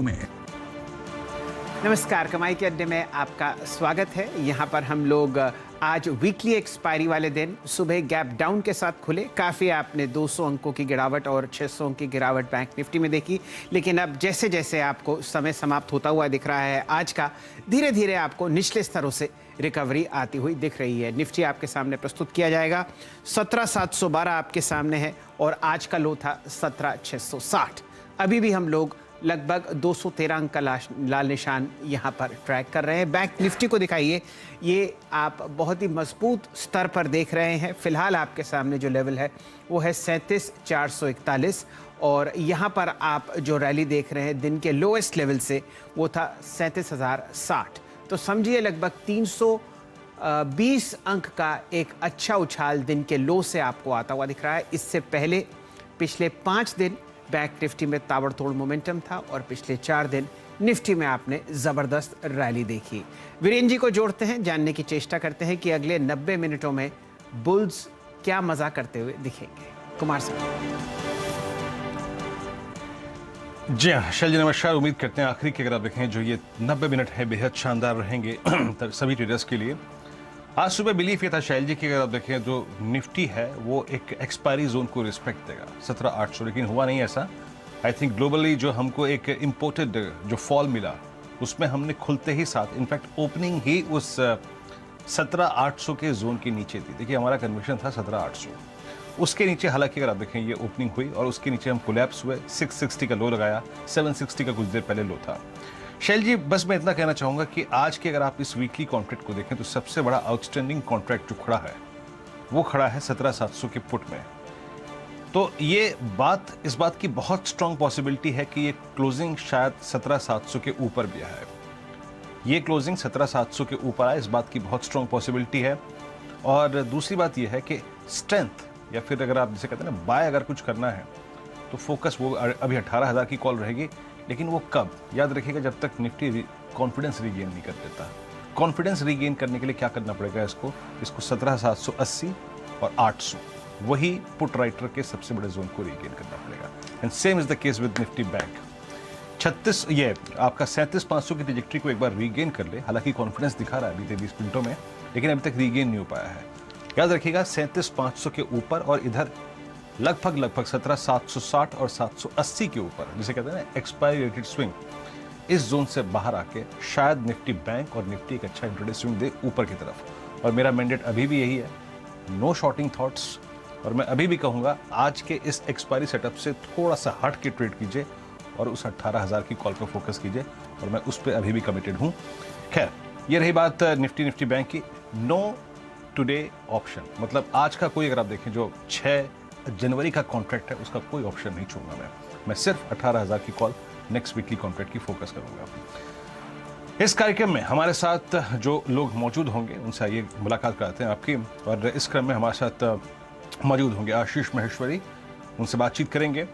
में। नमस्कार, कमाई के अड्डे में आपका स्वागत है। यहाँ पर हम लोग आज वीकली एक्सपायरी वाले दिन सुबह गैप डाउन के साथ खुले। काफ़ी आपने 200 अंकों की गिरावट और 600 अंक की गिरावट बैंक निफ्टी में देखी, लेकिन अब जैसे जैसे आपको समय समाप्त होता हुआ दिख रहा है आज का, धीरे धीरे आपको निचले स्तरों से रिकवरी आती हुई दिख रही है। निफ्टी आपके सामने प्रस्तुत किया जाएगा, 17,712 आपके सामने है और आज का लो था 17,660। अभी भी हम लोग लगभग 213 अंक का लाल निशान यहाँ पर ट्रैक कर रहे हैं। बैंक निफ्टी को दिखाइए, ये आप बहुत ही मजबूत स्तर पर देख रहे हैं। फिलहाल आपके सामने जो लेवल है वो है 37,441 और यहाँ पर आप जो रैली देख रहे हैं दिन के लोएस्ट लेवल से वो था 37,060। तो समझिए लगभग 320 अंक का एक अच्छा उछाल दिन के लो से आपको आता हुआ दिख रहा है। इससे पहले पिछले 5 दिन बैंक निफ्टी में ताबड़तोड़ मोमेंटम था और पिछले 4 दिन निफ्टी में आपने जबरदस्त रैली देखी। वीरेंद्र जी को जोड़ते हैं, जानने की चेष्टा करते हैं कि अगले 90 मिनटों में बुल्स क्या मजा करते हुए दिखेंगे। कुमार साहब। जी हाँ शैल जी, नमस्कार। उम्मीद करते हैं आखिरी के अगर आप देखें जो ये 90 मिनट है बेहद शानदार रहेंगे सभी ट्रेडर्स के लिए। आज सुबह बिलीफ ये था शैल जी की अगर आप देखें जो निफ्टी है वो एक एक्सपायरी जोन को रिस्पेक्ट देगा 17,800, लेकिन हुआ नहीं ऐसा। आई थिंक ग्लोबली जो हमको एक इम्पोर्टेड जो फॉल मिला उसमें हमने खुलते ही साथ इनफैक्ट ओपनिंग ही उस 17,800 के जोन के नीचे थी। देखिए हमारा कन्विक्शन था 17,800, उसके नीचे हालांकि अगर आप देखें ये ओपनिंग हुई और उसके नीचे हम कोलैप्स हुए। 660 का लो लगाया, 760 का कुछ देर पहले लो था। शैल जी बस मैं इतना कहना चाहूंगा कि आज के अगर आप इस वीकली कॉन्ट्रैक्ट को देखें तो सबसे बड़ा आउटस्टैंडिंग कॉन्ट्रैक्ट जो खड़ा है वो खड़ा है 17,700 के पुट में। तो ये इस बात की बहुत स्ट्रांग पॉसिबिलिटी है कि ये क्लोजिंग शायद 17,700 के ऊपर भी है। ये क्लोजिंग 17,700 के ऊपर आए, इस बात की बहुत स्ट्रांग पॉसिबिलिटी है। और दूसरी बात यह है कि स्ट्रेंथ या फिर अगर आप जिसे कहते हैं ना बाय अगर कुछ करना है तो फोकस वो अभी 18,000 की कॉल रहेगी, लेकिन वो कब, याद रखिएगा जब तक निफ्टी कॉन्फिडेंस रीगेन नहीं कर देता। कॉन्फिडेंस रीगेन करने के लिए क्या करना पड़ेगा इसको 17,780 और 800 वही पुट राइटर के सबसे बड़े जोन को रीगेन करना पड़ेगा। And same is the case with Nifty bank. 36 ये आपका 37,500 की ट्रैजेक्टरी को एक बार रीगेन कर ले, हालांकि कॉन्फिडेंस दिखा रहा है बीते 20 मिनटों में, लेकिन अभी तक रीगेन नहीं हो पाया है। याद रखिएगा 37,500 के ऊपर और इधर लगभग 17,760 और 780 के ऊपर, जिसे कहते हैं ना एक्सपायरी रेटेड स्विंग, इस जोन से बाहर आके शायद निफ्टी बैंक और निफ्टी एक अच्छा इंट्राडे स्विंग दे ऊपर की तरफ। और मेरा मैंडेट अभी भी यही है, नो शॉर्टिंग थॉट्स। और मैं अभी भी कहूंगा आज के इस एक्सपायरी सेटअप से थोड़ा सा हट के ट्रेड कीजिए और उस 18,000 की कॉल पर फोकस कीजिए और मैं उस पर अभी भी कमिटेड हूं। खैर ये रही बात निफ्टी बैंक की। नो टुडे ऑप्शन, मतलब आज का कोई अगर आप देखें जो 6 जनवरी का कॉन्ट्रैक्ट है उसका कोई ऑप्शन नहीं छूंगा मैं सिर्फ 18,000 की कॉल नेक्स्ट वीकली कॉन्ट्रैक्ट की फोकस करूंगा। इस कार्यक्रम में हमारे साथ जो लोग मौजूद होंगे उनसे आइए मुलाकात कराते हैं आपकी। और इस क्रम में हमारे साथ मौजूद होंगे आशीष महेश्वरी, उनसे बातचीत करेंगे।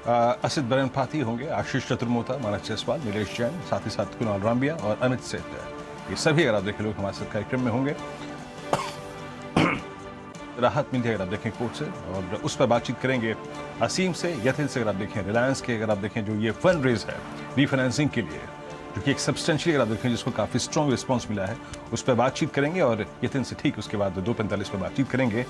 असित बरन फाती होंगे, आशीष चतुर्मोता, मानस जायसवाल, नीलेश जैन, साथ ही साथ कुणाल रामबिया और अमित सेठ। ये सभी अगर आप देखें लोग हमारे साथ कार्यक्रम में होंगे। राहत मिलती है अगर आप देखें कोर्ट से और उस पर बातचीत करेंगे। असीम से, यथिन से अगर आप देखें, रिलायंस के अगर आप देखें जो ये फंड रेज है रीफाइनेंसिंग के लिए, जो कि एक सब्सटेंशियली अगर आप देखें जिसको काफ़ी स्ट्रॉन्ग रिस्पांस मिला है, उस पर बातचीत करेंगे। और यथिन से ठीक उसके बाद 2:45 पर बातचीत करेंगे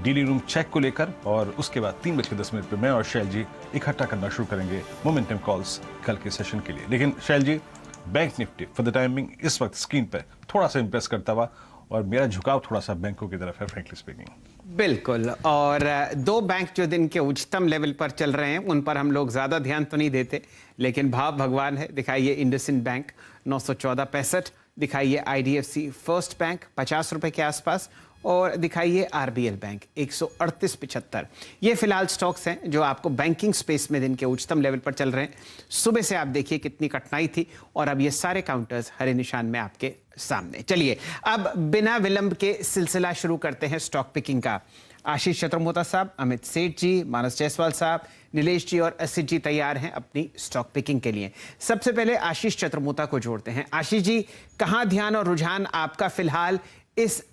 डीली रूम चेक को लेकर। और उसके बाद 3:10 पर मैं और शैल जी इकट्ठा करना शुरू करेंगे मोमेंटम कॉल्स कल के सेशन के लिए। लेकिन Shail ji, bank Nifty for the timing इस वक्त स्क्रीन पर थोड़ा सा इंप्रेस करता हुआ और मेरा झुकाव थोड़ा सा बैंकों की तरफ है फ्रैंकली स्पीकिंग। बिल्कुल, और 2 बैंक जो दिन के उच्चतम लेवल पर चल रहे हैं उन पर हम लोग ज़्यादा ध्यान तो नहीं देते, लेकिन भाव भगवान है। दिखाइए इंडसइंड बैंक 914.65, दिखाइए IDFC फर्स्ट बैंक 50 रुपए के आसपास और दिखाइए RBL बैंक 138.75। ये फिलहाल स्टॉक्स हैं जो आपको बैंकिंग स्पेस में दिन के उच्चतम लेवल पर चल रहे हैं। सुबह से आप देखिए कितनी कठिनाई थी और अब ये सारे काउंटर्स हरे निशान में आपके सामने। चलिए अब बिना विलंब के सिलसिला शुरू करते हैं स्टॉक पिकिंग का। आशीष चतुर्मोता साहब, अमित सेठ जी, मानस जायसवाल साहब, नीलेश जी और असित जी तैयार हैं अपनी स्टॉक पिकिंग के लिए। सबसे पहले आशीष चतुर्मोता को जोड़ते हैं। आशीष जी, कहां ध्यान और रुझान आपका फिलहाल इस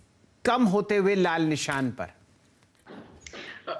कम होते हुए लाल निशान पर?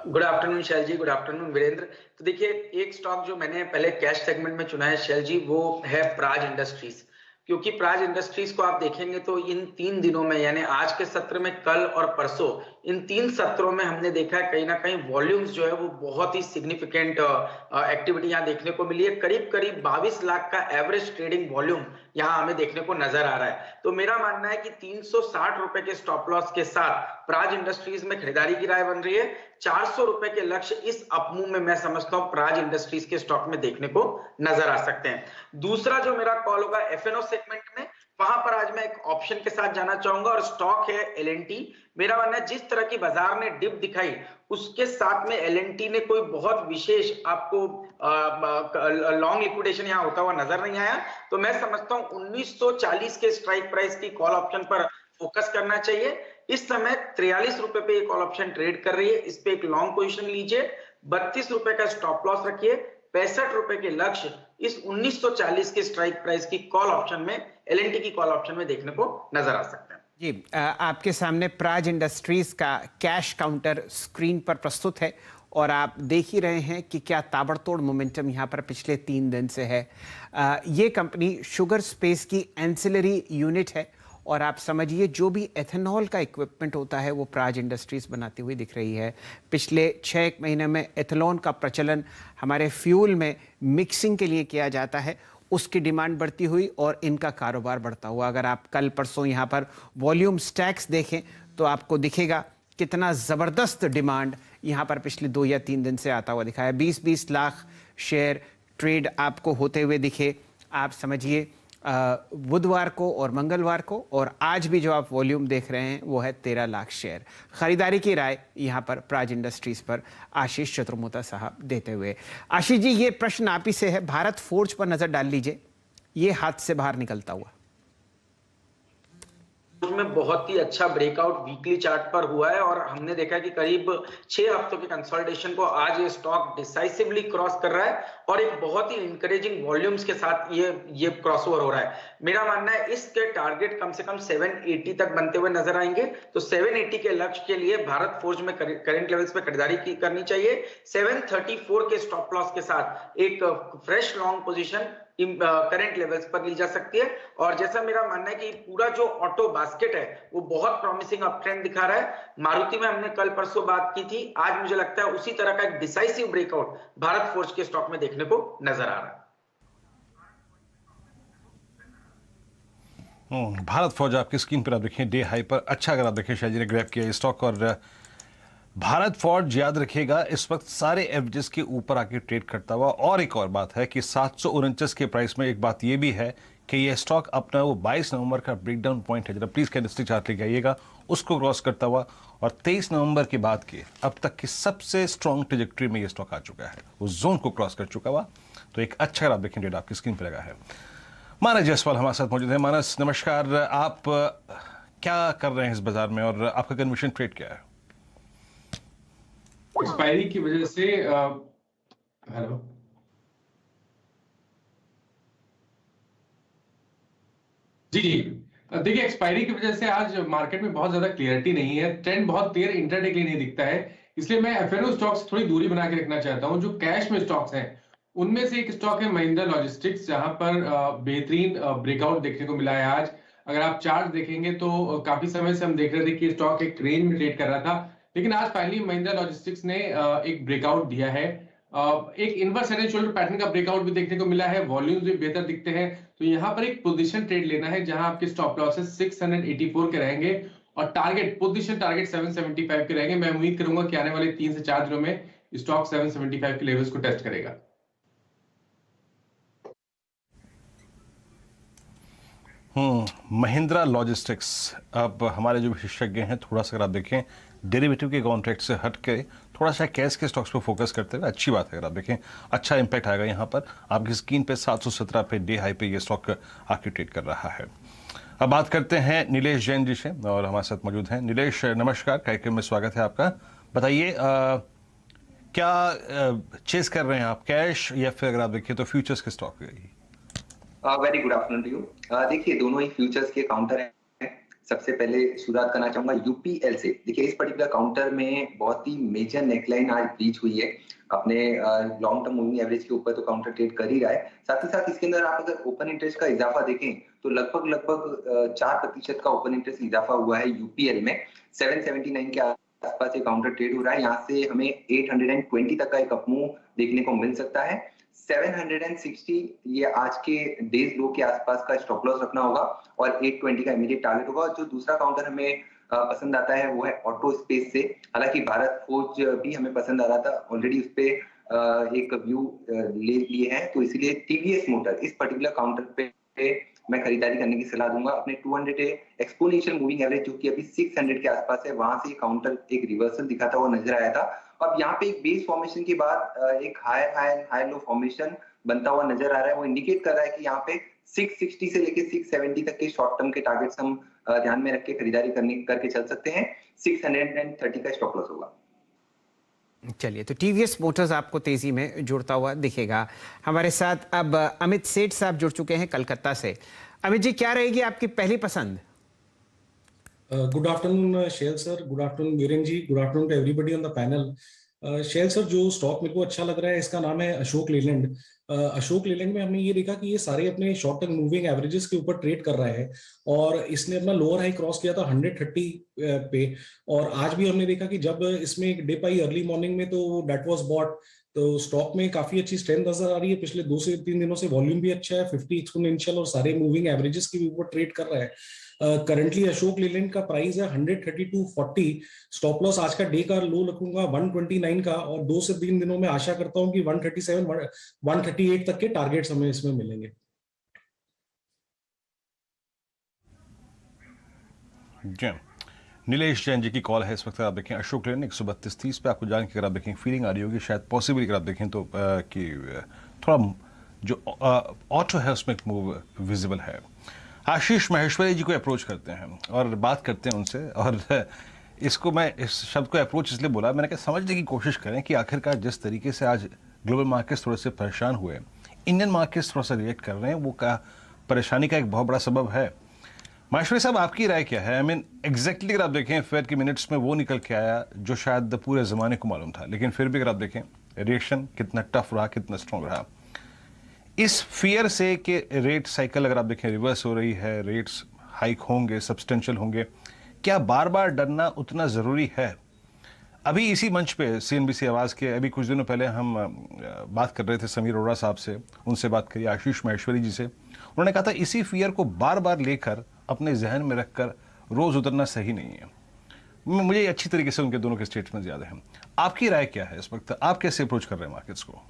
गुड आफ्टरनून शैल जी, गुड आफ्टरनून वीरेंद्र। तो देखिए, एक स्टॉक जो मैंने पहले कैश सेगमेंट में चुना है शेल जी, वो है प्राज इंडस्ट्रीज। क्योंकि प्राज इंडस्ट्रीज को आप देखेंगे तो इन 3 दिनों में, यानी आज के सत्र में, कल और परसों, इन 3 सत्रों में हमने देखा है कहीं ना कहीं वॉल्यूम्स जो है वो बहुत ही सिग्निफिकेंट एक्टिविटी यहाँ देखने को मिली है। करीब करीब 22 लाख का एवरेज ट्रेडिंग वॉल्यूम यहाँ हमें देखने को नजर आ रहा है। तो मेरा मानना है कि 360 रुपए के स्टॉप लॉस के साथ प्राज इंडस्ट्रीज में खरीदारी की राय बन रही है। 400 रुपए के लक्ष्य इस अपमूव में मैं समझता हूं प्राज इंडस्ट्रीज के स्टॉक में देखने को नजर आ सकते हैं। दूसरा जो मेरा कॉल होगा एफएनओ सेगमेंट में, वहां पर आज मैं एक ऑप्शन के साथ जाना चाहूंगा और स्टॉक है एलएनटी। मेरा मानना है जिस तरह की बाजार ने डिप दिखाई, उसके साथ में एलएनटी ने कोई बहुत विशेष आपको लॉन्ग लिक्विडेशन यहां होता हुआ नजर नहीं आया। तो मैं समझता हूं 1940 के स्ट्राइक प्राइस की कॉल ऑप्शन पर फोकस करना चाहिए। इस समय 43 रुपए पे एक कॉल ऑप्शन ट्रेड कर रही है, इस पे एक लॉन्ग पोजीशन लीजिए। 32 रुपए का स्टॉप लॉस रखिए। 65 रुपए के लक्ष्य इस 1940 के स्ट्राइक प्राइस की कॉल ऑप्शन में, एलएनटी की कॉल ऑप्शन में देखने को नजर आ सकते हैं। जी, आपके सामने प्राज इंडस्ट्रीज का कैश काउंटर स्क्रीन पर प्रस्तुत है और आप देख ही रहे हैं कि क्या ताबड़तोड़ मोमेंटम यहाँ पर पिछले 3 दिन से है। ये कंपनी शुगर स्पेस की एंसिलरी यूनिट है और आप समझिए जो भी एथेनॉल का इक्विपमेंट होता है वो प्राज इंडस्ट्रीज बनाती हुई दिख रही है। पिछले 6 महीने में एथेनॉल का प्रचलन हमारे फ्यूल में मिक्सिंग के लिए किया जाता है, उसकी डिमांड बढ़ती हुई और इनका कारोबार बढ़ता हुआ। अगर आप कल परसों यहाँ पर वॉल्यूम स्टैक्स देखें तो आपको दिखेगा कितना ज़बरदस्त डिमांड यहाँ पर पिछले 2 या 3 दिन से आता हुआ दिखा है। 20-20 लाख शेयर ट्रेड आपको होते हुए दिखे। आप समझिए बुधवार को और मंगलवार को, और आज भी जो आप वॉल्यूम देख रहे हैं वो है 13 लाख शेयर। खरीदारी की राय यहाँ पर प्राज इंडस्ट्रीज पर आशीष चतुर्मोता साहब देते हुए। आशीष जी, ये प्रश्न आप ही से है। भारत फोर्ज पर नजर डाल लीजिए, ये हाथ से बाहर निकलता हुआ में बहुत ही अच्छा ब्रेकआउट वीकली चार्ट पर हुआ है और हमने देखा कि करीब 6 हफ्तों के कंसोलिडेशन को आज ये स्टॉक डिसाइसिवली क्रॉस कर रहा है और एक बहुत ही इंकरेजिंग वॉल्यूम्स के साथ ये क्रॉसओवर हो रहा है। मेरा मानना है इसके टारगेट कम से कम 780 तक बनते हुए नजर आएंगे। तो 780 के लक्ष्य के लिए भारत फोर्ज में करंट लेवल्स पे खरीदारी करनी चाहिए। 734 के स्टॉप लॉस के साथ एक fresh long position current levels पर ली जा सकती है। और जैसा मेरा मानना है कि पूरा जो ऑटो बास्केट है वो बहुत प्रॉमिसिंग अप ट्रेंड दिखा रहा है। मारुति में हमने कल परसों बात की थी, आज मुझे लगता है उसी तरह का एक डिसाइसिव ब्रेकआउट भारत फोर्ज के स्टॉक में देखने को नजर आ रहा है। भारत फोर्ज आपकी स्क्रीन पर आप देखें डे हाई पर। अच्छा, अगर आप देखें शायद ने ग्रैब किया स्टॉक, और भारत फोर्ज याद रखिएगा इस वक्त सारे एवरेजेस के ऊपर आके ट्रेड करता हुआ। और एक और बात है कि 749 के प्राइस में एक बात ये भी है कि ये स्टॉक अपना वो 22 नवंबर का ब्रेकडाउन पॉइंट है, जरा प्लीज कैंडलस्टिक चार्ट लेके आइएगा, उसको क्रॉस करता हुआ और 23 नवंबर के बाद के अब तक की सबसे स्ट्रॉन्ग ट्रेजेक्टरी में ये स्टॉक आ चुका है, उस जोन को क्रॉस कर चुका हुआ। तो एक अच्छा, अगर आप देखें डेटा आपकी स्क्रीन पर लगा है। मानस जायसवाल हमारे साथ मौजूद है। मानस नमस्कार, आप क्या कर रहे हैं इस बाजार में और आपका कन्विक्शन ट्रेड क्या है? एक्सपायरी की वजह से हेलो जी देखिए, एक्सपायरी की वजह से आज मार्केट में बहुत ज्यादा क्लियरिटी नहीं है, ट्रेंड बहुत क्लियर इंट्राडे के लिए नहीं दिखता है, इसलिए मैं एफएनओ स्टॉक्स थोड़ी दूरी बना के रखना चाहता हूं। जो कैश में स्टॉक्स हैं उनमें से एक स्टॉक है महिंद्रा लॉजिस्टिक्स, जहां पर बेहतरीन ब्रेकआउट देखने को मिला है आज। अगर आप चार्ट देखेंगे तो काफी समय से हम देख रहे थे कि स्टॉक एक रेंज में ट्रेड कर रहा था, लेकिन आज फाइनली महिंद्रा लॉजिस्टिक्स ने एक ब्रेकआउट दिया है। एक inverse head and shoulder pattern का ब्रेकआउट भी देखने को मिला है, वॉल्यूम्स भी बेहतर दिखते हैं। तो यहाँ पर एक पोजीशन ट्रेड लेना है जहां आपके स्टॉप लॉसेस 684 के रहेंगे और पोजीशन टारगेट 775 के रहेंगे। मैं उम्मीद करूंगा कि आने वाले 3 से 4 दिनों में स्टॉक 775 के लेवल्स को टेस्ट करेगा। महिंद्रा लॉजिस्टिक्स, अब हमारे जो विशेषज्ञ हैं थोड़ा सा अगर आप देखें डेरिवेटिव के कॉन्ट्रैक्ट से हट के थोड़ा सा कैश के स्टॉक्स पर फोकस करते हुए, अच्छी बात है। अगर आप देखें अच्छा इंपैक्ट आएगा यहाँ पर। आपकी स्क्रीन पे 717 पे डे हाई पे ये स्टॉक आके ट्रेड कर रहा है। अब बात करते हैं नीलेश जैन जी से और हमारे साथ मौजूद हैं। नीलेश नमस्कार, कार्यक्रम में स्वागत है आपका। बताइए क्या चेस कर रहे हैं आप, कैश या फिर अगर आप देखिए तो फ्यूचर्स के stock? Very good afternoon to you. देखिए दोनों ही फ्यूचर्स के काउंटर हैं। सबसे पहले शुरुआत करना चाहूंगा यूपीएल से। देखिए इस पर्टिकुलर काउंटर में बहुत ही मेजर नेकलाइन आज ब्रीच हुई है अपने लॉन्ग टर्म मूविंग एवरेज के ऊपर, तो काउंटर ट्रेड कर ही रहा है। साथ ही साथ इसके अंदर आप अगर ओपन इंटरेस्ट का इजाफा देखें तो लगभग 4% का ओपन इंटरेस्ट इजाफा हुआ है यूपीएल में। 779 के आसपास ये काउंटर ट्रेड हो रहा है। यहाँ से हमें 820 तक का एक अपमूव देखने को मिल सकता है। 760 ये आज के डेज लो के आसपास का स्टॉप लॉस रखना होगा और 820 का इमीडिएट टारगेट होगा। जो दूसरा काउंटर हमें पसंद आता है वो है ऑटो स्पेस से। हालांकि भारत फोर्ज भी हमें पसंद आ रहा था, ऑलरेडी उस पे एक व्यू ले लिए हैं, तो इसीलिए टीवीएस मोटर इस पर्टिकुलर काउंटर पे मैं खरीदारी करने की सलाह दूंगा। अपने 200 एक्सपोनेंशियल मूविंग एवरेज जो कि अभी 600 के आसपास है, वहां से काउंटर एक रिवर्सल दिखाता हुआ नजर आया था। अब यहाँ पे एक बेस फॉर्मेशन के बाद एक हाई लो फॉर्मेशन बनता हुआ नजर आ रहा है। वो इंडिकेट कर रहा है कि यहाँ पे 660 से लेके 670 तक के शॉर्ट टर्म के टारगेट्स हम ध्यान में रख के खरीदारी करके चल सकते हैं। 630 का स्टॉप लॉस होगा। चलिए, तो टीवीएस मोटर्स आपको तेजी में जुड़ता हुआ दिखेगा। हमारे साथ अब अमित सेठ साहब जुड़ चुके हैं कलकत्ता से। अमित जी, क्या रहेगी आपकी पहली पसंद? Good afternoon Shail sir, good afternoon Virendra ji, good afternoon to everybody on the panel. Shail sir, जो स्टॉक मेरे को अच्छा लग रहा है इसका नाम है अशोक लेलैंड। अशोक लेलैंड में हमने ये देखा कि ये सारे अपने शॉर्ट टर्म मूविंग एवरेजेस के ऊपर ट्रेड कर रहा है और इसने अपना लोअर हाई क्रॉस किया था 130 पे। और आज भी हमने देखा कि जब इसमें एक डिप आई अर्ली मॉर्निंग में तो दैट वाज बॉट। तो स्टॉक में काफी अच्छी स्ट्रेंथ नजर आ रही है। पिछले 2 से 3 दिनों से वॉल्यूम भी अच्छा है, 50 एक्सपोनेंशियल और सारे मूविंग एवरेजेस के ऊपर ट्रेड कर रहा है। करंटली अशोक लेलैंड का प्राइस है 132.40। स्टॉप लॉस आज का डे का लो रखूंगा 129 का और 2 से 3 दिनों में आशा करता हूं कि 137 138 तक के टारगेट्स हमें इसमें मिलेंगे। जी, नीलेश जैन जी की कॉल है इस वक्त। आप देखें अशोक लेलैंड 132.30 पे आपको जान के अगर आप देखें फीलिंग आ रही होगी शायद पॉसिबल अगर आप देखें तो कि थोड़ा जो ऑटो है उसमें एक मूव विजिबल है। आशीष महेश्वरी जी को अप्रोच करते हैं और बात करते हैं उनसे। और इसको मैं इस शब्द को अप्रोच इसलिए बोला, मैंने कहा समझने की कोशिश करें कि आखिरकार जिस तरीके से आज ग्लोबल मार्केट्स थोड़े से परेशान हुए, इंडियन मार्केट्स थोड़ा सा रिएक्ट कर रहे हैं, वो का परेशानी का एक बहुत बड़ा सबब है। महेश्वरी साहब, आपकी राय क्या है? आई मीन एग्जैक्टली अगर आप देखें फेड की मिनट्स में वो निकल के आया जो शायद पूरे ज़माने को मालूम था, लेकिन फिर भी अगर आप देखें रिएक्शन कितना टफ रहा, कितना स्ट्रॉन्ग रहा। इस फियर से कि रेट साइकिल अगर आप देखें रिवर्स हो रही है, रेट्स हाइक होंगे, सब्सटेंशियल होंगे, क्या बार बार डरना उतना ज़रूरी है? अभी इसी मंच पे सीएनबीसी आवाज़ के अभी कुछ दिनों पहले हम बात कर रहे थे समीर अरोड़ा साहब से, उनसे बात करी आशीष महेश्वरी जी से। उन्होंने कहा था इसी फियर को बार बार लेकर अपने जहन में रखकर रोज़ उतरना सही नहीं है। मुझे अच्छी तरीके से उनके दोनों के स्टेटमेंट याद हैं। आपकी राय क्या है इस वक्त? आप कैसे अप्रोच कर रहे हैं मार्केट्स को?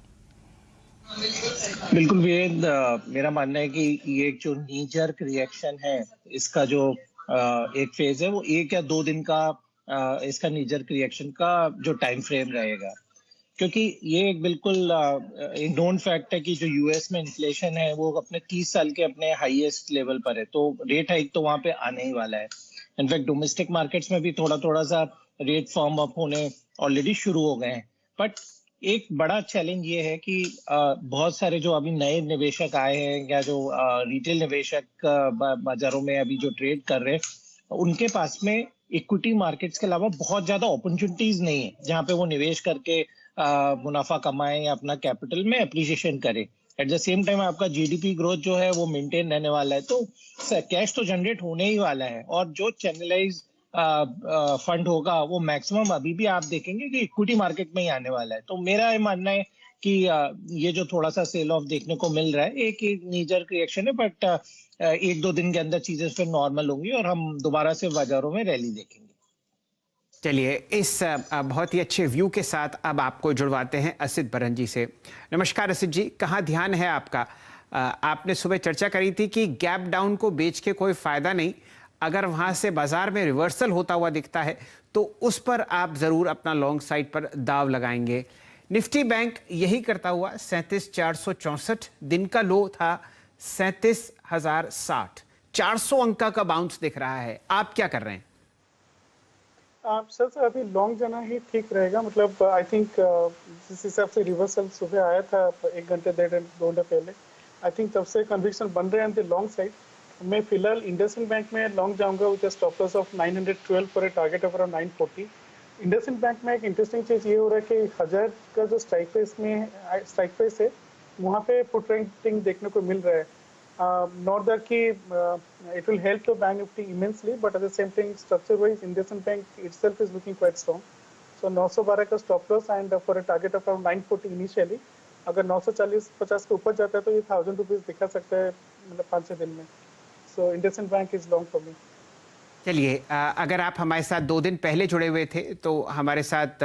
बिल्कुल वीरेंद्र, मेरा मानना है कि ये जो नी जर्क रिएक्शन है, इसका जो एक फेज है वो 1 या 2 दिन का इसका नी जर्क रिएक्शन का जो टाइम फ्रेम रहेगा। क्योंकि ये एक बिल्कुल एक नोन फैक्ट है कि जो यूएस में इन्फ्लेशन है वो अपने 30 साल के अपने हाईएस्ट लेवल पर है, तो रेट हाइक तो वहां पे आने ही वाला है। इनफैक्ट डोमेस्टिक मार्केट्स में भी थोड़ा थोड़ा सा रेट फॉर्म अप होने ऑलरेडी शुरू हो गए हैं। बट एक बड़ा चैलेंज ये है कि बहुत सारे जो अभी नए निवेशक आए हैं या जो रिटेल निवेशक बाजारों में अभी जो ट्रेड कर रहे हैं, उनके पास में इक्विटी मार्केट्स के अलावा बहुत ज्यादा अपॉर्चुनिटीज नहीं है जहां पे वो निवेश करके मुनाफा कमाएं या अपना कैपिटल में एप्रिसिएशन करें। एट द सेम टाइम आपका जीडीपी ग्रोथ जो है वो मेंटेन रहने वाला है, तो कैश तो जनरेट होने ही वाला है। और जो चैनलाइज फंड होगा वो मैक्सिमम अभी भी आप देखेंगे कि इक्विटी मार्केट में ही आने वाला है। तो मेरा ये मानना है कि ये जो थोड़ा सा सेल ऑफ देखने को मिल रहा है एक नीजर रिएक्शन है, बट 1-2 दिन के अंदर चीजें फिर नॉर्मल होंगी और हम दोबारा से बाजारों में रैली देखेंगे। चलिए, इस बहुत ही अच्छे व्यू के साथ अब आपको जुड़वाते हैं असित बरन जी से। नमस्कार असित जी, कहाँ ध्यान है आपका? आपने सुबह चर्चा करी थी कि गैप डाउन को बेच के कोई फायदा नहीं, अगर वहां से बाजार में रिवर्सल होता हुआ दिखता है तो उस पर आप जरूर अपना लॉन्ग साइड पर दाव लगाएंगे। निफ्टी बैंक यही करता हुआ 37,464, दिन का लो था 37,060, 400 अंक का बाउंस दिख रहा है। आप क्या कर रहे हैं? आप सर अभी लॉन्ग जाना ही ठीक रहेगा। मतलब आई थिंक जिस हिसाब से रिवर्सल सुबह आया था 1 घंटे 1.5 घंटे पहले, आई थिंक तब से कन्विक्शन बन रहे हैं द लॉन्ग साइड। मैं फिलहाल इंडसइंड बैंक में लॉन्ग जाऊंगा with stop loss of 912 for a target of around 940। IndusInd bank में एक इंटरेस्टिंग चीज ये हो रहा है कि 1000 का जो स्ट्राइक प्राइस है वहाँ पे पुट रेटिंग देखने को मिल रहा है। नॉट दैट कि it will help the bank Nifty immensely, but at the same time structure wise IndusInd bank itself is looking quite strong. So 912 का stop loss and for a target of around 940 initially. अगर 940-50 के ऊपर जाता है तो ये 1000 rupees दिखा सकता है मतलब 5-6 दिन में। So IndusInd bank is long for me. चलिए, अगर आप हमारे साथ 2 दिन पहले जुड़े हुए थे तो हमारे साथ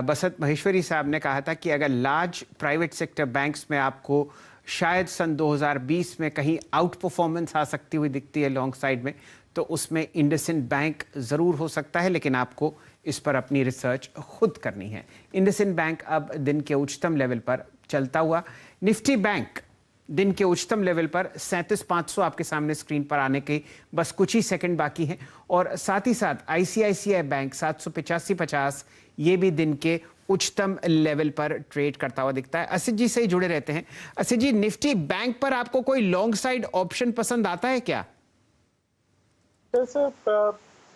बसंत महेश्वरी साहब ने कहा था कि अगर लार्ज प्राइवेट सेक्टर बैंक्स में आपको शायद सन 2020 में कहीं आउट परफॉर्मेंस आ सकती हुई दिखती है लॉन्ग साइड में, तो उसमें इंडसइंड बैंक ज़रूर हो सकता है, लेकिन आपको इस पर अपनी रिसर्च खुद करनी है। इंडसइंड बैंक अब दिन के उच्चतम लेवल पर चलता हुआ, निफ्टी बैंक दिन के उच्चतम लेवल पर 37,500 आपके सामने स्क्रीन पर आने के बस कुछ ही सेकंड बाकी हैं, और साथ ही साथ आईसीआईसीआई बैंक 785.50 ये भी दिन के उच्चतम लेवल पर ट्रेड करता हुआ दिखता है। असित जी से ही जुड़े रहते हैं। असित जी, निफ्टी बैंक पर आपको कोई लॉन्ग साइड ऑप्शन पसंद आता है क्या? सर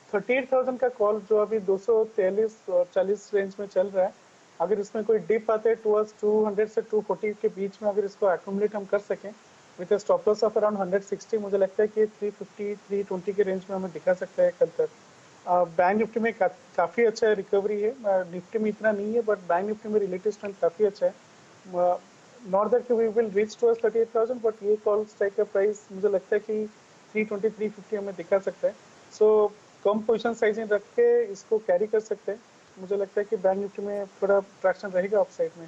38,000 का कॉल जो अभी 243-40 रेंज में चल रहा है, अगर इसमें कोई डिप आता है टुवर्ड्स 200 से 240 के बीच में, अगर इसको एक्यूमुलेट हम कर सकें with stop loss of around 160, मुझे लगता है कि 350-320 के रेंज में हमें दिखा सकता है कल तक। बैंक निफ्टी में काफ़ी अच्छा रिकवरी है, निफ्टी में इतना नहीं है, बट बैंक निफ्टी में रिलेटिव स्ट्रेंथ काफ़ी अच्छा है। Not that we will reach towards 38,000, but ये कॉल स्ट्राइक का प्राइस मुझे लगता है कि 320-350 हमें दिखा सकता है। सो कम पोजिशन साइजिंग रख के इसको कैरी कर सकते हैं। मुझे लगता है कि बैंक निफ्टी में थोड़ा ट्रैक्शन रहेगा अपसाइड में।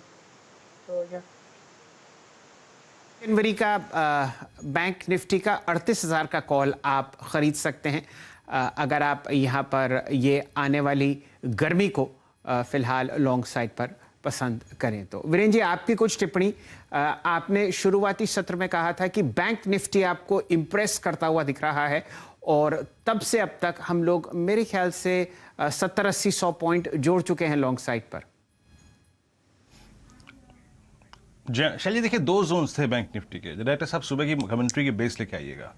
तो जनवरी का बैंक निफ्टी का 38,000 का कॉल आप खरीद सकते हैं अगर आप यहाँ पर ये आने वाली गर्मी को फिलहाल लॉन्ग साइड पर पसंद करें तो। वीरेंद्र जी, आपकी कुछ टिप्पणी। आपने शुरुआती सत्र में कहा था कि बैंक निफ्टी आपको इम्प्रेस करता हुआ दिख रहा है, और तब से अब तक हम लोग मेरे ख्याल से 70-80-100 पॉइंट जोड़ चुके हैं लॉन्ग साइड पर। शैली, देखिए 2 जोन्स थे बैंक निफ्टी के। डायरेक्टर साहब सुबह की कमेंट्री के बेस लेके आइएगा।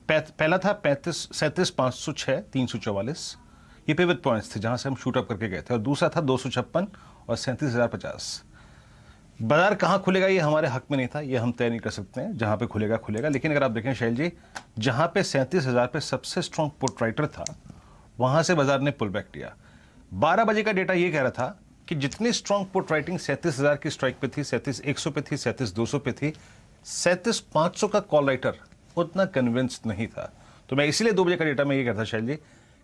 पहला था 37,506 344, ये पिवट पॉइंट्स थे जहां से हम शूट अप करके गए थे, और दूसरा था 256 और 37,050। बाजार कहाँ खुलेगा ये हमारे हक में नहीं था, ये हम तय नहीं कर सकते हैं। जहां पे खुलेगा खुलेगा, लेकिन अगर आप देखें शैल जी, जहां पे 37,000 पे सबसे स्ट्रॉन्ग पुट राइटर था, वहां से बाजार ने पुल बैक किया। 12 बजे का डेटा ये कह रहा था कि जितनी स्ट्रॉन्ग पुट राइटिंग 37,000 की स्ट्राइक पे थी, 37,100 पे थी, 37,200 पे थी, 37,500 का कॉल राइटर उतना कन्विंस्ड नहीं था। तो मैं इसीलिए 2 बजे का डेटा में ये कहता शैल जी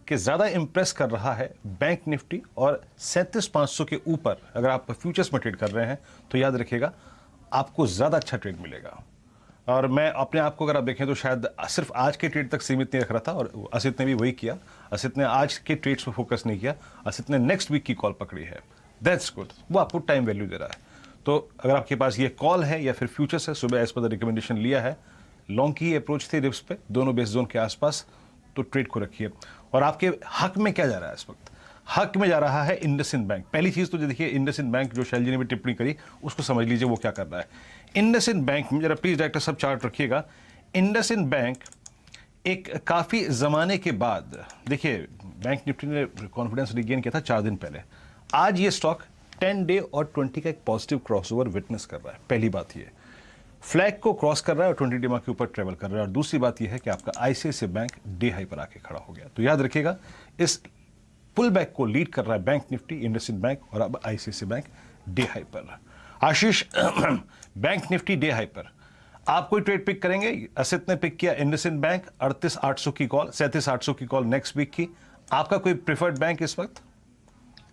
कि ज़्यादा इंप्रेस कर रहा है बैंक निफ्टी, और 37,500 के ऊपर अगर आप फ्यूचर्स में ट्रेड कर रहे हैं तो याद रखिएगा आपको ज़्यादा अच्छा ट्रेड मिलेगा। और मैं अपने आप को अगर आप देखें तो शायद सिर्फ आज के ट्रेड तक सीमित नहीं रख रहा था, और असित ने भी वही किया। असित ने आज के ट्रेड्स पर फोकस नहीं किया, असित ने नेक्स्ट वीक की कॉल पकड़ी है। दैट्स गुड, वो आपको टाइम वैल्यू दे रहा है। तो अगर आपके पास ये कॉल है या फिर फ्यूचर्स है, सुबह एज पर द रिकमेंडेशन लिया है, लॉन्ग की अप्रोच थी रिप्स पे, दोनों बेस जोन के आसपास, तो ट्रेड को रखिए। और आपके हक में क्या जा रहा है इस वक्त? हक में जा रहा है इंडसइंड बैंक। पहली चीज तो देखिए, इंडसइंड बैंक जो शैल जी ने भी टिप्पणी करी उसको समझ लीजिए वो क्या कर रहा है। इंडसइंड बैंक में जरा प्लीज डायरेक्टर सब चार्ट रखिएगा। इंडसइंड बैंक एक काफी जमाने के बाद, देखिए बैंक निफ्टी ने कॉन्फिडेंस रिगेन किया था 4 दिन पहले। आज ये स्टॉक 10 डे और 20 का एक पॉजिटिव क्रॉसओवर विटनेस कर रहा है। पहली बात ये फ्लैग को क्रॉस कर रहा है और 20 डेमा के ऊपर ट्रेवल कर रहा है। और दूसरी बात यह है कि आपका आईसीआईसीआई बैंक डे हाई पर आके खड़ा हो गया। तो याद रखिएगा इस पुल बैक को लीड कर रहा है बैंक निफ्टी, इंडसइंड बैंक और अब आईसीआईसीआई बैंक डे हाई पर। आशीष, बैंक निफ्टी डे हाई पर आप कोई ट्रेड पिक करेंगे? असित ने पिक किया इंडसइंड बैंक 38,800 की कॉल, 37,800 की कॉल नेक्स्ट वीक की। आपका कोई प्रिफर्ड बैंक इस वक्त?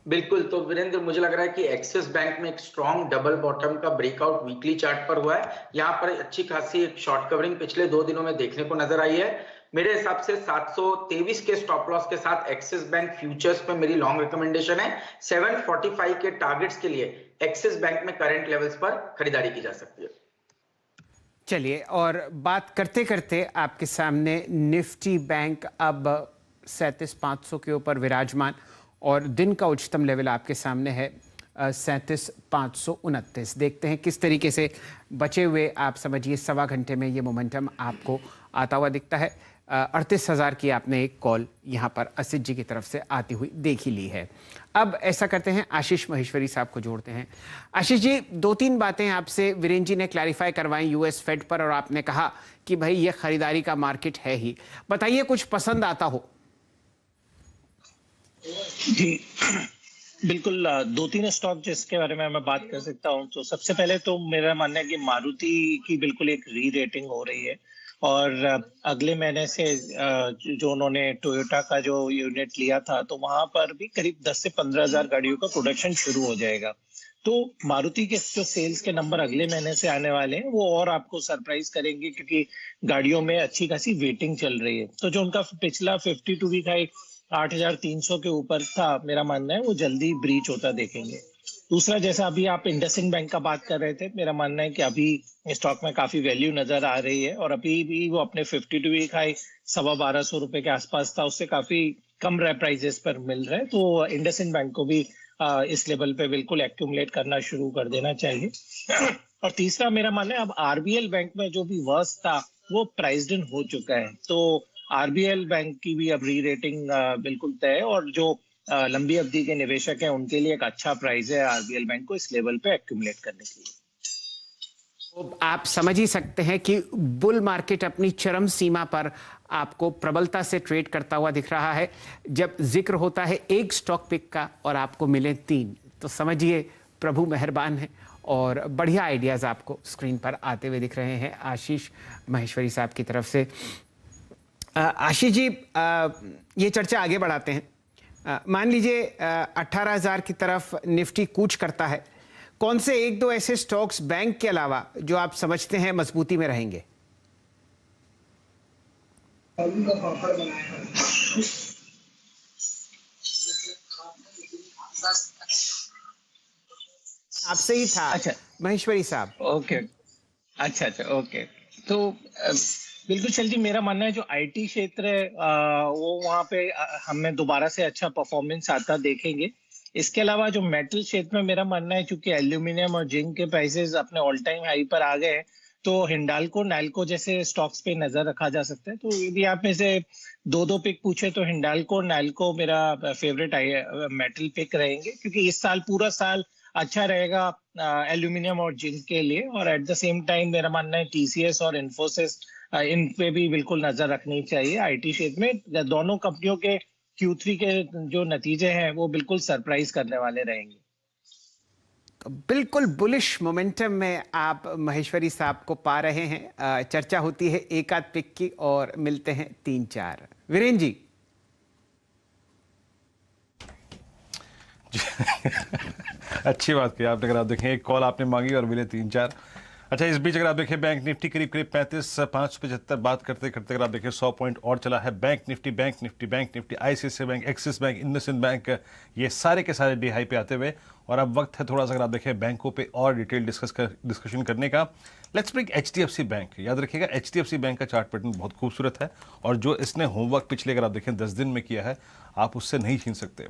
बिल्कुल। तो वीरेंद्र, मुझे लग रहा है कि एक्सिस बैंक में एक स्ट्रॉन्ग डबल बॉटम का ब्रेकआउट वीकली चार्ट पर हुआ है। यहाँ पर अच्छी खासी एक शॉर्ट कवरिंग पिछले 2 दिनों में देखने को नजर आई है। मेरे हिसाब से 723 के स्टॉप लॉस के साथ एक्सिस बैंक फ्यूचर्स पे मेरी लॉन्ग रिकमेंडेशन है। 745 के टारगेट्स के लिए एक्सिस बैंक में करंट लेवल्स पर खरीदारी की जा सकती है। चलिए, और बात करते करते आपके सामने निफ्टी बैंक अब 37,500 के ऊपर विराजमान, और दिन का उच्चतम लेवल आपके सामने है 37,529। देखते हैं किस तरीके से बचे हुए आप समझिए सवा घंटे में ये मोमेंटम आपको आता हुआ दिखता है। 38,000 की आपने एक कॉल यहाँ पर असित जी की तरफ से आती हुई देख ही ली है। अब ऐसा करते हैं, आशीष महेश्वरी साहब को जोड़ते हैं। आशीष जी, 2-3 बातें आपसे वीरेंद्र जी ने क्लैरिफाई करवाई यूएस फेड पर, और आपने कहा कि भाई ये खरीदारी का मार्केट है ही। बताइए कुछ पसंद आता हो। जी बिल्कुल, 2-3 स्टॉक जिसके बारे में मैं बात कर सकता हूं। तो सबसे पहले तो मेरा मानना है कि मारुति की बिल्कुल एक री रेटिंग हो रही है, और अगले महीने से जो उन्होंने टोयोटा का जो यूनिट लिया था, तो वहां पर भी करीब 10 से 15,000 गाड़ियों का प्रोडक्शन शुरू हो जाएगा। तो मारुति के जो सेल्स के नंबर अगले महीने से आने वाले हैं वो और आपको सरप्राइज करेंगे, क्योंकि गाड़ियों में अच्छी खासी वेटिंग चल रही है। तो जो उनका पिछला 52 वीक हाई 8,300 के ऊपर था, मेरा मानना है वो जल्दी ब्रीच होता देखेंगे। दूसरा, जैसा अभी आप इंडसइंड बैंक का बात कर रहे थे, मेरा मानना है कि अभी स्टॉक में काफी वैल्यू नजर आ रही है, और अभी भी वो अपने 52 वीक हाई 1250 रुपए के आसपास था, उससे काफी कम प्राइजेस पर मिल रहे हैं। तो इंडसइंड बैंक को भी इस लेवल पे बिल्कुल एक्यूमुलेट करना शुरू कर देना चाहिए। और तीसरा, मेरा मानना है अब आरबीएल बैंक में जो भी वर्स्ट था वो प्राइस्ड इन हो चुका है, तो आरबीएल बैंक की भी अब री रेटिंग बिल्कुल तय है, और जो लंबी अवधि के निवेशक हैं उनके लिए एक अच्छा प्राइस है आरबीएल बैंक को इस लेवल पे एक्यूमुलेट करने के लिए। तो आप समझ ही सकते हैं कि बुल मार्केट अपनी चरम सीमा पर आपको प्रबलता से ट्रेड करता हुआ दिख रहा है। जब जिक्र होता है एक स्टॉक पिक का और आपको मिले 3, तो समझिए प्रभु मेहरबान है, और बढ़िया आइडियाज आपको स्क्रीन पर आते हुए दिख रहे हैं आशीष महेश्वरी साहब की तरफ से। आशीष जी, ये चर्चा आगे बढ़ाते हैं। मान लीजिए 18,000 की तरफ निफ्टी कूच करता है, कौन से 1-2 ऐसे स्टॉक्स बैंक के अलावा जो आप समझते हैं मजबूती में रहेंगे? आपसे ही था। अच्छा महेश्वरी साहब। ओके, अच्छा, ओके। तो बिल्कुल शैल जी, मेरा मानना है जो आईटी क्षेत्र है वो वहाँ पे हमें दोबारा से अच्छा परफॉर्मेंस आता देखेंगे। इसके अलावा जो मेटल क्षेत्र में मेरा मानना है, चूंकि एल्यूमिनियम और जिंक के प्राइसेस अपने ऑल टाइम हाई पर आ गए हैं, तो हिंडाल्को, नैल्को जैसे स्टॉक्स पे नजर रखा जा सकता है। तो यदि आप में से 2-2 पिक पूछे तो हिंडाल्को, नैल्को मेरा फेवरेट मेटल पिक रहेंगे, क्योंकि इस साल पूरा साल अच्छा रहेगा एल्यूमिनियम और जिंक के लिए। और एट द सेम टाइम मेरा मानना है टीसीएस और इन्फोसिस, इन पे भी बिल्कुल नजर रखनी चाहिए। आईटी क्षेत्र में दोनों कंपनियों के Q3 के जो नतीजे हैं वो बिल्कुल सरप्राइज करने वाले रहेंगे। तो बिल्कुल बुलिश मोमेंटम में आप महेश्वरी साहब को पा रहे हैं। चर्चा होती है एक आध पिक की और मिलते हैं 3-4। वीरेंद्र जी। अच्छी बात की आपने। अगर आप देखें एक कॉल आपने मांगी और मिले 3-4। अच्छा, इस बीच अगर आप देखें बैंक निफ्टी करीब 35,575 बात करते करते अगर आप देखें 100 पॉइंट और चला है। Bank Nifty ICICI bank, Axis bank, IndusInd bank, ये सारे के सारे डी हाई पे आते हुए। और अब वक्त है थोड़ा सा अगर आप देखें बैंकों पे और डिटेल डिस्कशन करने का। Let's break HDFC bank. याद रखिएगा एचडीएफसी बैंक का चार्ट पैटर्न बहुत खूबसूरत है, और जो इसने होमवर्क पिछले अगर आप देखें 10 दिन में किया है, आप उससे नहीं छीन सकते।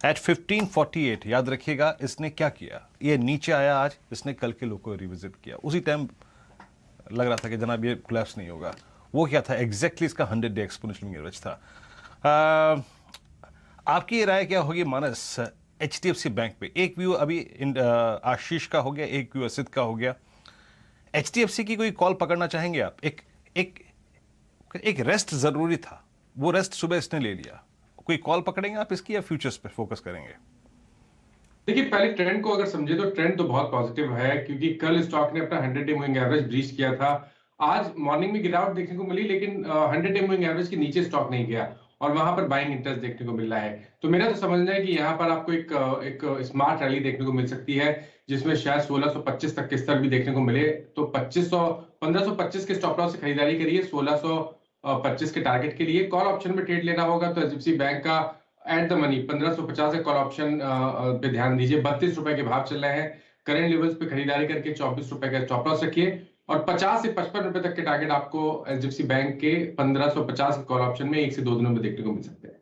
एट 1548 याद रखिएगा इसने क्या किया, ये नीचे आया आज, इसने कल के लोगों को रिविजिट किया। उसी टाइम लग रहा था कि जनाब ये कोलैप्स नहीं होगा। वो क्या था एग्जैक्टली इसका 100 डे एक्सपोनेंशियल एवरेज था। आपकी राय क्या होगी मानस एचडीएफसी बैंक पे? एक व्यू अभी आशीष का हो गया, एक व्यू असित का हो गया। एचडीएफसी की कोई कॉल पकड़ना चाहेंगे आप? एक रेस्ट जरूरी था, वो रेस्ट सुबह इसने ले लिया। कोई कॉल पकड़ेंगे आप इसकी या फ्यूचर्स पे फोकस करेंगे? देखिए, पहले ट्रेंड को अगर समझे तो ट्रेंड तो बहुत पॉजिटिव है, क्योंकि कल स्टॉक ने अपना 100 डे मूविंग एवरेज ब्रीच किया था। आज मॉर्निंग में गिरावट देखने को मिली, लेकिन 100 डे मूविंग एवरेज के नीचे स्टॉक नहीं गया, और वहां पर बाइंग इंटरेस्ट देखने को मिल रहा है। तो मेरा तो समझना है कि यहाँ पर आपको एक स्मार्ट रैली देखने को मिल सकती है, जिसमें शायद 1625 तक के स्तर भी देखने को मिले। तो 1525 के स्टॉप लॉस से खरीदारी करिए 1625 के टारगेट के लिए। कॉल ऑप्शन में ट्रेड लेना होगा तो एचडीएफसी बैंक का एट द मनी 1550 के कॉल ऑप्शन पे ध्यान दीजिए। 32 रुपए के भाव चल रहे हैं। करेंट लेवल्स पे खरीदारी करके 24 रुपए का स्टॉप लॉस रखिए, और 50 से 55 रुपए तक के टारगेट आपको एचडीएफसी बैंक के 1550 के कॉल ऑप्शन में 1 से 2 दिनों में देखने को मिल सकते हैं।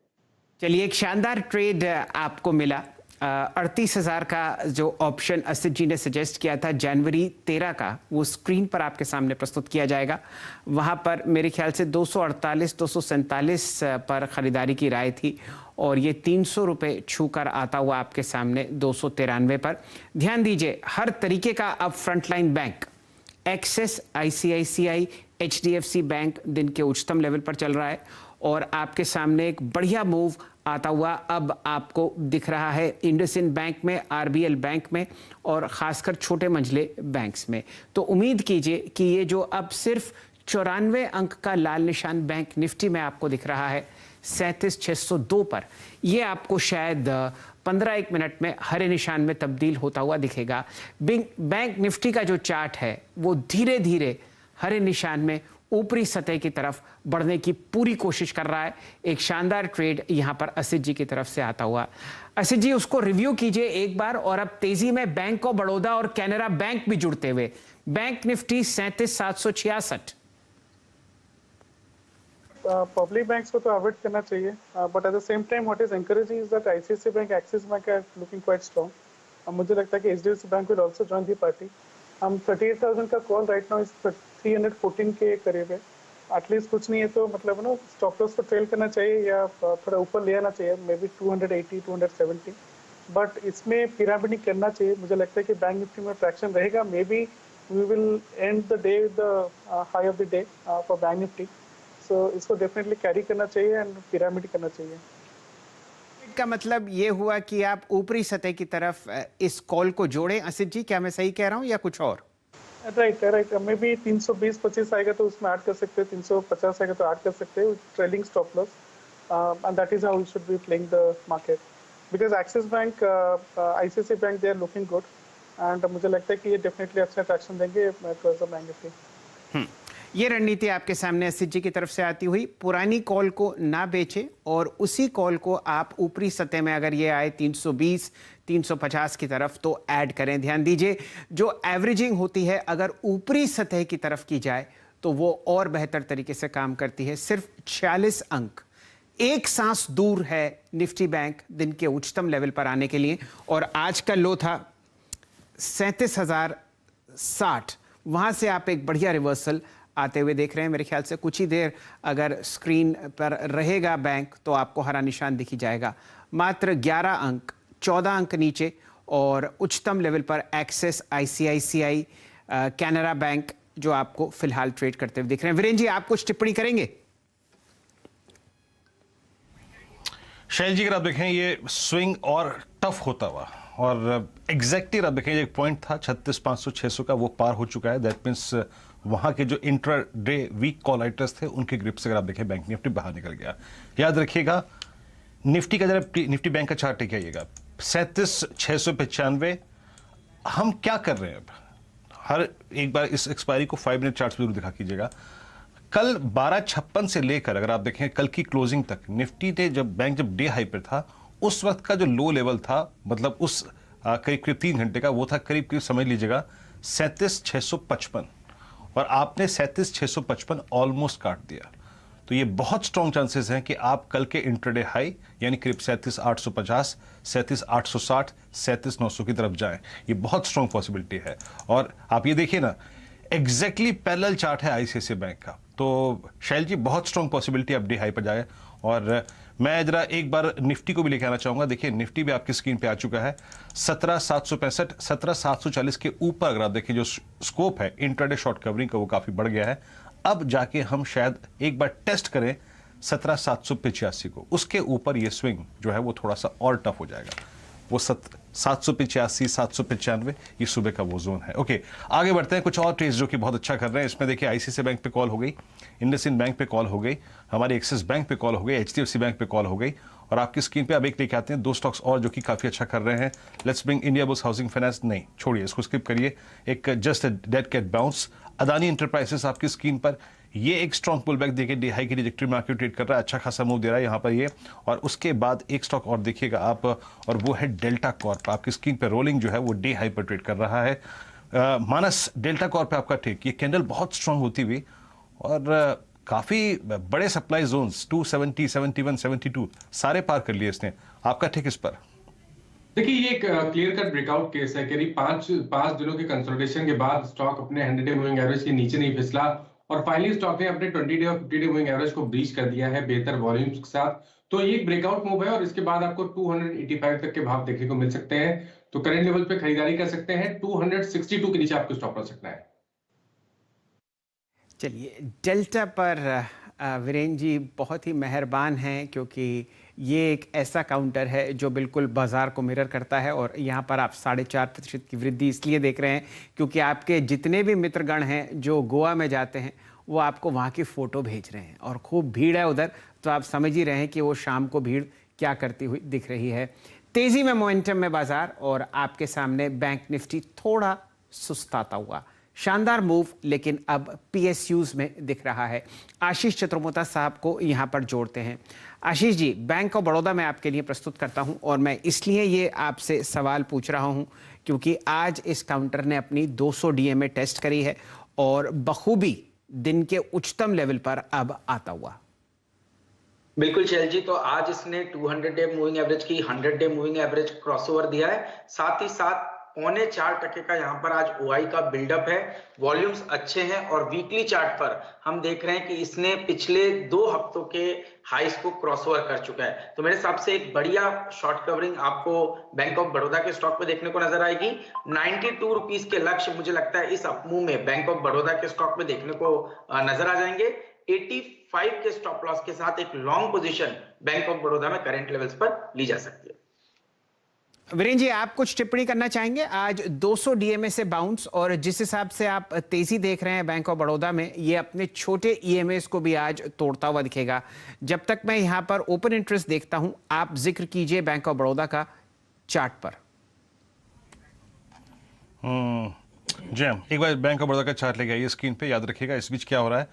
चलिए, एक शानदार ट्रेड आपको मिला 38,000 का जो ऑप्शन असित जी ने सजेस्ट किया था जनवरी 13 का, वो स्क्रीन पर आपके सामने प्रस्तुत किया जाएगा। वहाँ पर मेरे ख्याल से 248 247 पर ख़रीदारी की राय थी और ये 300 रुपये छू कर आता हुआ आपके सामने 293 पर। ध्यान दीजिए, हर तरीके का अब frontline bank axis, ICICI, HDFC bank दिन के उच्चतम लेवल पर चल रहा है और आपके सामने एक बढ़िया मूव आता हुआ अब आपको दिख रहा है इंडसइंड बैंक में, RBL बैंक में और ख़ासकर छोटे मंझले बैंक्स में। तो उम्मीद कीजिए कि ये जो अब सिर्फ 94 अंक का लाल निशान बैंक निफ्टी में आपको दिख रहा है 37,602 पर, ये आपको शायद 15-1 मिनट में हरे निशान में तब्दील होता हुआ दिखेगा। बैंक निफ्टी का जो चार्ट है वो धीरे धीरे हरे निशान में ऊपरी सतह की तरफ बढ़ने की पूरी कोशिश कर रहा है। एक शानदार ट्रेड यहां पर असित जी की तरफ से आता हुआ। असित जी, उसको रिव्यू कीजिए एक बार। और अब तेजी में बैंक ऑफ बड़ौदा और कैनरा बैंक भी जुड़ते हुए, बैंक निफ्टी 37,766। पब्लिक बैंक्स को तो अवॉइड करना चाहिए, but at the same time what is encouraging is that ICICI bank, Axis bank are looking quite strong. मुझे लगता है कि HDFC bank will also join the party. हम 38,000 का कॉल राइट नाउ इज 314 के करीब है। एटलीस्ट कुछ नहीं है तो मतलब ना स्टॉप लॉस को ट्रेल करना चाहिए या थोड़ा ऊपर ले आना चाहिए, मे बी 280 270, बट इसमें पिरामिड करना चाहिए। मुझे लगता है कि बैंक निफ्टी में ट्रैक्शन रहेगा। May be we will end the day with the high of the day for bank Nifty, so इसको डेफिनेटली कैरी करना चाहिए एंड पिरामिड करना चाहिए। का मतलब ये हुआ कि आप ऊपरी सतह की तरफ इस कॉल को जोड़ें। असित जी, क्या मैं सही कह रहा हूं या कुछ और? राइट, मे बी 320-25 आएगा तो उसमें ऐड कर सकते हैं, 350 आएगा तो ऐड कर सकते हैं trailing stop loss, and that is how we should be playing the market, because Axis bank, ICICI bank, they are looking good and मुझे लगता है कि ये डेफिनेटली अच्छा अट्रैक्शन देंगे टुवर्ड्स द बैंक निफ्टी। ये रणनीति आपके सामने असित जी की तरफ से आती हुई। पुरानी कॉल को ना बेचें और उसी कॉल को आप ऊपरी सतह में अगर ये आए 320 350 की तरफ तो ऐड करें। ध्यान दीजिए, जो एवरेजिंग होती है अगर ऊपरी सतह की तरफ की जाए तो वो और बेहतर तरीके से काम करती है। सिर्फ 46 अंक एक सांस दूर है निफ्टी बैंक दिन के उच्चतम लेवल पर आने के लिए और आज का लो था 37,060। वहां से आप एक बढ़िया रिवर्सल आते हुए देख रहे हैं। मेरे ख्याल से कुछ ही देर अगर स्क्रीन पर रहेगा बैंक तो आपको हरा निशान दिखी जाएगा। मात्र 11 अंक 14 अंक नीचे और उच्चतम लेवल पर एक्सिस, ICICI, कैनरा बैंक जो आपको फिलहाल ट्रेड करते हुए दिख रहे हैं। वीरेंद्र जी, आप कुछ टिप्पणी करेंगे? शैल जी, अगर आप देखें ये स्विंग और टफ होता हुआ और एग्जैक्टली आप देखें एक पॉइंट था 36,500-600 का, वो पार हो चुका है। दैट मीन्स वहां के जो intraday weak call writers थे उनके ग्रिप से अगर आप देखें बैंक निफ्टी बाहर निकल गया। याद रखिएगा, निफ्टी का जरा निफ्टी बैंक का चार्ट देखिएगा 37,695। हम क्या कर रहे हैं अब? हर एक बार इस एक्सपायरी को 5 मिनट चार्ट पे जरूर दिखा कीजिएगा। कल 12.56 से लेकर अगर आप देखें कल की क्लोजिंग तक निफ्टी ने जब बैंक जब डे हाई पर था उस वक्त का जो लो लेवल था, मतलब उस करीब 3 घंटे का, वो था करीब समझ लीजिएगा 37,655 और आपने 37,655 ऑलमोस्ट काट दिया। तो ये बहुत स्ट्रॉन्ग चांसेस हैं कि आप कल के इंट्राडे हाई यानी करीब 37,850, 37,860, 37,900 की तरफ जाएं। ये बहुत स्ट्रॉन्ग पॉसिबिलिटी है। और आप ये देखिए ना, एग्जैक्टली पैरेलल चार्ट है ICICI बैंक का। तो शैल जी, बहुत स्ट्रॉन्ग पॉसिबिलिटी अब डे हाई पर जाए। और मैं जरा एक बार निफ्टी को भी लेके आना चाहूंगा। देखिए, निफ्टी भी आपकी स्क्रीन पे आ चुका है 17,765, 17,740 के ऊपर अगर आप देखें जो स्कोप है इंट्राडे शॉर्ट कवरिंग का वो काफी बढ़ गया है। अब जाके हम शायद एक बार टेस्ट करें 17,785 को। उसके ऊपर ये स्विंग जो है वो थोड़ा सा और टफ हो जाएगा। वो 785, 795 ये सुबह का वो जोन है। ओके, आगे बढ़ते हैं। कुछ और ट्रेड्स जो कि बहुत अच्छा कर रहे हैं इसमें देखिए, ICICI बैंक पे कॉल हो गई, इंडसइंड बैंक पे कॉल हो गई, हमारे एक्सिस बैंक पे कॉल हो गई, HDFC बैंक पे कॉल हो गई और आपकी स्क्रीन पे अब एक लेके आते हैं 2 स्टॉक्स और जो कि काफी अच्छा कर रहे हैं। Let's bring India Bulls housing finance. नहीं छोड़िए, इसको स्किप करिए। एक just dead cat bounce Adani enterprises आपकी स्क्रीन पर, ये एक स्ट्रॉन्ग पुल बैक देके डे हाई की ट्रैजेक्टरी में आके ट्रेड कर रहा है, अच्छा खासा मूव दे रहा है यहाँ पर ये। और उसके बाद एक स्टॉक और देखिएगा आप, और वो है डेल्टा कॉर्प। आपकी स्क्रीन पर रोलिंग जो है वो डे हाई पर ट्रेड कर रहा है। मानस, डेल्टा कॉर्प पे आपका टेक, ये कैंडल बहुत स्ट्रांग होती हुई और काफी बड़े सप्लाई जोन्स 270, 71, 72 सारे पार कर लिए इसने। आपका टेक इस पर? देखिए ये एक क्लियर कट ब्रेकआउट केस है। करीब पांच दिनों के कंसोलिडेशन के बाद स्टॉक अपने 100 डे मूविंग एवरेज के नीचे नहीं फिसला और फाइनली स्टॉक ने अपने 20 डे और 50 डे मूविंग एवरेज को ब्रीच कर दिया है बेहतर वॉल्यूम्स के साथ। तो ये एक ब्रेकआउट मूव है और इसके बाद आपको 285 तक के भाव देखने को मिल सकते हैं। तो करंट लेवल पे खरीदारी कर सकते हैं। 262 के नीचे आपको स्टॉप लॉस रखना है। चलिए, डेल्टा पर वीरेंद्र जी बहुत ही मेहरबान हैं, क्योंकि ये एक ऐसा काउंटर है जो बिल्कुल बाजार को मिरर करता है। और यहाँ पर आप 4.5% की वृद्धि इसलिए देख रहे हैं क्योंकि आपके जितने भी मित्रगण हैं जो गोवा में जाते हैं वो आपको वहाँ की फ़ोटो भेज रहे हैं और खूब भीड़ है उधर। तो आप समझ ही रहे हैं कि वो शाम को भीड़ क्या करती हुई दिख रही है। तेज़ी में मोमेंटम में बाजार और आपके सामने बैंक निफ्टी थोड़ा सुस्ताता हुआ। शानदार मूव लेकिन अब PSUs में दिख रहा है। आशीष चतुर्मोता साहब को यहाँ पर जोड़ते हैं। आशीष जी, बैंक ऑफ बड़ौदा मैं आपके लिए प्रस्तुत करता हूँ और मैं इसलिए ये आपसे सवाल पूछ रहा हूँ क्योंकि आज इस काउंटर ने अपनी 200 DMA टेस्ट करी है और बखूबी दिन के उच्चतम लेवल पर अब आता हुआ। बिल्कुल शैल जी, तो आज इसने 200 डे मूविंग एवरेज की 100 डे मूविंग एवरेज क्रॉसओवर दिया है। साथ ही साथ 0.25% का यहाँ पर आज OI का बिल्डअप है। वॉल्यूम्स अच्छे हैं और वीकली चार्ट पर हम देख रहे हैं कि इसने पिछले 2 हफ्तों के हाईस को क्रॉसओवर कर चुका है। तो मेरे हिसाब से एक बढ़िया शॉर्ट कवरिंग आपको बैंक ऑफ बड़ौदा के स्टॉक पे देखने को नजर आएगी। 92 रुपीस के लक्ष्य मुझे लगता है इस अपमूव में बैंक ऑफ बड़ौदा के स्टॉक में देखने को नजर आ जाएंगे। 85 के स्टॉप लॉस के साथ एक long position bank of Baroda में करंट लेवल्स पर ली जा सकती है। वीरेंद्र जी, आप कुछ टिप्पणी करना चाहेंगे? आज 200 DMA से बाउंस और जिस हिसाब से आप तेजी देख रहे हैं बैंक ऑफ बड़ौदा में, ये अपने छोटे EMAs को भी आज तोड़ता हुआ दिखेगा। जब तक मैं यहाँ पर ओपन इंटरेस्ट देखता हूँ, आप जिक्र कीजिए बैंक ऑफ बड़ौदा का चार्ट पर। जी एक बार बैंक ऑफ बड़ौदा का चार्ट लेके आइए स्क्रीन पे। याद रखिएगा इस बीच क्या हो रहा है।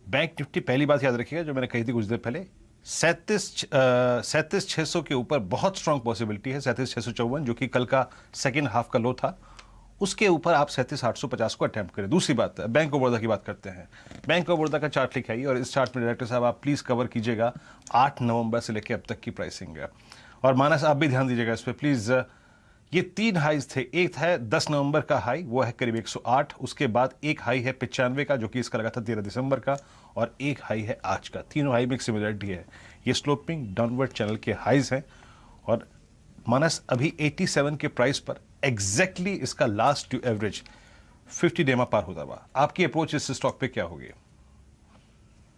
बैंक निफ्टी, पहली बात याद रखिएगा जो मैंने कही थी कुछ देर पहले, 37,600 के ऊपर बहुत स्ट्रांग पॉसिबिलिटी है। 37,654 जो कि कल का सेकेंड हाफ का लो था, उसके ऊपर आप 37,850 को अटेम्प्ट करें। दूसरी बात, बैंक ऑफ बड़ौदा की बात करते हैं। बैंक ऑफ बड़ौदा का चार्ट लिखाइए और इस चार्ट में डायरेक्टर साहब आप प्लीज कवर कीजिएगा 8 नवंबर से लेकर अब तक की प्राइसिंग है। और मानस आप भी ध्यान दीजिएगा इस पर प्लीज। ये 3 हाईज थे। एक है 10 नवंबर का हाई, वो है करीब 108। उसके बाद एक हाई है 95 का जो कि इसका लगा था 13 दिसंबर का, और एक हाई है आज का। तीनों हाई में एक सिमिलरिटी है, ये स्लोपिंग डाउनवर्ड चैनल के हाईज हैं। और मानस अभी 87 के प्राइस पर एग्जैक्टली इसका लास्ट ड्यू एवरेज 50 डेमा पार होता हुआ। आपकी अप्रोच इस स्टॉक पे क्या होगी?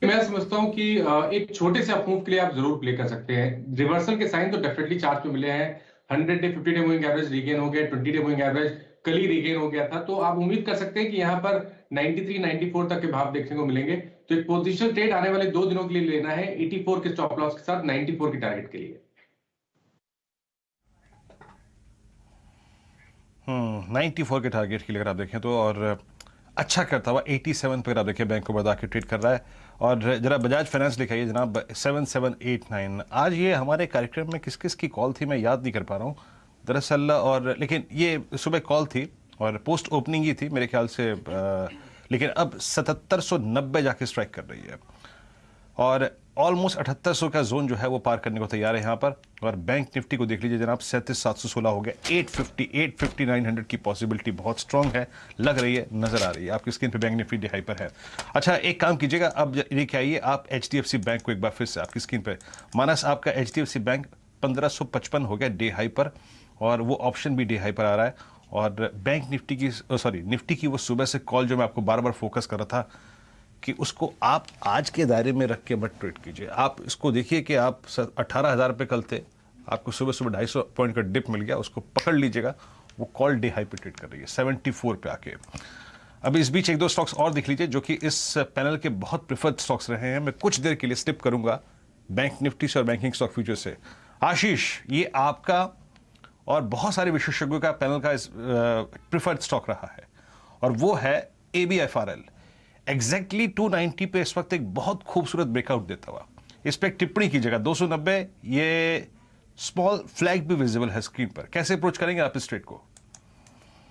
मैं समझता हूं कि एक छोटे से अपमूव के लिए आप जरूर प्ले कर सकते हैं। रिवर्सल के साइन तो डेफिनेटली चार्ट में मिले हैं। 100 day 50 day moving average regain हो गया, 20 डे मूविंग एवरेज कल ही रीगेन हो गया था। तो आप उम्मीद कर सकते हैं कि यहाँ पर 93 94 तक के भाव देखने को मिलेंगे। तो एक पोजिशन ट्रेड आने वाले 2 दिनों के लिए लेना है 84 के स्टॉप लॉस के साथ 94 के टारगेट के लिए। 94 के टारगेट के लिए अगर आप देखें तो, और अच्छा करता हुआ 87 पे अगर आप देखें बैंक ऑफ बड़ौदा के ट्रेड कर रहा है। और जरा बजाज फाइनेंस लिखाइए जनाब 7789। आज ये हमारे कार्यक्रम में किस किस की कॉल थी मैं याद नहीं कर पा रहा हूँ दरअसल, और लेकिन ये सुबह कॉल थी और पोस्ट ओपनिंग ही थी मेरे ख्याल से, लेकिन अब 7790 जाके स्ट्राइक कर रही है और ऑलमोस्ट 7800 का जोन जो है वो पार करने को तैयार है यहाँ पर। और बैंक निफ्टी को देख लीजिए जनाब 37,716 हो गया। 850 900 की पॉसिबिलिटी बहुत स्ट्रांग है, लग रही है, नजर आ रही है आपकी स्क्रीन पे। बैंक निफ्टी डे हाई पर है। अच्छा एक काम कीजिएगा, अब लेके आइए आप HDFC बैंक को एक बार फिर से आपकी स्क्रीन पे। मानस आपका HDFC बैंक 1555 हो गया डे हाई पर, और वो ऑप्शन भी डे हाई पर आ रहा है। और बैंक निफ्टी की निफ्टी की वो सुबह से कॉल जो मैं आपको बार बार फोकस कर रहा था कि उसको आप आज के दायरे में रख के मत ट्रेड कीजिए। आप इसको देखिए कि आप 18,000 पे कल थे, आपको सुबह सुबह 250 पॉइंट का डिप मिल गया, उसको पकड़ लीजिएगा। वो कॉल डे हाई पे ट्रेड कर रही है 74 पे आके। अब इस बीच एक दो स्टॉक्स और देख लीजिए जो कि इस पैनल के बहुत प्रिफर्ड स्टॉक्स रहे हैं। मैं कुछ देर के लिए स्टिप करूंगा बैंक निफ्टी से और बैंकिंग स्टॉक फ्यूचर से। आशीष, ये आपका और बहुत सारे विशेषज्ञों का पैनल का प्रिफर्ड स्टॉक रहा है और वो है ABFRL। एग्जैक्टली 290 पे इस वक्त एक बहुत खूबसूरत ब्रेकआउट देता हुआ। इस पर टिप्पणी कीजिएगा 290, ये स्मॉल फ्लैग भी विजिबल है स्क्रीन पर। कैसे अप्रोच करेंगे आप इस ट्रेड को?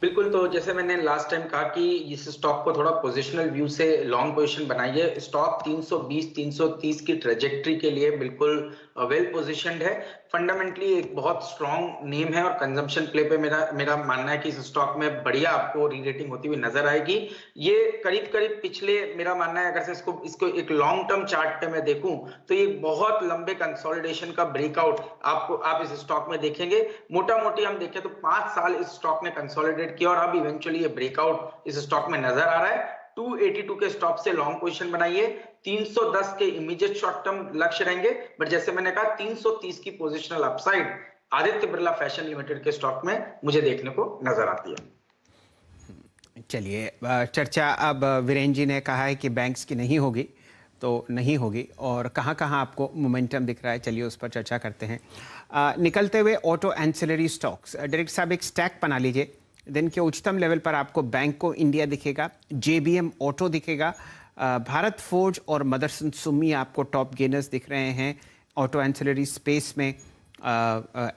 बिल्कुल, तो जैसे मैंने लास्ट टाइम कहा कि इस स्टॉक को थोड़ा पोजिशनल व्यू से लॉन्ग पोजीशन बनाइए। स्टॉक 320 330 की ट्रेजेक्ट्री के लिए बिल्कुल वेल पोजिशनड है। फंडामेंटली एक बहुत स्ट्रॉन्ग नेम है और कंजम्पशन प्ले पे मेरा मानना है कि इस स्टॉक में बढ़िया आपको री रेटिंग होती हुई नजर आएगी। ये करीब करीब पिछले, मेरा मानना है अगर से इसको एक लॉन्ग टर्म चार्ट पे मैं देखूं तो ये बहुत लंबे कंसोलिडेशन का ब्रेकआउट आप इस स्टॉक में देखेंगे। मोटा मोटी हम देखें तो 5 साल इस स्टॉक ने कंसोलिडेट किया और अब इवेंचुअली ये ब्रेकआउट इस स्टॉक में नजर आ रहा है। 282 के स्टॉप से लॉन्ग पोजीशन बनाइए, 310 के इमीडिएट शॉर्ट टर्म लक्ष्य रहेंगे, बट जैसे मैंने कहा 330 की positional upside Aditya Birla fashion limited के स्टॉक में मुझे देखने को नजर आती है। चलिए, चर्चा अब वीरेन जी ने कहा है कि बैंक्स की नहीं होगी तो नहीं होगी, और कहाँ कहाँ आपको मोमेंटम दिख रहा है, चलिए उस पर चर्चा करते हैं। निकलते हुए ऑटो एंसिलरी स्टॉक्स, डायरेक्ट साहब एक स्टैक बना लीजिए। दिन के उच्चतम लेवल पर आपको बैंको इंडिया दिखेगा, JBM ऑटो दिखेगा, भारत फोर्ज और मदरसन सुमी आपको टॉप गेनर्स दिख रहे हैं ऑटो एंसिलरी स्पेस में।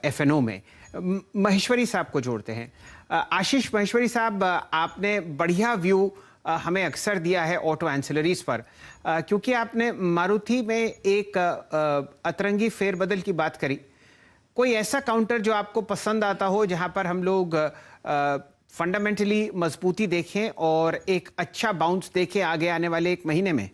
FNO में महेश्वरी साहब को जोड़ते हैं। आशीष महेश्वरी साहब, आपने बढ़िया व्यू हमें अक्सर दिया है ऑटो एंसिलरीज पर, क्योंकि आपने मारुति में एक अतरंगी फेरबदल की बात करी। कोई ऐसा काउंटर जो आपको पसंद आता हो जहां पर हम लोग फंडामेंटली मजबूती देखें और एक अच्छा बाउंस देखें आगे आने वाले एक महीने में?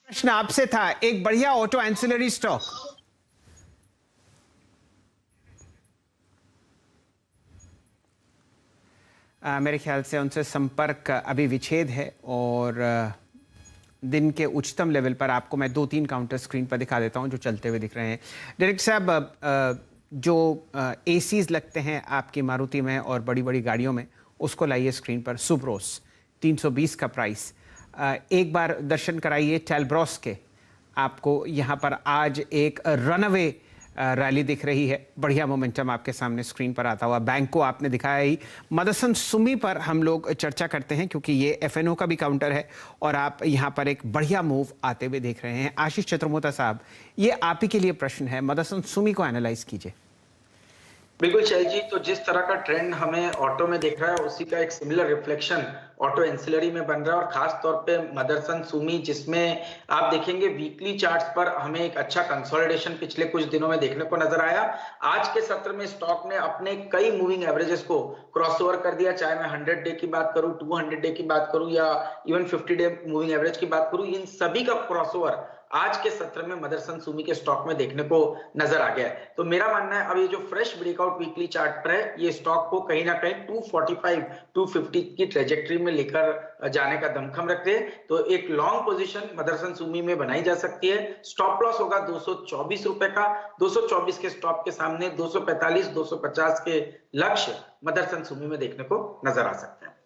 प्रश्न आपसे था, एक बढ़िया ऑटो एंसिलरी स्टॉक। मेरे ख्याल से उनसे संपर्क अभी विच्छेद है, और दिन के उच्चतम लेवल पर आपको मैं 2-3 काउंटर स्क्रीन पर दिखा देता हूं जो चलते हुए दिख रहे हैं। डायरेक्ट साहब, जो ACs लगते हैं आपकी मारुति में और बड़ी बड़ी गाड़ियों में, उसको लाइए स्क्रीन पर। सुब्रोस 320 का प्राइस। एक बार दर्शन कराइए टेलब्रॉस के। आपको यहाँ पर आज एक रनअवे रैली दिख रही है, बढ़िया मोमेंटम आपके सामने स्क्रीन पर आता हुआ। बैंक को आपने दिखाया ही। मदरसन सुमी पर हम लोग चर्चा करते हैं क्योंकि ये FNO का भी काउंटर है और आप यहाँ पर एक बढ़िया मूव आते हुए देख रहे हैं। आशीष चतुर्मोता साहब, ये आप ही के लिए प्रश्न है, मदरसन सुमी को एनालाइज कीजिए। बिल्कुल शैल जी, तो जिस तरह का ट्रेंड हमें ऑटो में दिख रहा है उसी का एक सिमिलर रिफ्लेक्शन ऑटो एंसिलरी में बन रहा है, और खास तौर पे मदरसन सुमी, जिसमें आप देखेंगे वीकली चार्ट्स पर हमें एक अच्छा कंसोलिडेशन पिछले कुछ दिनों में देखने को नजर आया। आज के सत्र में स्टॉक ने अपने कई मूविंग एवरेजेस को क्रॉसओवर कर दिया, चाहे मैं 100 डे की बात करूं, 200 डे की बात करूं या इवन 50 डे मूविंग एवरेज की बात करूं, इन सभी का क्रॉसओवर आज के सत्र में मदरसन सुमी के स्टॉक में देखने को नजर आ गया है। तो मेरा मानना है अब ये जो फ्रेश ब्रेकआउट वीकली चार्ट पर है, ये स्टॉक को कहीं ना कहीं 245-250 की ट्रेजेक्टरी में लेकर जाने का दमखम रखते हैं। तो एक लॉन्ग पोजीशन मदरसन सुमी में बनाई जा सकती है। स्टॉप लॉस होगा 224 रुपए का। 224 के स्टॉप के सामने 245-250 के लक्ष्य मदरसन सुमी में देखने को नजर आ सकते हैं।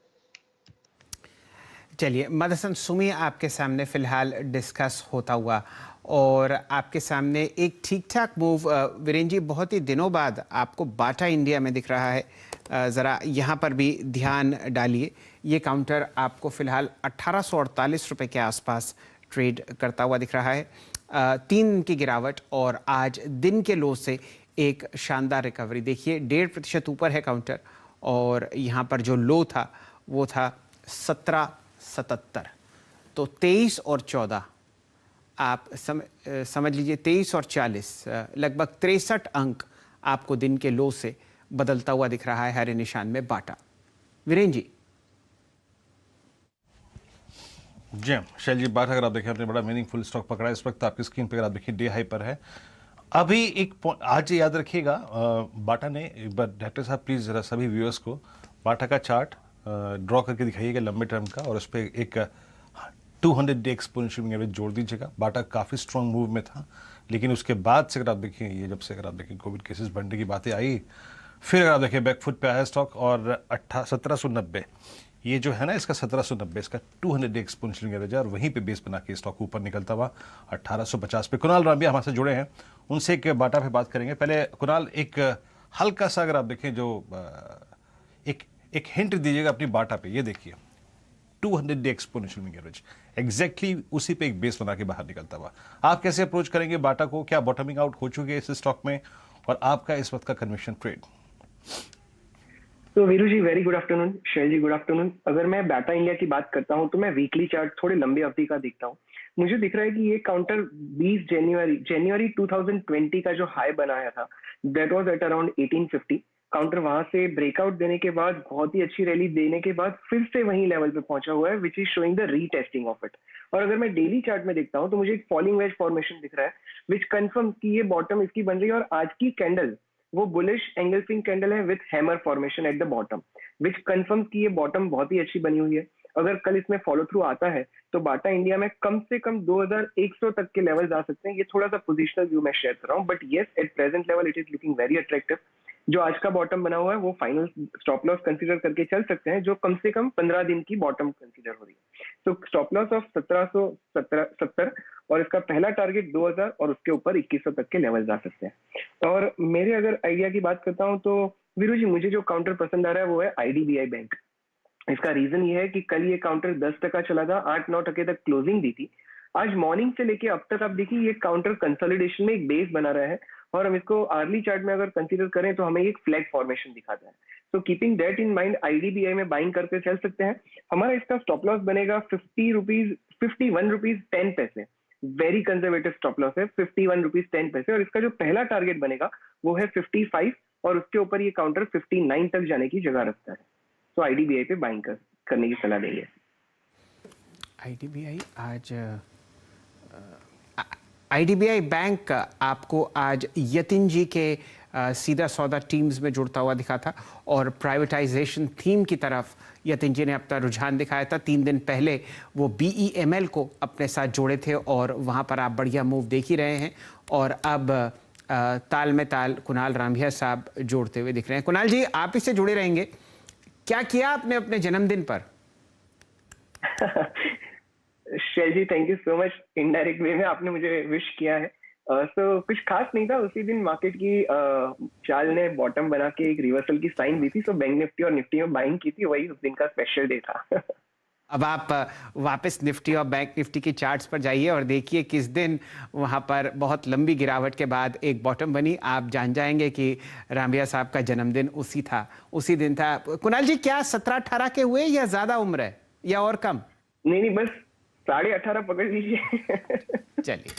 चलिए, मदरसन सुमी आपके सामने फिलहाल डिस्कस होता हुआ, और आपके सामने एक ठीक ठाक मूव वीरेन जी बहुत ही दिनों बाद आपको बाटा इंडिया में दिख रहा है। ज़रा यहाँ पर भी ध्यान डालिए। ये काउंटर आपको फिलहाल 1848 रुपये के आसपास ट्रेड करता हुआ दिख रहा है। 3 दिन की गिरावट और आज दिन के लो से एक शानदार रिकवरी। देखिए 1.5% ऊपर है काउंटर, और यहाँ पर जो लो था वो था 1777। तो 23 और 14 आप समझ लीजिए 23 और 40 लगभग 63 अंक आपको दिन के लो से बदलता हुआ दिख रहा है हरे निशान में बाटा। वीरेन जी। जी शैल जी, बाटा अगर आप देखें आपने बड़ा मीनिंगफुल स्टॉक पकड़ा है। इस वक्त आपकी स्क्रीन पर अगर आप देखिए डे हाई पर है। अभी एक आज याद रखिएगा, बाटा ने एक बार डॉक्टर साहब प्लीज़ ज़रा सभी व्यूअर्स को बाटा का चार्ट ड्रॉ करके दिखाइएगा लंबे टर्म का, और उस पर एक 200 डे एक्सपोनेंशियल एवरेज जोड़ दीजिएगा। बाटा काफ़ी स्ट्रॉन्ग मूव में था, लेकिन उसके बाद से अगर आप देखें, ये जब से अगर आप देखें कोविड केसेस बढ़ने की बातें आई, फिर अगर आप देखें बैकफुट पे आया स्टॉक, और 1790 ये जो है ना इसका 1790 इसका 200 डे एक्सपोनेंशियल एवरेज है, और वहीं पे बेस बना के स्टॉक ऊपर निकलता हुआ 1850 पे। कुणाल रामिया हमारे से जुड़े हैं, उनसे एक बाटा पे बात करेंगे। पहले कुणाल, एक हल्का सा अगर आप देखें जो एक हिंट दीजिएगा अपनी बाटा पे। ये देखिए 200 डे एक्सपोनेंशियल एवरेज एग्जैक्टली उसी पे एक बेस बना के बाहर निकलता हुआ। आप कैसे अप्रोच करेंगे बाटा को? क्या बॉटमिंग आउट हो चुकी है इस स्टॉक में, और आपका इस वक्त का कन्विक्शन ट्रेड? तो वीरू जी वेरी गुड आफ्टरनून, शैल जी गुड आफ्टरनून। अगर मैं बाटा इंडिया की बात करता हूं तो मैं वीकली चार्ट थोड़े लंबे अवधि का देखता हूं। मुझे दिख रहा है कि ये काउंटर 20 जनवरी 2020 का जो हाई बनाया था that was at around 1850। Counter वहां से ब्रेकआउट देने के बाद बहुत ही अच्छी रैली देने के बाद फिर से वही लेवल पे पहुंचा हुआ है which is showing the retesting of it. और अगर मैं डेली चार्ट में देखता हूं तो मुझे एक फॉलिंग वेज फॉर्मेशन दिख रहा है विच कंफर्म कि ये बॉटम इसकी बन रही है और आज की कैंडल वो बुलिश एंगल्फिंग कैंडल है with hammer formation at the bottom which confirms कि ये बॉटम बहुत ही अच्छी बनी हुई है। अगर कल इसमें फॉलो थ्रू आता है तो बाटा इंडिया में कम से कम 2100 तक के लेवल्स आ सकते हैं। ये थोड़ा सा पोजिशनल व्यू मैं शेयर कर रहा हूँ, but yes at present level it is looking very attractive. जो आज का बॉटम बना हुआ है वो फाइनल स्टॉप लॉस कंसीडर करके चल सकते हैं, जो कम से कम 15 दिन की बॉटम कंसीडर हो रही है। तो स्टॉप लॉस ऑफ 1770 और इसका पहला टारगेट 2000 और उसके ऊपर 2100 तक के लेवल्स आ सकते हैं। और मेरे अगर आइडिया की बात करता हूँ तो वीरू जी मुझे जो काउंटर पसंद आ रहा है वो है IDBI बैंक। इसका रीजन ये है कि कल ये काउंटर 10% चला था, 8-9% तक क्लोजिंग दी थी। आज मॉर्निंग से लेके अब तक आप देखिए ये काउंटर कंसोलिडेशन में एक बेस बना रहा है और हम इसको आर्ली चार्ट में अगर कंसीडर करें तो हमें एक फ्लैग फॉर्मेशन दिखाता है। तो keeping that in mind IDBI में बाइंग करके चल सकते हैं। हमारा इसका स्टॉप लॉस बनेगा 51 रुपीज 10 पैसे। वेरी कंजर्वेटिव स्टॉप लॉस है 51 रुपीज 10 पैसे और इसका जो पहला टारगेट बनेगा वो है 55 और उसके ऊपर ये काउंटर 59 तक जाने की जगह रखता है। तो IDBI पे बाइंग करने की सलाह देंगे। IDBI आज IDBI बैंक आपको आज यतिन जी के सीधा सौदा टीम्स में जुड़ता हुआ दिखा था और प्राइवेटाइजेशन थीम की तरफ यतिन जी ने अपना रुझान दिखाया था। 3 दिन पहले वो BEML को अपने साथ जोड़े थे और वहाँ पर आप बढ़िया मूव देख ही रहे हैं और अब ताल में ताल कुणाल रामभिया साहब जोड़ते हुए दिख रहे हैं। कुणाल जी आप इससे जुड़े रहेंगे, क्या किया आपने अपने जन्मदिन पर? Shail ji thank you so much. Indirect way में आपने मुझे विश किया है। तो कुछ खास नहीं था, उसी दिन मार्केट की चाल ने बॉटम बना के एक रिवर्सल की साइन दी थी, सो बैंक निफ्टी और निफ्टी में बाइंग की थी, वही उस दिन का स्पेशल डे था। अब आप वापस निफ्टी और बैंक निफ्टी की चार्ट्स पर जाइए और देखिए किस दिन वहां पर बहुत लंबी गिरावट के बाद एक बॉटम बनी। आप जान जाएंगे कि रामभिया साहब का जन्मदिन उसी दिन था। कुणाल जी क्या 17-18 के हुए या ज्यादा उम्र है या और कम? नहीं बस 18.5 पकड़ लीजिए। चलिए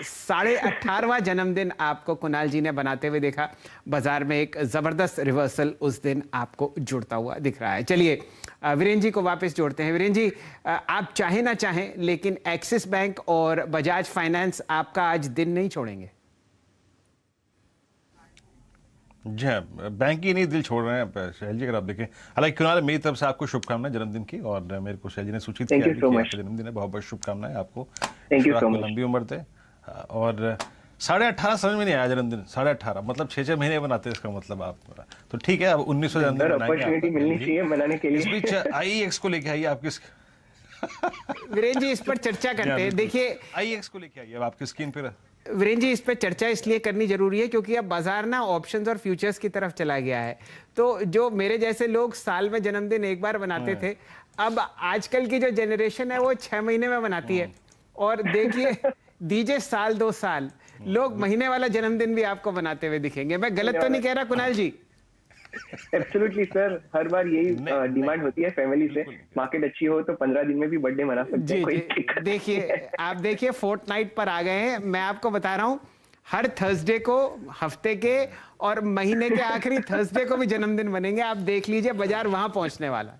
18.5वां जन्मदिन आपको कुणाल जी ने बनाते हुए देखा। बाजार में एक जबरदस्त रिवर्सल उस दिन आपको जुड़ता हुआ दिख रहा है। चलिए वीरेंद्र जी को वापस जोड़ते हैं। वीरेंद्र जी आप चाहे ना चाहें लेकिन एक्सिस बैंक और बजाज फाइनेंस आपका आज दिन नहीं छोड़ेंगे। जी हाँ, बैंक ही नहीं दिल छोड़ रहे हैं शैल जी। अगर आप देखें, हालांकि कुणाल मेरी तरफ से आपको शुभकामनाएं जन्मदिन की, और मेरे को शैल जी ने सूचित किया कि आपका जन्मदिन है। बहुत बहुत शुभकामनाएं आपको, लंबी उम्र दे। और 18.5 समझ में नहीं आया जन्मदिन। 18.5 मतलब 6-6 महीने बनाते हैं, इसका मतलब आप तो ठीक है। अब 1900 जन्मदिन बनाएंगे। इस बीच IEX को लेके आइए आपकी। वीरेंद्र जी इस पर चर्चा करते हैं। देखिए IEX को लेके आइए अब आपकी स्क्रीन पर। वीरेंद्र जी इस पर चर्चा इसलिए करनी जरूरी है क्योंकि अब बाजार ना ऑप्शंस और फ्यूचर्स की तरफ चला गया है। तो जो मेरे जैसे लोग साल में जन्मदिन एक बार बनाते थे, अब आजकल की जो जनरेशन है वो 6 महीने में बनाती है। और देखिए दीजिए साल 2 साल, लोग महीने वाला जन्मदिन भी आपको बनाते हुए दिखेंगे। मैं गलत तो नहीं कह रहा कुणाल जी? एब्सोल्युटली सर, हर बार यही डिमांड होती है फैमिली से। मार्केट अच्छी हो तो 15 दिन में भी बर्थडे मना सकते हैं, कोई दिक्कत। देखिए आप देखिए फोर्टनाइट पर आ गए हैं। मैं आपको बता रहा हूँ हर थर्सडे को, हफ्ते के और महीने के आखिरी थर्सडे को भी जन्मदिन बनेंगे। आप देख लीजिए बाजार वहां पहुंचने वाला।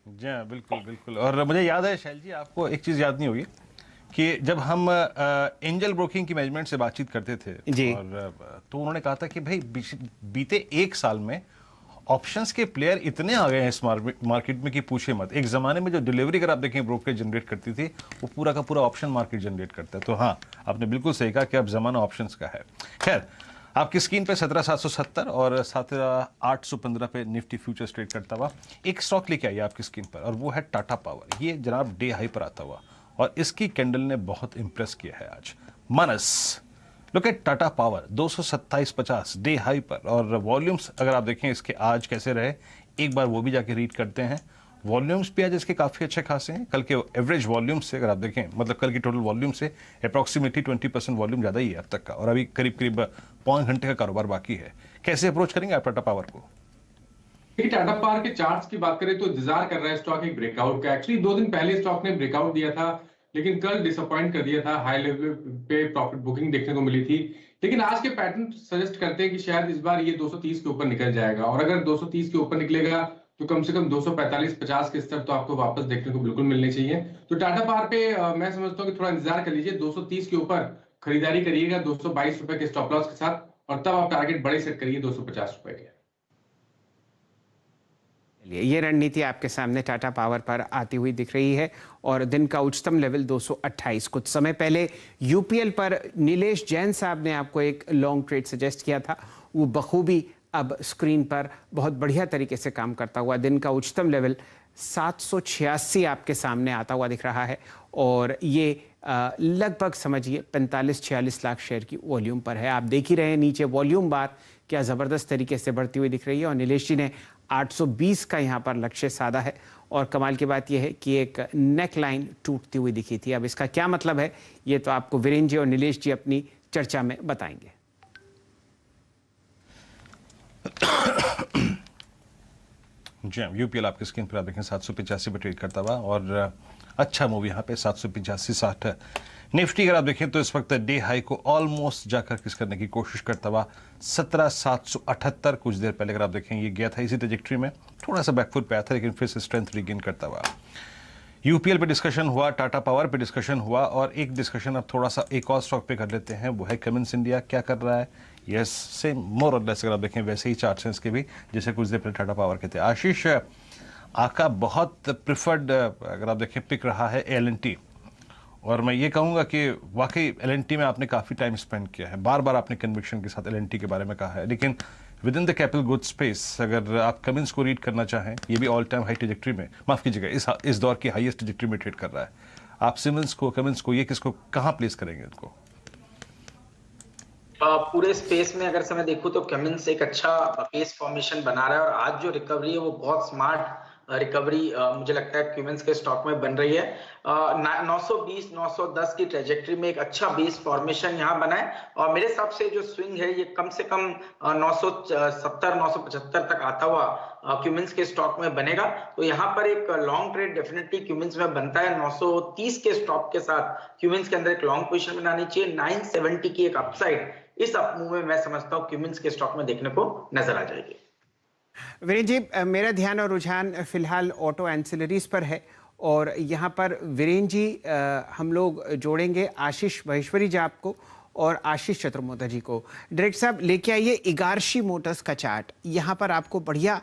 जी हाँ बिल्कुल बिल्कुल। और मुझे याद है शैल जी, आपको एक चीज़ याद नहीं होगी कि जब हम एंजल ब्रोकिंग की मैनेजमेंट से बातचीत करते थे और तो उन्होंने कहा था कि भाई बीते 1 साल में ऑप्शंस के प्लेयर इतने आ गए हैं इस मार्केट में कि पूछे मत। एक ज़माने में जो डिलीवरी अगर आप देखें ब्रोकरेज जनरेट करती थी, वो पूरा का पूरा ऑप्शन मार्केट जनरेट करता है। तो हाँ, आपने बिल्कुल सही कहा कि अब ज़माना ऑप्शंस का है। खैर, आपकी स्क्रीन पे 17,770 और 17,815 पे निफ्टी फ्यूचर्स ट्रेड करता हुआ एक स्टॉक लेके आई आपकी स्क्रीन पर, और वो है टाटा पावर। ये जनाब डे हाई पर आता हुआ और इसकी कैंडल ने बहुत इंप्रेस किया है आज। Manas look at Tata power 227.50 day high पर, और वॉल्यूम्स अगर आप देखें इसके आज कैसे रहे, एक बार वो भी जाके रीड करते हैं। वॉल्यूम्स भी आज इसके काफ़ी अच्छे खासे हैं। कल के एवरेज वॉल्यूम से अगर आप देखें, मतलब कल की टोटल वॉल्यूम से अप्रॉक्सीमेटली 20% वॉल्यूम ज़्यादा ही है अब तक का, और अभी करीब करीब पौन घंटे का कारोबार बाकी है। कैसे अप्रोच करेंगे आप टाटा पावर को? टाटा पावर के चार्ट्स की बात करें तो इंतजार कर रहा है स्टॉक एक ब्रेकआउट का। एक्चुअली 2 दिन पहले स्टॉक ने ब्रेकआउट दिया था, लेकिन कल डिसअपॉइंट कर दिया था। हाई लेवल पे प्रॉफिट बुकिंग देखने को मिली थी, लेकिन आज के पैटर्न सजेस्ट करते हैं कि शायद इस बार ये 230 के ऊपर निकल जाएगा, और अगर 230 के ऊपर निकलेगा तो कम से कम 245-50 के स्तर तो आपको वापस देखने को बिल्कुल मिलने चाहिए। तो टाटा पावर पे मैं समझता हूँ कि थोड़ा इंतजार कर लीजिए, 230 के ऊपर खरीदारी करिएगा 222 रुपए के स्टॉप लॉस के साथ, और तब आप टारगेट बड़े सेट करिए 250 रुपए के। ये रणनीति आपके सामने टाटा पावर पर आती हुई दिख रही है, और दिन का उच्चतम लेवल 228। कुछ समय पहले यूपीएल पर नीलेश जैन साहब ने आपको एक लॉन्ग ट्रेड सजेस्ट किया था, वो बखूबी अब स्क्रीन पर बहुत बढ़िया तरीके से काम करता हुआ दिन का उच्चतम लेवल 786 आपके सामने आता हुआ दिख रहा है, और ये लगभग समझिए 45-46 लाख शेयर की वॉल्यूम पर है। आप देख ही रहे हैं नीचे वॉल्यूम बार क्या ज़बरदस्त तरीके से बढ़ती हुई दिख रही है, और नीलेश जी ने 820 का यहाँ पर लक्ष्य साधा है। और कमाल की बात यह है कि एक नेक लाइन टूटती हुई दिखी थी। अब इसका क्या मतलब है ये तो आपको वीरेंद्र जी और नीलेश जी अपनी चर्चा में बताएंगे। जी यूपीएल आपकी स्क्रीन पर आप देखें 785 पर ट्रेड करता हुआ, और अच्छा मूव यहाँ पे 785-60। निफ्टी अगर आप देखें तो इस वक्त डे हाई को ऑलमोस्ट जाकर किस करने की कोशिश करता हुआ 17,778। कुछ देर पहले अगर आप देखें ये गया था इसी ट्रैजेक्टरी में, थोड़ा सा बैकफुट पे आया था, लेकिन फिर से स्ट्रेंथ रिगेन करता हुआ। यूपीएल पे डिस्कशन हुआ, टाटा पावर पे डिस्कशन हुआ, और एक डिस्कशन अब थोड़ा सा एक और स्टॉक पे कर लेते हैं, वो है कमिंस इंडिया। क्या कर रहा है? यस, सेम मोर और लेस अगर आप देखें वैसे ही चार्ट्स हैं इसके भी, जैसे कुछ देर पहले टाटा पावर के थे। आशीष आपका बहुत प्रिफर्ड अगर आप देखें पिक रहा है एल&टी, और मैं ये कहूँगा कि वाकई एल&टी में आपने काफ़ी टाइम स्पेंड किया है, बार बार आपने कन्विक्शन के साथ एल&टी के बारे में कहा है, लेकिन with in the capital good space अगर आप कमिंस को रीड करना चाहें, ये भी ऑल टाइम हाई ट्रैजेक्टरी में, माफ़ कीजिएगा इस दौर की हाईएस्ट ट्रैजेक्टरी में ट्रेड कर रहा है। आप सिमंस को, कमिंस को, ये किसको कहाँ प्लेस करेंगे इनको? पूरे स्पेस में अगर समय देखूं तो कमिंस एक अच्छा पेस फॉर्मेशन बना रहा है, और आज जो रिकवरी है वो बहुत स्मार्ट रिकवरी मुझे लगता है क्यूमेंस के स्टॉक में बन रही है। 920-910 की ट्रेजेक्टरी में एक अच्छा बेस फॉर्मेशन यहाँ बना है, और मेरे हिसाब से जो स्विंग है ये कम से कम 970-975 तक आता हुआ क्यूमेंस के स्टॉक में बनेगा। तो यहाँ पर एक लॉन्ग ट्रेड डेफिनेटली क्यूमेंस में बनता है। 930 के स्टॉप के साथ क्यूमेंस के अंदर एक लॉन्ग पोजीशन बनानी चाहिए। 970 की एक अपसाइड इस अपमूव में मैं समझता हूँ क्यूमेंस के स्टॉक में देखने को नजर आ जाएगी। वीरेंद्र जी, मेरा ध्यान और रुझान फिलहाल ऑटो एंसिलरीज पर है, और यहाँ पर वीरेंद्र जी हम लोग जोड़ेंगे आशीष महेश्वरी जी आपको और आशीष चतुर्मोता जी को। डायरेक्टर साहब लेके आइए इगारशी मोटर्स का चार्ट। यहाँ पर आपको बढ़िया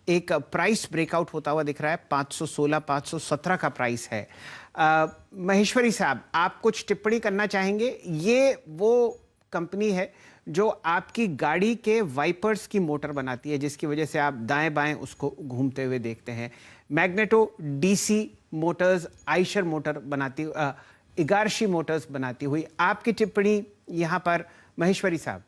एक प्राइस ब्रेकआउट होता हुआ दिख रहा है, 516-517 का प्राइस है। महेश्वरी साहब, आप कुछ टिप्पणी करना चाहेंगे? ये वो कंपनी है जो आपकी गाड़ी के वाइपर्स की मोटर बनाती है, जिसकी वजह से आप दाएं बाएं उसको घूमते हुए देखते हैं। Magneto DC Motors, Eicher motor बनाती, इगारशी मोटर्स बनाती हुई। आपकी टिप्पणी यहाँ पर महेश्वरी साहब।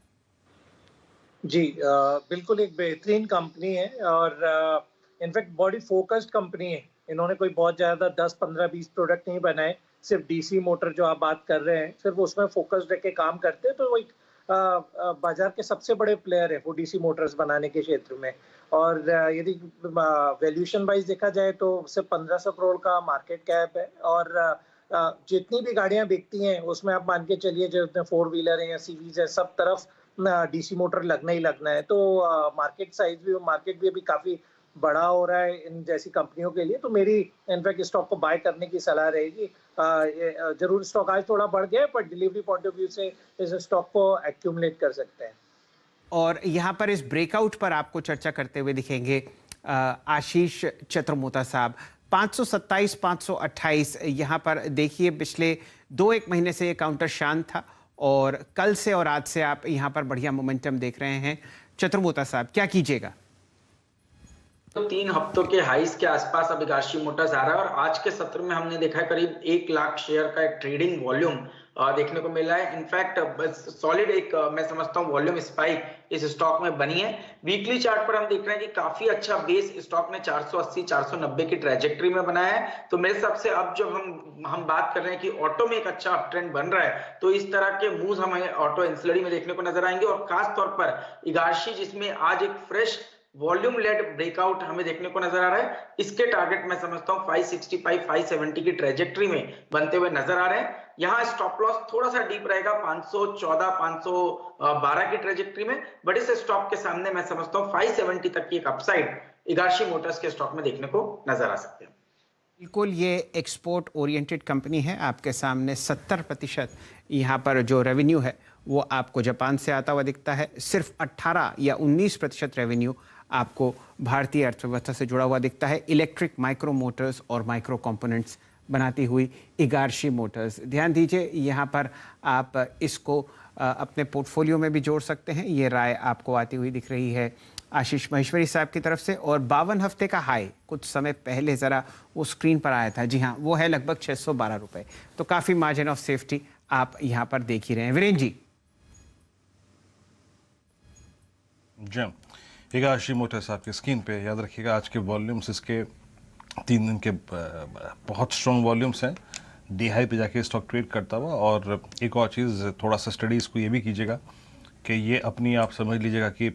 जी बिल्कुल एक बेहतरीन कंपनी है, और इनफैक्ट बॉडी फोकस्ड कंपनी है। इन्होंने कोई बहुत ज़्यादा 10, 15, 20 प्रोडक्ट नहीं बनाए, सिर्फ डीसी मोटर जो आप बात कर रहे हैं सिर्फ उसमें फोकस्ड रह के काम करते हैं। तो वो एक बाजार के सबसे बड़े प्लेयर है वो डीसी मोटर्स बनाने के क्षेत्र में। और यदि वैल्यूएशन वाइज देखा जाए तो सिर्फ 1500 करोड़ का मार्केट कैप है, और जितनी भी गाड़ियां बिकती हैं उसमें आप मान के चलिए जितने 4 व्हीलर हैं या सीवीज है सब तरफ डीसी मोटर लगना ही लगना है। तो मार्केट साइज भी, मार्केट भी अभी काफी बड़ा हो रहा है इन जैसी कंपनियों के लिए। तो मेरी इनफैक्ट स्टॉक को बाय करने की सलाह रहेगी। जरूर स्टॉक आज थोड़ा बढ़ गया है, पर डिलीवरी पॉइंट ऑफ व्यू से इस स्टॉक को एक्यूमुलेट कर सकते हैं। और यहाँ पर इस ब्रेकआउट पर आपको चर्चा करते हुए दिखेंगे आशीष चतुर्मोता साहब। 527, 528 यहाँ पर देखिए पिछले 2-1 महीने से ये काउंटर शांत था, और कल से और आज से आप यहाँ पर बढ़िया मोमेंटम देख रहे हैं। चतुर्मोता साहब क्या कीजिएगा? तो 3 हफ्तों के हाईस के आसपास अब हिगाशी मोटर्स आ रहा है और आज के सत्र में हमने देखा है करीब 1 लाख शेयर का एक ट्रेडिंग वॉल्यूम देखने को मिला है। इनफैक्ट सॉलिड एक मैं समझता हूँ वॉल्यूम स्पाइक इस स्टॉक में बनी है। वीकली चार्ट पर हम देख रहे हैं कि काफी अच्छा बेस स्टॉक ने 480-490 की ट्रेजेक्टरी में बनाया है। तो मेरे हिसाब से अब जब हम बात कर रहे हैं कि ऑटो में एक अच्छा अपट्रेंड बन रहा है तो इस तरह के मूव्स हमें ऑटो एंसिलरी में देखने को नजर आएंगे और खास तौर पर हिगाशी जिसमें आज एक फ्रेश वॉल्यूम लेड ब्रेकआउट हमें देखने को नजर आ रहा है, इसके टारगेट मैं समझता हूं 565-570 की ट्रेजेक्टरी में बनते हुए नजर आ रहे हैं। यहां स्टॉप लॉस थोड़ा सा डीप रहेगा 514-512 की ट्रेजेक्टरी में, बट इस स्टॉप के सामने मैं समझता हूं 570 तक की एक अपसाइड हिगाशी मोटर्स के स्टॉक में देखने को नजर आ सकते हैं। बिल्कुल, ये एक्सपोर्ट ओरिएंटेड कंपनी है। आपके सामने 70% यहाँ पर जो रेवेन्यू है वो आपको जापान से आता हुआ दिखता है। सिर्फ 18 या 19% रेवेन्यू आपको भारतीय अर्थव्यवस्था से जुड़ा हुआ दिखता है। इलेक्ट्रिक माइक्रो मोटर्स और माइक्रो कंपोनेंट्स बनाती हुई हिगाशी मोटर्स। ध्यान दीजिए, यहाँ पर आप इसको अपने पोर्टफोलियो में भी जोड़ सकते हैं। ये राय आपको आती हुई दिख रही है आशीष महेश्वरी साहब की तरफ से। और 52 हफ्ते का हाई कुछ समय पहले ज़रा वो स्क्रीन पर आया था, जी हाँ, वो है लगभग 612 रुपये। तो काफ़ी मार्जिन ऑफ सेफ्टी आप यहाँ पर देख ही रहे हैं। वीरेंद्र जी। जी, हिगाशी मोटर्स आपकी स्क्रीन पे याद रखिएगा। आज के वॉल्यूम्स इसके 3 दिन के बहुत स्ट्रॉन्ग वॉल्यूम्स हैं। डी हाई पे जाके स्टॉक ट्रेड करता हुआ। और एक और चीज़, थोड़ा सा स्टडी इसको ये भी कीजिएगा कि ये अपनी आप समझ लीजिएगा कि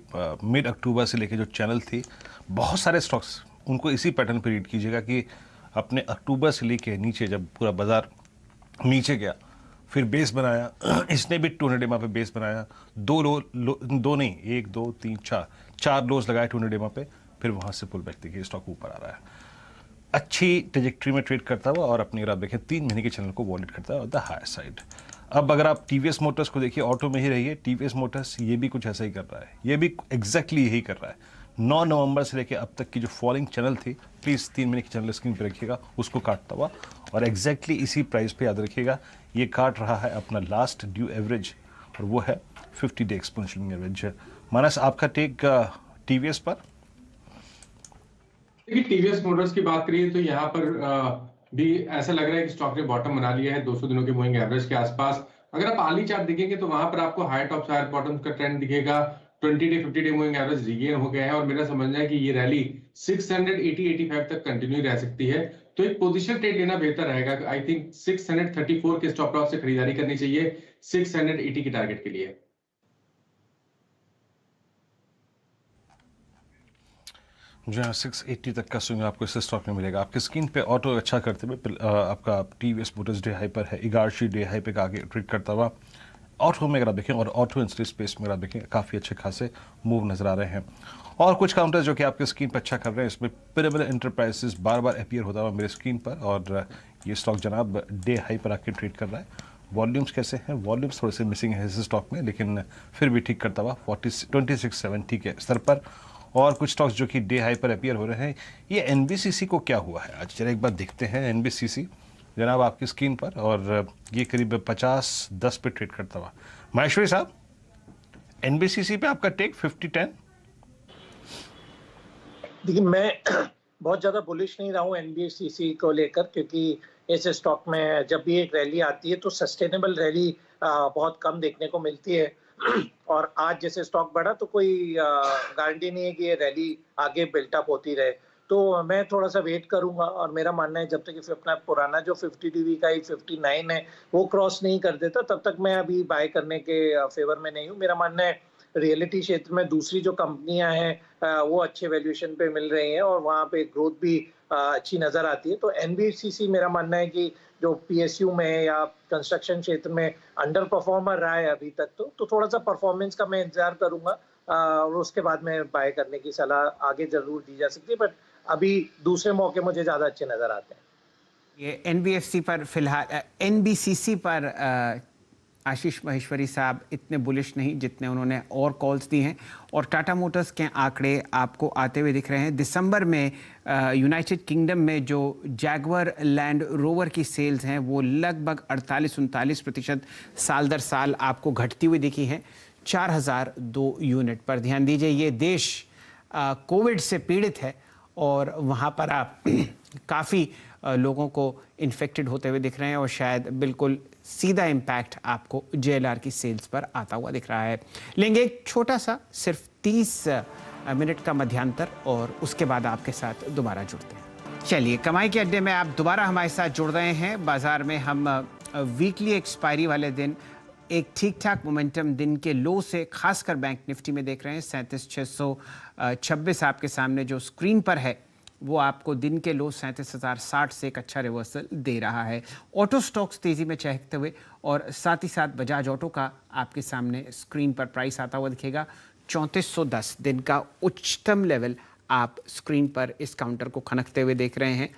मिड अक्टूबर से लेके जो चैनल थी, बहुत सारे स्टॉक्स उनको इसी पैटर्न पे रीड कीजिएगा कि अपने अक्टूबर से लेके नीचे जब पूरा बाजार नीचे गया, फिर बेस बनाया, इसने भी 200 EMA पे बेस बनाया, 2 नहीं 1 2 3 4 लोज लगाए 200 EMA पे, फिर वहाँ से पुल बैक देखिए स्टॉक ऊपर आ रहा है अच्छी ट्रेजेक्ट्री में ट्रेड करता हुआ। और अपनी अगर आप देखें 3 महीने के चैनल को वॉलेट करता है द हायर साइड। अब अगर आप टीवीएस मोटर्स को देखिए, ऑटो में ही रहिए, टीवीएस मोटर्स ये भी कुछ ऐसा ही कर रहा है, ये भी एग्जैक्टली यही कर रहा है। 9 नवंबर से लेकर अब तक की जो फॉलिंग चैनल थी, प्लीज़ 3 महीने की चैनल स्क्रीन पे रखिएगा, उसको काटता हुआ और एग्जैक्टली इसी प्राइस पे याद रखिएगा ये काट रहा है अपना लास्ट ड्यू एवरेज, और वो है 50 डे एक्सपोनेंशियल एवरेज। मानस, आपका टेक टीवीएस पर? देखिए, टीवीएस मोटर्स की बात करिए तो यहाँ पर भी ऐसा लग रहा है कि स्टॉक ने बॉटम बना लिया है 200 दिनों के मूविंग एवरेज के आसपास। अगर आप आर्ली चार्ट देखेंगे तो वहां पर आपको हायर टॉप्स हायर बॉटम्स का ट्रेंड दिखेगा। 20 day 50 day moving average regain हो गया है और मेरा समझना है कि ये रैली 680-85 तक कंटिन्यू रह सकती है। तो एक पोजीशन ट्रेड लेना बेहतर रहेगा। आई थिंक 634 के स्टॉप लॉस से खरीदारी करनी चाहिए 680 की टारगेट के लिए। जो है 680 तक का स्विंग आपको इस स्टॉक में मिलेगा। आपकी स्क्रीन पे ऑटो अच्छा करते हुए आपका टीवीएस मोटर्स डे हाई पर है, हिगाशी डे हाई पे आगे ट्रेड करता हुआ। ऑटो में अगर आप देखें और ऑटो इंडस्ट्री स्पेस में अगर आप देखें, काफ़ी अच्छे खासे मूव नजर आ रहे हैं। और कुछ काउंटर्स जो कि आपके स्क्रीन पर अच्छा कर रहे हैं, इसमें पिरामिड एंटरप्राइजेस बार बार अपीयर होता हुआ मेरे स्क्रीन पर, और ये स्टॉक जनाब डे हाई पर आके ट्रेड कर रहा है। वॉल्यूम्स कैसे हैं? वॉल्यूम्स थोड़े से मिसिंग है इस स्टॉक में, लेकिन फिर भी ठीक करता हुआ 2670 के स्तर पर। और कुछ स्टॉक्स जो कि डे हाई पर अपीयर हो रहे हैं। ये एनबीसीसी को क्या हुआ है आज, जरा एक बार देखते हैं। एनबीसीसी जनाब आपकी स्क्रीन पर, और ये करीब 50-10 पे ट्रेड करता हुआ। महेश्वरी साहब, एनबीसीसी पे आपका टेक 50-10? देखिए, मैं बहुत ज्यादा बुलिश नहीं रहा हूँ एनबीसीसी को लेकर, क्योंकि इस स्टॉक में जब भी एक रैली आती है तो सस्टेनेबल रैली बहुत कम देखने को मिलती है। और आज जैसे स्टॉक बढ़ा तो कोई गारंटी नहीं है कि ये रैली आगे बिल्टअप होती रहे। तो मैं थोड़ा सा वेट करूंगा, और मेरा मानना है जब तक कि अपना पुराना जो 50 डीवी का 59 है वो क्रॉस नहीं कर देता, तब तक मैं अभी बाय करने के फेवर में नहीं हूँ। मेरा मानना है रियलिटी क्षेत्र में दूसरी जो कंपनियां हैं वो अच्छे वैल्यूएशन पे मिल रही हैं और वहाँ पे ग्रोथ भी अच्छी नजर आती है। तो एनबीसीसी मेरा मानना है कि जो पीएसयू में या कंस्ट्रक्शन क्षेत्र में अंडर परफॉर्मर रहा है अभी तक, तो थोड़ा सा परफॉर्मेंस का मैं इंतजार करूंगा और उसके बाद में बाय करने की सलाह आगे जरूर दी जा सकती है। बट अभी दूसरे मौके मुझे ज्यादा अच्छे नजर आते हैं। ये एनबीएफसी पर फिलहाल, एनबीसीसी पर आशीष महेश्वरी साहब इतने बुलिश नहीं जितने उन्होंने और कॉल्स दी हैं। और टाटा मोटर्स के आंकड़े आपको आते हुए दिख रहे हैं। दिसंबर में यूनाइटेड किंगडम में जो जैगुआर लैंड रोवर की सेल्स हैं वो लगभग 48-39% साल दर साल आपको घटती हुई दिखी है 4002 यूनिट पर। ध्यान दीजिए, ये देश कोविड से पीड़ित है और वहाँ पर आप काफ़ी लोगों को इन्फेक्टेड होते हुए दिख रहे हैं और शायद बिल्कुल सीधा इम्पैक्ट आपको JLR की सेल्स पर आता हुआ दिख रहा है। लेंगे एक छोटा सा सिर्फ 30 मिनट का मध्यांतर और उसके बाद आपके साथ दोबारा जुड़ते हैं। चलिए, कमाई के अड्डे में आप दोबारा हमारे साथ जुड़ रहे हैं। बाजार में हम वीकली एक्सपायरी वाले दिन एक ठीक ठाक मोमेंटम दिन के लो से खासकर बैंक निफ्टी में देख रहे हैं। 37,626 आपके सामने जो स्क्रीन पर है वो आपको दिन के लो 37,060 से एक अच्छा रिवर्सल दे रहा है। ऑटो स्टॉक्स तेजी में चहकते हुए और साथ ही साथ बजाज ऑटो का आपके सामने स्क्रीन पर प्राइस आता हुआ दिखेगा। 3410 दिन का उच्चतम लेवल आप स्क्रीन पर इस काउंटर को खनकते हुए देख रहे हैं।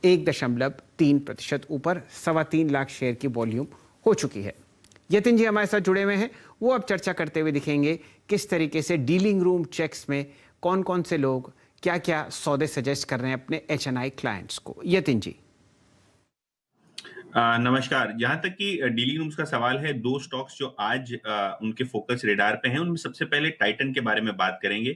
1.3% ऊपर 3.25 लाख शेयर की वॉल्यूम हो चुकी है। यतिन जी हमारे साथ जुड़े हुए हैं, वो अब चर्चा करते हुए दिखेंगे किस तरीके से डीलिंग रूम चेक्स में कौन कौन से लोग क्या क्या सौदे सजेस्ट कर रहे हैं अपने HNI क्लाइंट्स को। यतिन जी नमस्कार। जहां तक कि डीलिंग रूम्स का सवाल है, 2 स्टॉक्स जो आज उनके फोकस रेडार पे हैं, उनमें सबसे पहले टाइटन के बारे में बात करेंगे।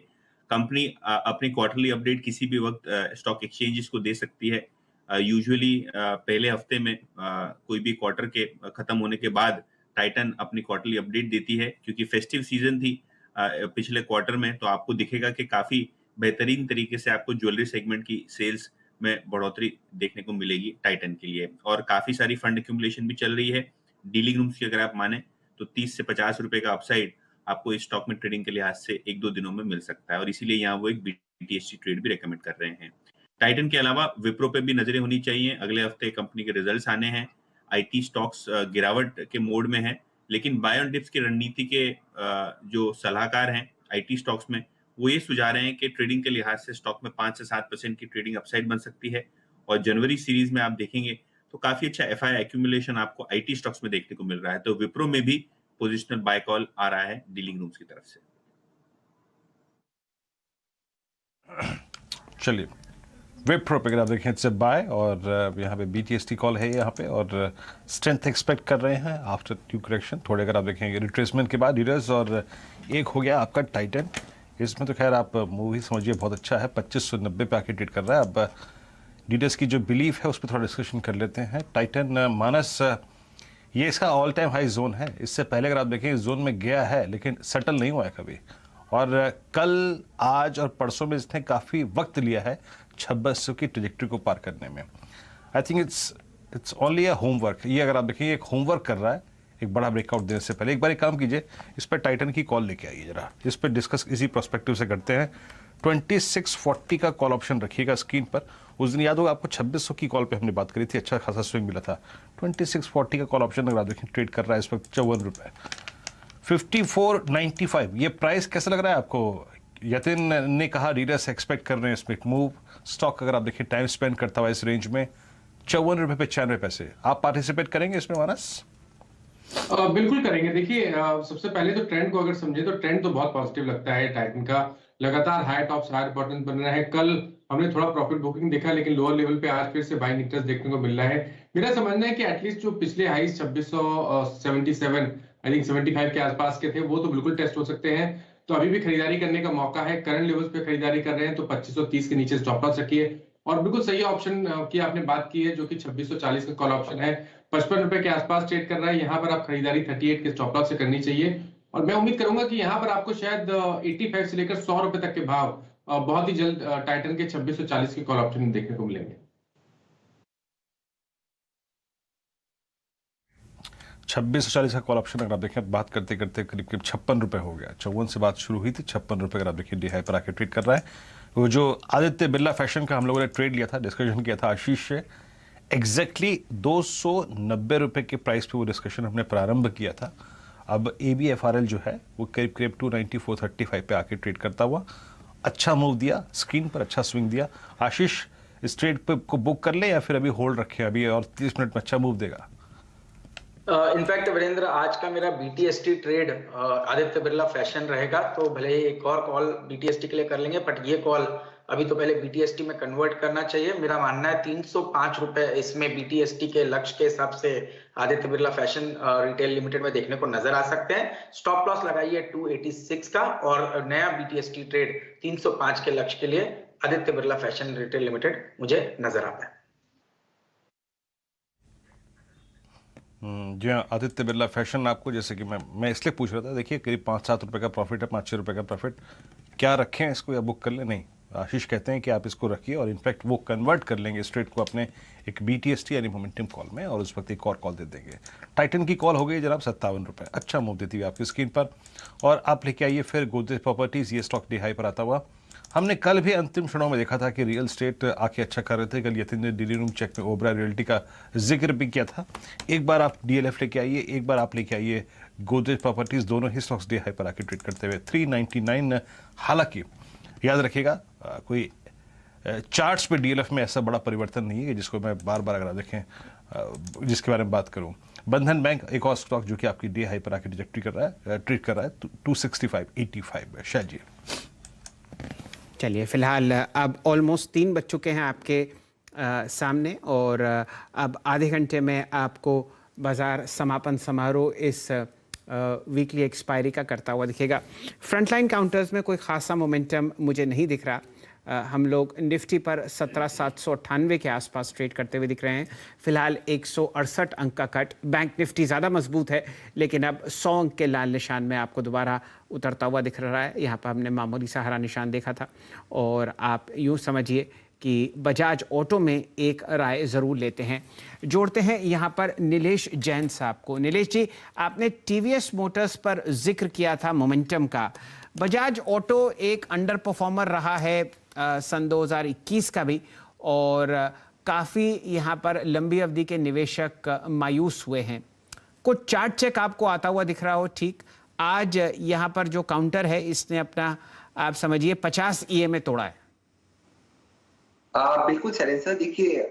कंपनी अपनी क्वार्टरली अपडेट किसी भी वक्त स्टॉक एक्सचेंजेस को दे सकती है। यूजुअली पहले हफ्ते में कोई भी क्वार्टर के खत्म होने के बाद टाइटन अपनी क्वार्टरली अपडेट देती है। क्योंकि फेस्टिव सीजन थी पिछले क्वार्टर में, तो आपको दिखेगा कि काफी बेहतरीन तरीके से आपको ज्वेलरी सेगमेंट की सेल्स में बढ़ोतरी देखने को मिलेगी टाइटन के लिए। और काफी सारी फंड एक्यूमुलेशन भी चल रही है डीलिंग रूम्स की। अगर आप माने तो 30 से 50 रुपए का अपसाइड आपको इस स्टॉक में ट्रेडिंग के लिहाज से 1-2 दिनों में मिल सकता है, और इसीलिए यहाँ वो एक BTST ट्रेड भी रेकमेंड कर रहे हैं। टाइटन के अलावा विप्रो पे भी नजरें होनी चाहिए। अगले हफ्ते कंपनी के रिजल्ट्स आने हैं। IT स्टॉक्स गिरावट के मोड में है, लेकिन बाय ऑन डिप्स की रणनीति के जो सलाहकार हैं IT स्टॉक्स में, वो ये सुझा रहे हैं कि ट्रेडिंग के लिहाज से स्टॉक में 5 से 7% की ट्रेडिंग अपसाइड बन सकती है। और जनवरी सीरीज में आप देखेंगे तो काफी अच्छा FI एक्यूमुलेशन आपको IT स्टॉक्स में देखने को मिल रहा है। तो विप्रो में भी पोजिशनल बाय कॉल आ रहा है डीलिंग रूम्स की तरफ से। चलिए, विप्रो पे अगर आप देखें इट्स बाय, और यहाँ पे BTST कॉल है यहाँ पे, और स्ट्रेंथ एक्सपेक्ट कर रहे हैं आफ्टर ड्यू करेक्शन। थोड़े अगर आप देखेंगे रिट्रेसमेंट के बाद लीडर्स, और एक हो गया आपका टाइटन। इसमें तो खैर आप मूवी समझिए बहुत अच्छा है, 2590 पे आके ट्रेड कर रहा है। अब लीडर्स की जो बिलीफ है उस पर थोड़ा डिस्कशन कर लेते हैं। टाइटन मानस, ये इसका ऑल टाइम हाई जोन है। इससे पहले अगर आप देखें इस जोन में गया है लेकिन सेटल नहीं हुआ है कभी, और कल आज और परसों में इसने काफ़ी वक्त लिया है 2600 की ट्रेजेक्टरी को पार करने में। I think it's only a homework. ये अगर आप देखें एक होमवर्क कर रहा है एक बड़ा ब्रेकआउट देने से पहले। एक बार एक काम कीजिए, इस पर टाइटन की कॉल लेके आइए जरा, इस पर डिस्कस इसी प्रोस्पेक्टिव से करते हैं। 2640 का कॉल ऑप्शन रखिएगा स्क्रीन पर। उस दिन याद होगा आपको 2600 की कॉल पे हमने बात करी थी, अच्छा खासा स्विंग मिला था। 2640 का कॉल ऑप्शन अगर आप देखें ट्रेड कर रहा है इस वक्त 54 रुपए। 5495 ये प्राइस कैसा लग रहा है आपको? यतिन ने कहा रीडर्स एक्सपेक्ट कर रहे हैं स्प्लिट मूव। स्टॉक अगर आप देखें टाइम स्पेंड करता हुआ इस रेंज में 54 रुपए पे 96 पैसे। आप पार्टिसिपेट करेंगे इसमें मानस? बिल्कुल करेंगे। देखिए, सबसे पहले तो ट्रेंड को अगर समझे तो ट्रेंड तो बहुत पॉजिटिव लगता है। टाइटन का लगातार हाई टॉप्स हाई बॉटम बन रहा है। कल हमने थोड़ा प्रॉफिट बुकिंग देखा, लेकिन लोअर लेवल पे आज फिर से बाइंग इंटरेस्ट देखने को मिल रहा है। मेरा समझना है कि एटलीस्ट जो पिछले हाईज 2677 आई थिंक 75 के आसपास के थे, वो तो बिल्कुल टेस्ट हो सकते हैं। तो अभी भी खरीदारी करने का मौका है। करंट लेवल्स पे खरीदारी कर रहे हैं तो 2530 के नीचे स्टॉप लॉस रखिए। और बिल्कुल सही ऑप्शन की आपने बात की है, जो कि 2640 का कॉल ऑप्शन है, 55 रुपए के आसपास ट्रेड कर रहा है। यहाँ पर आप खरीदारी 38 के स्टॉप लॉस से करनी चाहिए। और मैं उम्मीद करूंगा कि यहाँ पर आपको शायद 85 से लेकर 100 रुपए तक के भाव बहुत ही जल्द टाइटन के 2640 के कॉल ऑप्शन देखने को मिलेंगे। 2640 का कॉल ऑप्शन अगर आप देखें बात करते करते करीब करीब 56 रुपए हो गया। 54 से बात शुरू हुई थी, 56 रुपए अगर आप देखिए डी हाई पर आके ट्रेड कर रहा है। वो जो आदित्य बिरला फैशन का हम लोगों ने ट्रेड लिया था, डिस्कशन किया था आशीष से, एग्जैक्टली 290 रुपए के प्राइस पे वो डिस्कशन हमने प्रारंभ किया था। अब ABFRL जो है वो करीब करीब 294.35 पे आके ट्रेड करता हुआ अच्छा मूव दिया, स्क्रीन पर अच्छा स्विंग दिया। आशीष, इस ट्रेड पे को बुक कर ले या फिर अभी होल्ड रखें? अभी और 30 मिनट में अच्छा मूव देगा। इनफैक्ट वीरेंद्र, आज का मेरा BTST trade Aditya Birla fashion रहेगा, तो भले ही एक और कॉल BTST के लिए कर लेंगे, बट ये कॉल अभी तो पहले BTST में कन्वर्ट करना चाहिए। मेरा मानना है 305 रुपए इसमें BTST के लक्ष्य के हिसाब से Aditya Birla fashion retail limited में देखने को नजर आ सकते हैं। स्टॉप लॉस लगाइए 286 का, और नया BTST ट्रेड 305 के लक्ष्य के लिए Aditya Birla fashion retail limited मुझे नजर आता है। जी हाँ, आदित्य बिरला फैशन आपको, जैसे कि मैं इसलिए पूछ रहा था, देखिए करीब 5-7 रुपए का प्रॉफिट है, 5-6 रुपए का प्रॉफिट, क्या रखें इसको या बुक कर लें? नहीं, आशीष कहते हैं कि आप इसको रखिए और इनफैक्ट वो कन्वर्ट कर लेंगे स्ट्रेट को अपने एक BTST यानी मोमेंटम कॉल में, और उस वक्त एक और कॉल दे देंगे। टाइटन की कॉल हो गई जनाब 57 रुपये, अच्छा मूव देती हुई आपकी स्क्रीन पर। और आप लेके आइए फिर गोदरेज प्रॉपर्टीज़, ये स्टॉक डी हाई पर आता हुआ। हमने कल भी अंतिम क्षणों में देखा था कि रियल स्टेट आके अच्छा कर रहे थे। कल यतिन ने डेली रूम चेक में ओबरा रियल्टी का जिक्र भी किया था। एक बार आप DLF लेके आइए, एक बार आप लेके आइए गोदरेज प्रॉपर्टीज़, दोनों ही स्टॉक्स डी हाई पर आके ट्रेड करते हुए 399। हालांकि याद रखिएगा कोई चार्ट्स पे DLF में ऐसा बड़ा परिवर्तन नहीं है कि जिसको मैं बार बार अगर आप देखें जिसके बारे में बात करूं। बंधन बैंक एक और स्टॉक जो कि आपकी डी हाई पर आके ट्रेड कर रहा है 265.85 शायद जी। चलिए, फिलहाल अब ऑलमोस्ट 3 बज चुके हैं आपके सामने, और अब आधे घंटे में आपको बाजार समापन समारोह इस वीकली एक्सपायरी का करता हुआ दिखेगा। फ्रंटलाइन काउंटर्स में कोई खासा मोमेंटम मुझे नहीं दिख रहा। हम लोग निफ्टी पर 17,798 के आसपास ट्रेड करते हुए दिख रहे हैं। फिलहाल 168 अंक का कट। बैंक निफ्टी ज़्यादा मजबूत है, लेकिन अब 100 अंक के लाल निशान में आपको दोबारा उतरता हुआ दिख रहा है। यहाँ पर हमने मामूली सा हरा निशान देखा था, और आप यूँ समझिए कि बजाज ऑटो में एक राय ज़रूर लेते हैं। जोड़ते हैं यहाँ पर नीलेश जैन साहब को। नीलेश जी, आपने TVS मोटर्स पर जिक्र किया था मोमेंटम का। बजाज ऑटो एक अंडर परफॉर्मर रहा है सन 2021 का भी, और काफ़ी यहाँ पर लंबी अवधि के निवेशक मायूस हुए हैं। कुछ चार्ट चेक आपको आता हुआ दिख रहा हो ठीक। आज यहाँ पर जो काउंटर है इसने अपना, आप समझिए, 50 EMA तोड़ा है। बिल्कुल शैलेंद्र सर, देखिए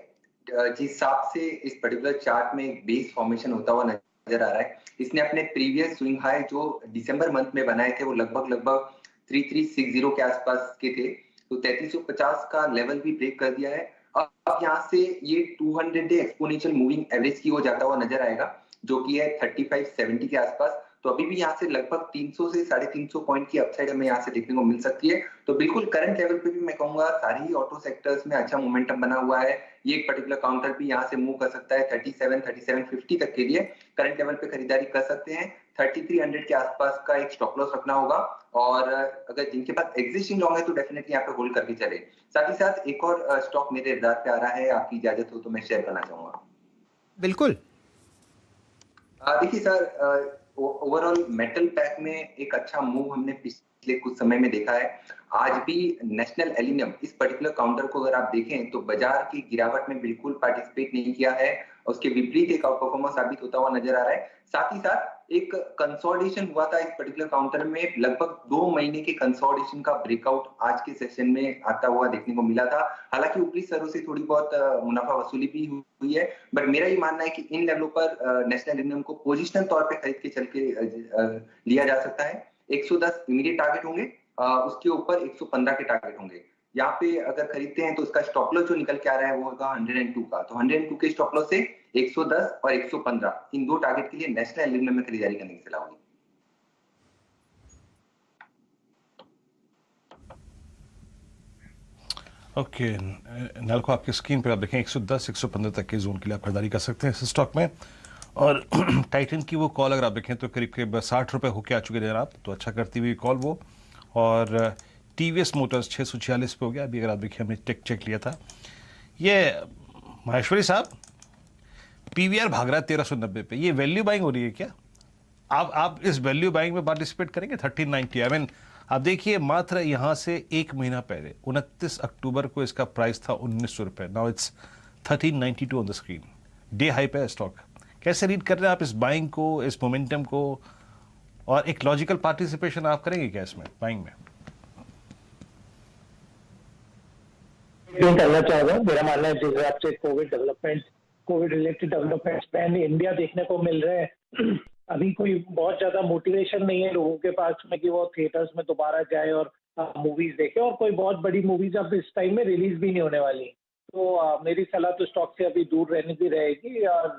जिस हिसाब से इस पर्टिकुलर चार्ट में एक बेस फॉर्मेशन होता हुआ नजर आ रहा है, इसने अपने प्रीवियस स्विंग हाई जो दिसंबर मंथ में बनाए थे वो लगभग 3360 के आसपास के थे, तो 3350 का लेवल भी ब्रेक कर दिया है। अब यहाँ से ये 200 डे एक्सपोनेंशियल मूविंग एवरेज की ओर जाता हुआ नजर आएगा, जो कि है 3570 के आसपास। तो अभी भी यहाँ से लगभग 300 से 350 पॉइंट की अपसाइड हमें यहाँ से देखने को मिल सकती है। तो बिल्कुल करंट लेवल पे भी मैं कहूंगा सारे ही ऑटो सेक्टर्स में अच्छा मोमेंटम बना हुआ है। ये एक पर्टिकुलर काउंटर भी यहाँ से मूव कर सकता है 3750 तक के लिए करंट लेवल पे खरीदारी कर सकते हैं। 3300 के आसपास का एक स्टॉप लॉस रखना होगा, और अगर जिनके पास एग्जिस्टिंग लॉन्ग है तो डेफिनेटली यहाँ पे होल्ड करके चले। साथ ही साथ एक और स्टॉक मेरे रडार पे आ रहा है, आपकी इजाजत हो तो मैं शेयर करना चाहूंगा। बिल्कुल। देखिए सर, ओवरऑल मेटल पैक में एक अच्छा मूव हमने पिछले कुछ समय में देखा है। आज भी नेशनल एल्यूमिनियम इस पर्टिकुलर काउंटर को अगर आप देखें तो बाजार की गिरावट में बिल्कुल पार्टिसिपेट नहीं किया है, उसके विपरीत एक आउट परफॉर्मर साबित होता हुआ नजर आ रहा है। साथ ही साथ एक कंसोलिडेशन हुआ था इस पर्टिकुलर काउंटर में, लगभग 2 महीने के कंसोलिडेशन का ब्रेकआउट आज के सेशन में आता हुआ देखने को मिला था। हालांकि ऊपरी स्तरों से थोड़ी बहुत मुनाफा वसूली भी हुई है, बट मेरा ये मानना है कि इन लेवलों पर नेशनल एल्यूमिनियम को पोजिशनल तौर पर खरीद के चल के लिया जा सकता है। 110 इमीडिएट टारगेट होंगे, उसके ऊपर 115 के टारगेट होंगे। यहाँ पे अगर खरीदते हैं तो इसका स्टॉप लॉस जो निकल के आ रहा है वो होगा 102 का, तो 102 के स्टॉप लॉस से 110 और 115 इन दो टारगेट के लिए नेशनल एल्यूमिनियम में खरीदारी करने की सलाह होगी। ओके, नालको आपकी स्क्रीन पर आप देखें 110 115 तक के जोन के लिए आप खरीदारी कर सकते हैं इस स्टॉक में। और टाइटन की वो कॉल अगर आप देखें तो करीब करीब 60 रुपये होके आ चुके थे आप, तो अच्छा करती हुई कॉल वो। और TVS मोटर्स 646 पे हो गया। अभी अगर आप देखिए हमने चेक लिया था, ये माहेश्वरी साहब PVR भाग रहा है 1390 पे, ये वैल्यू बाइंग हो रही है क्या? आप इस वैल्यू बाइंग में पार्टिसिपेट करेंगे 1390? आई मीन आप देखिए मात्र यहाँ से एक महीना पहले 29 अक्टूबर को इसका प्राइस था 1900 रुपये, now it's 1392 on the screen. Day high पे स्टॉक। कैसे रीड कर रहे हैं आप इस बाइंग को, इस मोमेंटम को, और एक लॉजिकल पार्टिसिपेशन आप करेंगे क्या इसमें बाइंग में? क्यों करना चाहूंगा, मेरा मानना है जिस हिसाब से Covid related developments pan India देखने को मिल रहे हैं, अभी कोई बहुत ज्यादा मोटिवेशन नहीं है लोगों के पास में कि वो थिएटर्स में दोबारा जाए और मूवीज देखे, और कोई बहुत बड़ी मूवीज अब इस टाइम में रिलीज भी नहीं होने वाली। तो मेरी सलाह तो स्टॉक से अभी दूर रहने की रहेगी, और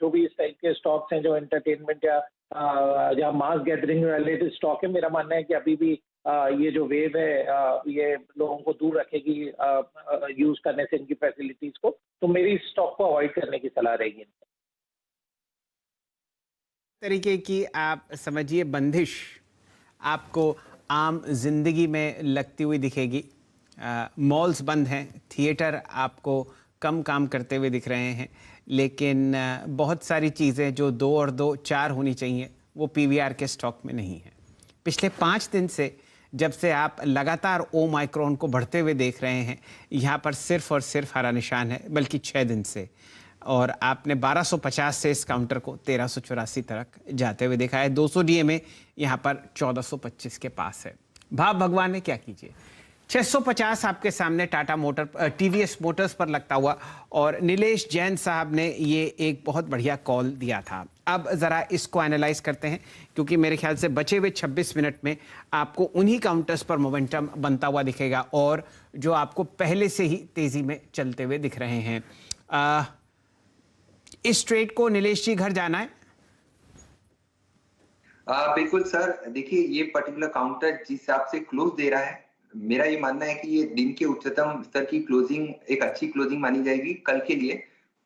जो भी इस टाइप के स्टॉक्स हैं जो एंटरटेनमेंट या मास गैदरिंग वाले स्टॉक है, मेरा मानना है कि अभी भी ये जो वेव है ये लोगों को दूर रखेगी यूज करने से इनकी फैसिलिटीज को, तो मेरी स्टॉक को अवॉइड करने की सलाह रहेगी। तरीके की आप समझिए बंदिश आपको आम जिंदगी में लगती हुई दिखेगी। मॉल्स बंद हैं, थिएटर आपको कम काम करते हुए दिख रहे हैं, लेकिन बहुत सारी चीज़ें जो 2 और 2 4 होनी चाहिए वो पीवीआर के स्टॉक में नहीं है। पिछले 5 दिन से जब से आप लगातार ओमाइक्रॉन को बढ़ते हुए देख रहे हैं, यहाँ पर सिर्फ और सिर्फ हरा निशान है, बल्कि 6 दिन से, और आपने 1250 से इस काउंटर को 1384 तक जाते हुए देखा है। 200 डीएमए यहाँ पर 1425 के पास है। भाव भगवान ने क्या कीजिए, 650 आपके सामने टाटा मोटर टीवीएस मोटर्स पर लगता हुआ, और नीलेश जैन साहब ने ये एक बहुत बढ़िया कॉल दिया था। अब ज़रा इसको एनालाइज करते हैं, क्योंकि मेरे ख्याल से बचे हुए 26 मिनट में आपको उन्हीं काउंटर्स पर मोमेंटम बनता हुआ दिखेगा, और जो आपको पहले से ही तेज़ी में चलते हुए दिख रहे हैं। इस ट्रेड को नीलेश जी घर जाना है? बिल्कुल सर, देखिए ये पर्टिकुलर काउंटर जिस हिसाब से क्लोज दे रहा है, मेरा ये मानना है कि ये दिन के उच्चतम स्तर की क्लोजिंग एक अच्छी क्लोजिंग मानी जाएगी कल के लिए,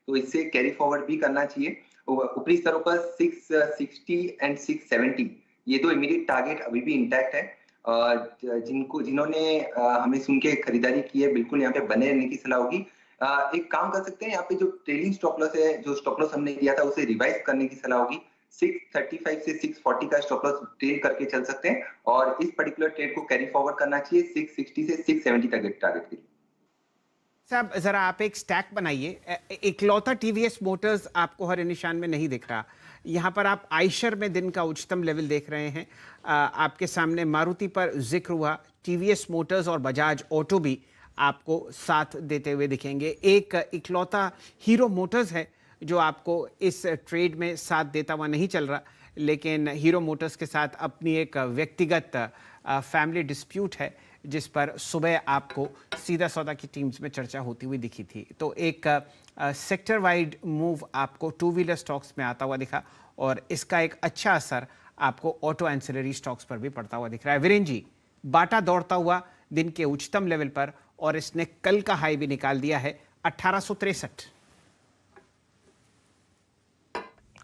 तो इससे कैरी फॉरवर्ड भी करना चाहिए। ऊपरी स्तरों पर 660 एंड 670 ये दो इमीडिएट टारगेट अभी भी इंटैक्ट है। जिन्होंने हमें सुन के खरीदारी की है, बिल्कुल यहाँ पे बने रहने की सलाह होगी। एक काम कर सकते हैं, यहाँ पे जो ट्रेलिंग स्टॉप लॉस है, जो स्टॉप लॉस हमने दिया था उसे रिवाइज करने की सलाह होगी। 635 से 640 का स्टॉप लॉस ट्रेल करके चल सकते हैं, और इस पर्टिकुलर ट्रेड को कैरी फॉरवर्ड करना चाहिए 660 से 670 तक टारगेट के लिए। साहब जरा आप एक स्टैक बनाइए। इकलौता टीवीएस मोटर्स आपको हर निशान में नहीं दिख रहा। यहाँ पर आप आयशर में दिन का उच्चतम लेवल देख रहे हैं। आपके सामने मारुति पर जिक्र हुआ, टीवीएस मोटर्स और बजाज ऑटो भी आपको साथ देते हुए दिखेंगे। एक इकलौता हीरो मोटर्स है जो आपको इस ट्रेड में साथ देता हुआ नहीं चल रहा, लेकिन हीरो मोटर्स के साथ अपनी एक व्यक्तिगत फैमिली डिस्प्यूट है, जिस पर सुबह आपको सीधा सौदा की टीम्स में चर्चा होती हुई दिखी थी। तो एक सेक्टर वाइड मूव आपको टू व्हीलर स्टॉक्स में आता हुआ दिखा, और इसका एक अच्छा असर आपको ऑटो एंसिलरी स्टॉक्स पर भी पड़ता हुआ दिख रहा है। वीरेंद्र जी, बाटा दौड़ता हुआ दिन के उच्चतम लेवल पर, और इसने कल का हाई भी निकाल दिया है 1863।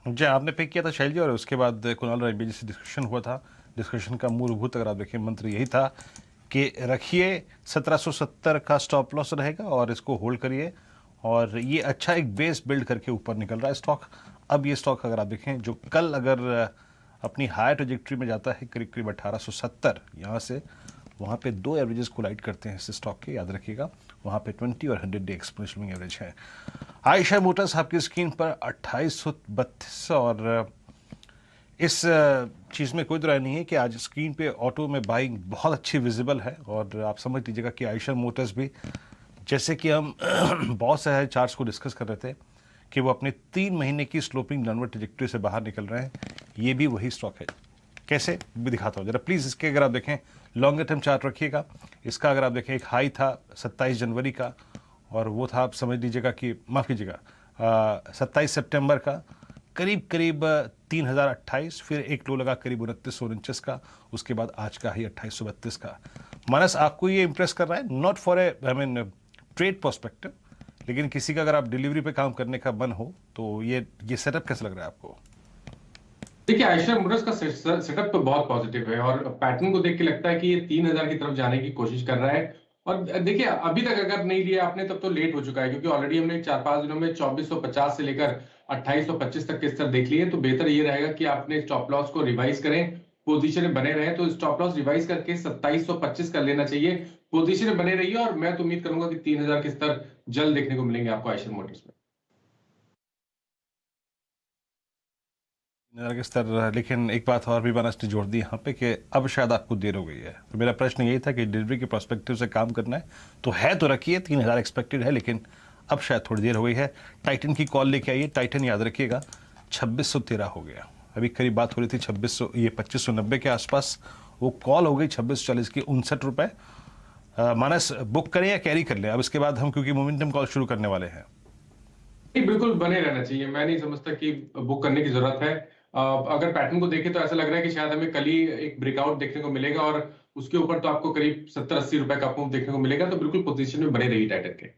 जी, आपने पिक किया था शैल जी, और उसके बाद कुणाल राय से डिस्कशन हुआ था। डिस्कशन का मूलभूत अगर आप देखें मंत्र यही था कि रखिए 1770 का स्टॉप लॉस रहेगा और इसको होल्ड करिए, और ये अच्छा एक बेस बिल्ड करके ऊपर निकल रहा है स्टॉक। अब ये स्टॉक अगर आप देखें जो कल अगर अपनी हाई ट्रेजेक्ट्री में जाता है करीब करीब 1870, यहाँ से वहाँ पे 2 एवरेजेस कोलाइड करते हैं इस स्टॉक के, याद रखिएगा। वहाँ पे 20 और 100 डे एक्सपोनेंशियल एवरेज है। आयशर मोटर्स आपकी स्क्रीन पर 2832, और इस चीज़ में कोई दो राय नहीं है कि आज स्क्रीन पे ऑटो में बाइंग बहुत अच्छी विजिबल है, और आप समझ लीजिएगा कि आयशर मोटर्स भी, जैसे कि हम बहुत सारे चार्ट्स को डिस्कस कर रहे थे कि वो अपने 3 महीने की स्लोपिंग डाउनवर्ड ट्रैजेक्टरी से बाहर निकल रहे हैं, ये भी वही स्टॉक है। कैसे भी दिखाता हूँ जरा प्लीज़। इसके अगर आप देखें लॉन्गर टर्म चार्ट रखिएगा, इसका अगर आप देखें एक हाई था 27 जनवरी का, और वो था, आप समझ लीजिएगा कि, माफ़ कीजिएगा, 27 सितंबर का, करीब करीब 3028, फिर एक लो लगा करीब 2949 का, उसके बाद आज का ही 2832 का। मानस, आपको ये इंप्रेस कर रहा है? Not for a trade perspective, लेकिन किसी का अगर आप डिलीवरी पे काम करने का मन हो तो ये सेटअप कैसा लग रहा है आपको? देखिए, आयशर मोटर्स का सेटअप तो बहुत पॉजिटिव है, और पैटर्न को देख के लगता है कि ये 3000 की तरफ जाने की कोशिश कर रहा है। और देखिए, अभी तक अगर नहीं लिया आपने तब तो लेट हो चुका है, क्योंकि ऑलरेडी हमने 4-5 दिनों में 2450 से लेकर 2825 तक के स्तर देख लिए। तो बेहतर ये रहेगा कि आपने स्टॉप लॉस को रिवाइज करें, पोजीशन में बने रहे। तो स्टॉप लॉस रिवाइज करके 2725 कर लेना चाहिए, पोजीशन में बने रहिए, और मैं तो उम्मीद करूंगा कि 3000 के स्तर जल्द देखने को मिलेंगे आपको आयशर मोटर्स में। के स्तर, लेकिन एक बात और भी मानस ने जोड़ दी यहाँ पे कि अब शायद आपको देर हो गई है। तो मेरा प्रश्न यही था कि डिलीवरी के पर्सपेक्टिव से काम करना है तो रखिए, 3000 एक्सपेक्टेड है, लेकिन अब शायद थोड़ी देर हो गई है। टाइटन की कॉल लेके आइए। टाइटन याद रखिएगा 2613 हो गया, अभी करीब बात हो रही थी 2590 के आसपास, वो कॉल हो गई 2640 की 59 रुपये। मानस, बुक करें या कैरी कर लें अब इसके बाद हम, क्योंकि मोमेंटम कॉल शुरू करने वाले हैं? बिल्कुल बने रहना चाहिए, मैं नहीं समझता कि बुक करने की जरूरत है। अगर पैटर्न को देखें तो ऐसा लग रहा है कि शायद हमें कल ही एक ब्रेकआउट देखने को मिलेगा, और उसके ऊपर तो आपको करीब 70-80 रुपए का मूव देखने को मिलेगा, तो बिल्कुल पोजीशन में बने रही टाइटन के।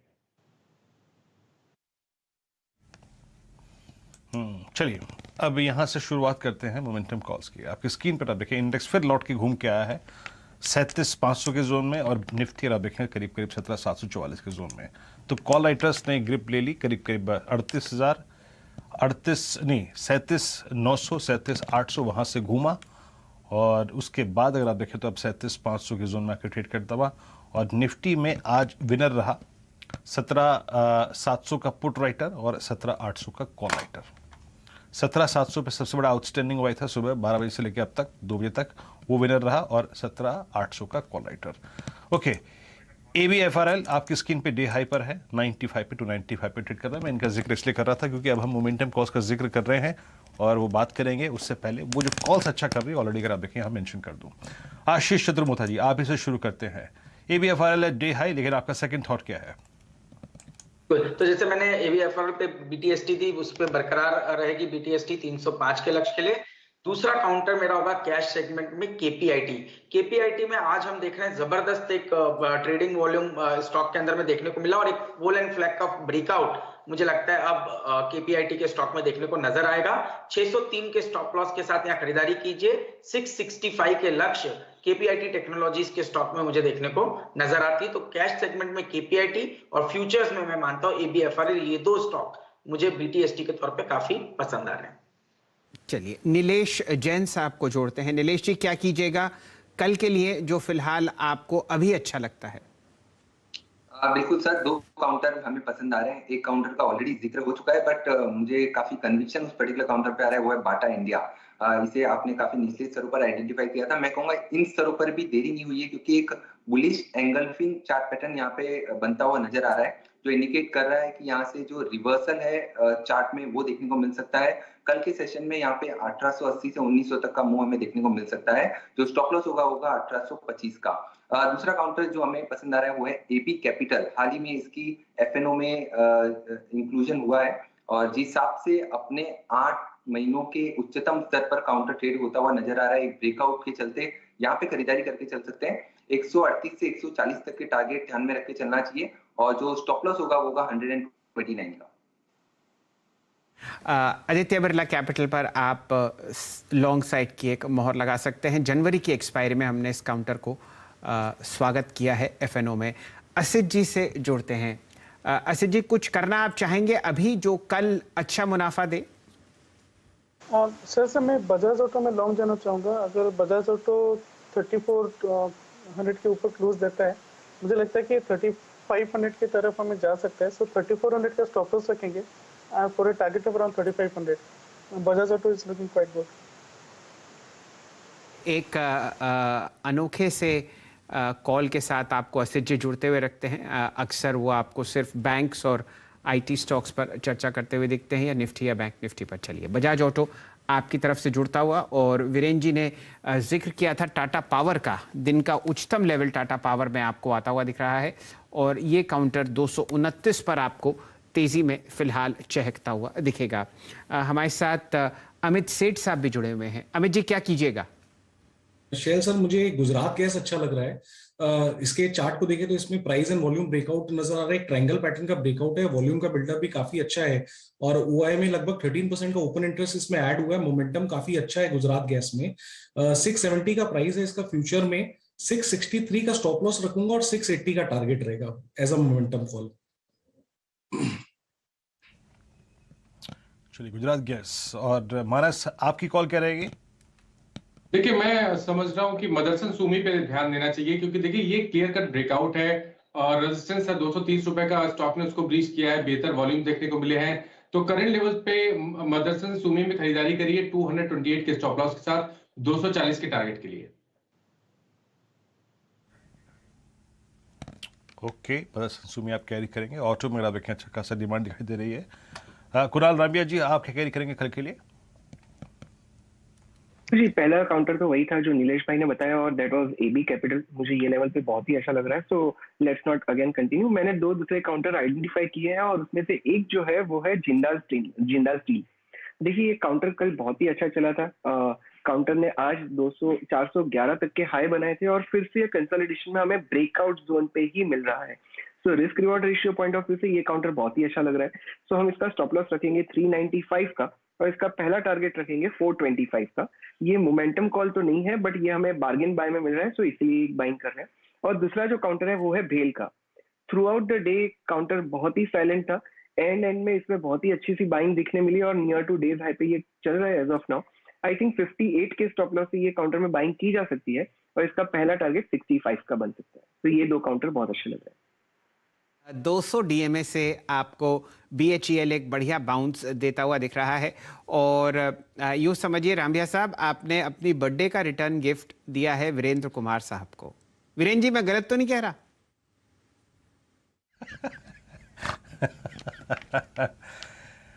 चलिए अब यहाँ से शुरुआत करते हैं मोमेंटम कॉल्स की। आपकी स्क्रीन पर आप देखें इंडेक्स फिर लौट के घूम के आया है 37,500 के जोन में, और निफ्टी आप देखें करीब करीब 17,744 के जोन में। तो कॉल राइटर्स ने ग्रिप ले ली, करीब करीब 37,900 37,800 वहाँ से घूमा, और उसके बाद अगर आप देखें तो अब 37,500 के जोन में आकर ट्रेड करता हुआ। और निफ्टी में आज विनर रहा 17,700 का पुट राइटर और 17,800 का कॉल राइटर। 17,700 पे सबसे बड़ा आउटस्टैंडिंग हुआ था सुबह 12 बजे से लेकर अब तक 2 बजे तक, वो विनर रहा, और 17,800 का कॉल राइटर। ओके, ABFRL आपकी स्क्रीन पे डे हाई पर है, 95 पे 295 पे ट्रेड कर रहा है। मैं इनका जिक्र इसलिए कर रहा था क्योंकि अब हम मोमेंटम कॉल्स का जिक्र कर रहे हैं और वो बात करेंगे। उससे पहले वो जो कॉल्स अच्छा कर रही है ऑलरेडी, अगर आप देखें, हम मेंशन कर दूं। आशीष चतुर्मोथा जी, आप इसे शुरू करते हैं। ABFRL डे हाई, लेकिन आपका सेकंड थॉट क्या है? तो जैसे मैंने ABFRL पे BTST थी, उस पर बरकरार रहेगी BTST 305 के लक्ष्य के लिए। दूसरा काउंटर मेरा होगा कैश सेगमेंट में KPIT में आज हम देख रहे हैं जबरदस्त एक ट्रेडिंग वॉल्यूम स्टॉक के अंदर में देखने को मिला, और एक वोल एंड फ्लैग का ब्रेकआउट मुझे लगता है अब KPIT के स्टॉक में देखने को नजर आएगा। 603 के स्टॉप लॉस के साथ यहाँ खरीदारी कीजिए। 665 के लक्ष्य KPIT टेक्नोलॉजीज के स्टॉक में मुझे देखने को नजर आती है। तो कैश सेगमेंट में KPIT और फ्यूचर्स में मैं मानता हूं ABFRL, ये दो स्टॉक मुझे BTST के तौर पे काफी पसंद आ रहे हैं। चलिए नीलेश जैन साहब को जोड़ते हैं। नीलेश जी, क्या कीजिएगा कल के लिए जो फिलहाल आपको अभी अच्छा लगता है? बिल्कुल सर, 2 काउंटर हमें पसंद आ रहे हैं। एक काउंटर का ऑलरेडी जिक्र हो चुका है, बट मुझे काफी कन्विक्शन उस पर्टिकुलर काउंटर पे आ रहा है, वो है बाटा इंडिया। इसे आपने काफी निचले स्तरों पर आइडेंटिफाई किया था। मैं कहूंगा इन स्तरों पर भी देरी नहीं हुई है, क्योंकि एक बुलिश एंगल्फिंग चार्ट पैटर्न यहाँ पे बनता हुआ नजर आ रहा है, जो इंडिकेट कर रहा है कि यहाँ से जो रिवर्सल है चार्ट में वो देखने को मिल सकता है। कल के सेशन में यहाँ पे 1880 से 1900 तक का मूव हमें देखने को मिल सकता है। जो स्टॉप लॉस होगा 1825 का। दूसरा काउंटर जो हमें पसंद आ रहा है वो है AP कैपिटल। हाल ही में इसकी FNO में इंक्लूजन हुआ है, और जिस हिसाब से अपने 8 महीनों के उच्चतम स्तर पर काउंटर ट्रेड होता हुआ नजर आ रहा है, एक ब्रेकआउट के चलते यहाँ पे खरीदारी करके चल सकते हैं। 138 से 140 तक के टारगेट ध्यान में रख के चलना चाहिए, और जो स्टॉप लॉस होगा वो होगा 129 का। आदित्य बिरला कैपिटल पर आप लॉन्ग साइड की एक मोहर लगा सकते हैं। जनवरी की एक्सपायरी में हमने इस काउंटर को स्वागत किया है FNO में। असित जी से जोड़ते हैं। असित जी, कुछ करना आप चाहेंगे अभी जो कल अच्छा मुनाफा दे? सर मैं बजाज ऑटो में लॉन्ग जाना चाहूँगा। अगर बजाज ऑटो 3400 के ऊपर क्लोज देता है, मुझे लगता है कि 3500 की तरफ हमें जा सकता है। सो 3400 का स्टॉप लॉस रखेंगे for a target of around 3500। Bajaj auto is looking quite good. एक अनोखे से कॉल के साथ आपको असित जी जुड़ते हुए रखते हैं। अक्सर वो आपको सिर्फ बैंक्स और IT स्टॉक्स पर चर्चा करते हुए दिखते हैं, या निफ्टी या बैंक निफ्टी पर। चलिए, बजाज ऑटो आपकी तरफ से जुड़ता हुआ। और वीरेंद्र जी ने जिक्र किया था टाटा पावर का। दिन का उच्चतम लेवल टाटा पावर में आपको आता हुआ दिख रहा है, और ये काउंटर 229 पर आपको तेजी में फिलहाल चहकता हुआ दिखेगा। हमारे साथ अमित सेठ साहब भी जुड़े हुए हैं। अमित जी, क्या कीजिएगा? शेयर सर, मुझे गुजरात गैस अच्छा लग रहा है। इसके चार्ट को देखें तो इसमें प्राइस एंड वॉल्यूम ब्रेकआउट नजर आ रहा है। एक ट्रायंगल पैटर्न का ब्रेकआउट है, वॉल्यूम का बिल्डअप भी काफी अच्छा है, और OI में लगभग 13% का ओपन इंटरेस्ट इसमें ऐड हुआ है। मोमेंटम काफी अच्छा है गुजरात गैस में। 670 का प्राइस है इसका फ्यूचर में। 663 का स्टॉप लॉस रखूंगा, और 680 का टारगेट रहेगा एज अ मोमेंटम कॉल। चलिए, गुजरात गैस। और मानस, आपकी कॉल क्या रहेगी? देखिए, मैं समझ रहा हूं कि मदरसन सुमी पे ध्यान देना चाहिए, क्योंकि देखिए ये क्लियर कट ब्रेकआउट है, और रेजिस्टेंस है 230 रुपए का। स्टॉक ने उसको ब्रीच किया है, बेहतर वॉल्यूम देखने को मिले हैं। तो करंट लेवल पे मदरसन सुमी में खरीदारी करिए 228 के स्टॉप लॉस के साथ, 240 के टारगेट के लिए। ओके, मदरसन सुमी आप कैरी करेंगे। ऑटो में आप देखें अच्छा खासा डिमांड दिखाई दे रही है। कुणाल रामिया जी, आप क्या कैरी करेंगे कल के लिए? जी, पहला काउंटर तो वही था जो नीलेश भाई ने बताया, और दैट वाज AB कैपिटल। मुझे ये लेवल पे बहुत ही अच्छा लग रहा है, so let's not again continue. मैंने 2 दूसरे काउंटर आइडेंटिफाई किए हैं, और उसमें से एक जो है वो है जिंदाल स्टील। देखिए, ये काउंटर कल बहुत ही अच्छा चला था। काउंटर ने आज 411 तक के हाई बनाए थे और फिर से कंसोलिडेशन में हमें ब्रेकआउट जोन पे ही मिल रहा है। So risk reward ratio point of view से ये काउंटर बहुत ही अच्छा लग रहा है। सो हम इसका स्टॉप लॉस रखेंगे 395 का और इसका पहला टारगेट रखेंगे 425 का। ये मोमेंटम कॉल तो नहीं है बट ये हमें बार्गेन बाय में मिल रहा है, सो इसलिए बाइंग कर रहे हैं। और दूसरा जो काउंटर है वो है भेल का। Through out the day counter बहुत ही साइलेंट था, एंड में इसमें बहुत ही अच्छी सी बाइंग दिखने मिली और नियर टू डेज हाई पे ये चल रहा है as of now. I think 58 के स्टॉप लॉस से ये काउंटर में बाइंग की जा सकती है और इसका पहला टारगेट 65 का बन सकता है। तो ये दो काउंटर बहुत अच्छे लग रहे हैं। 200 डीएमए से आपको BHEL एक बढ़िया बाउंस देता हुआ दिख रहा है और यूँ समझिए रामबिया साहब, आपने अपनी बर्थडे का रिटर्न गिफ्ट दिया है वीरेंद्र कुमार साहब को। वीरेंद्र जी, मैं गलत तो नहीं कह रहा?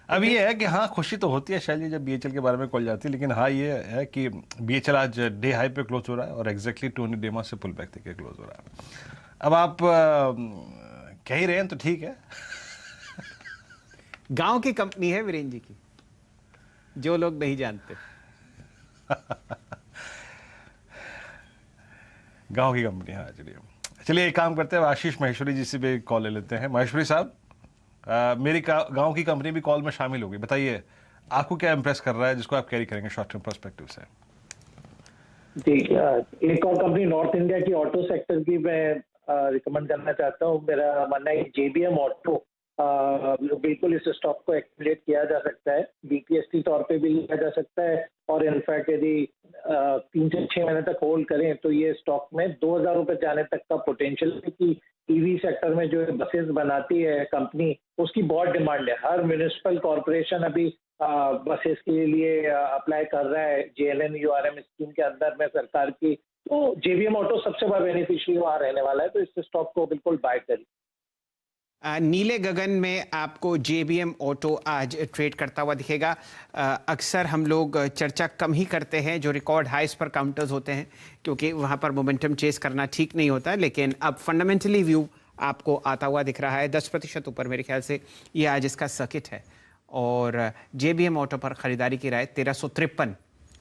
अब ये है कि हाँ, खुशी तो होती है शैली जब BHL के बारे में कॉल जाती है, लेकिन हाँ ये है कि BHL आज डे हाई पे क्लोज हो रहा है और एग्जैक्टली टोनी डेमा से पुल बैक तक क्लोज हो रहा है। अब आप कह ही रहे हैं तो ठीक है। गांव की कंपनी है वीरेंद्र जी की, जो लोग नहीं जानते। गांव की कंपनी, हाँ। चलिए एक काम करते हैं, आशीष महेश्वरी जी से भी कॉल ले लेते हैं। महेश्वरी साहब, मेरी गांव की कंपनी भी कॉल में शामिल होगी। बताइए आपको क्या इंप्रेस कर रहा है जिसको आप कैरी करेंगे शॉर्ट टर्म पर्सपेक्टिव से? जी, एक और कंपनी नॉर्थ इंडिया की ऑटो सेक्टर की मैं रिकमेंड करना चाहता हूँ। मेरा मानना है JBM ऑटो बिल्कुल इस स्टॉक को एक्टिवेट किया जा सकता है, BPST तौर पे भी लिया जा सकता है और इनफैक्ट यदि 3 से 6 महीने तक होल्ड करें तो ये स्टॉक में 2000 रुपए जाने तक का पोटेंशियल है कि EV सेक्टर में जो बसेस बनाती है कंपनी, उसकी बहुत डिमांड है। हर म्यूनिसिपल कॉरपोरेशन अभी बसेस के लिए अप्लाई कर रहा है JNNURM स्कीम के अंदर में सरकार की। तो JBM ऑटो सबसे बड़ा बेनिफिशियरी वहां रहने वाला है, तो इस स्टॉक को बिल्कुल बाय करिए। नीले गगन में आपको JBM ऑटो आज ट्रेड करता हुआ दिखेगा। अक्सर हम लोग चर्चा कम ही करते हैं जो रिकॉर्ड हाइस पर काउंटर्स होते हैं, क्योंकि वहाँ पर मोमेंटम चेस करना ठीक नहीं होता, लेकिन अब फंडामेंटली व्यू आपको आता हुआ दिख रहा है। 10% ऊपर मेरे ख्याल से ये आज इसका सर्किट है और JBM ऑटो पर ख़रीदारी की राय 1353।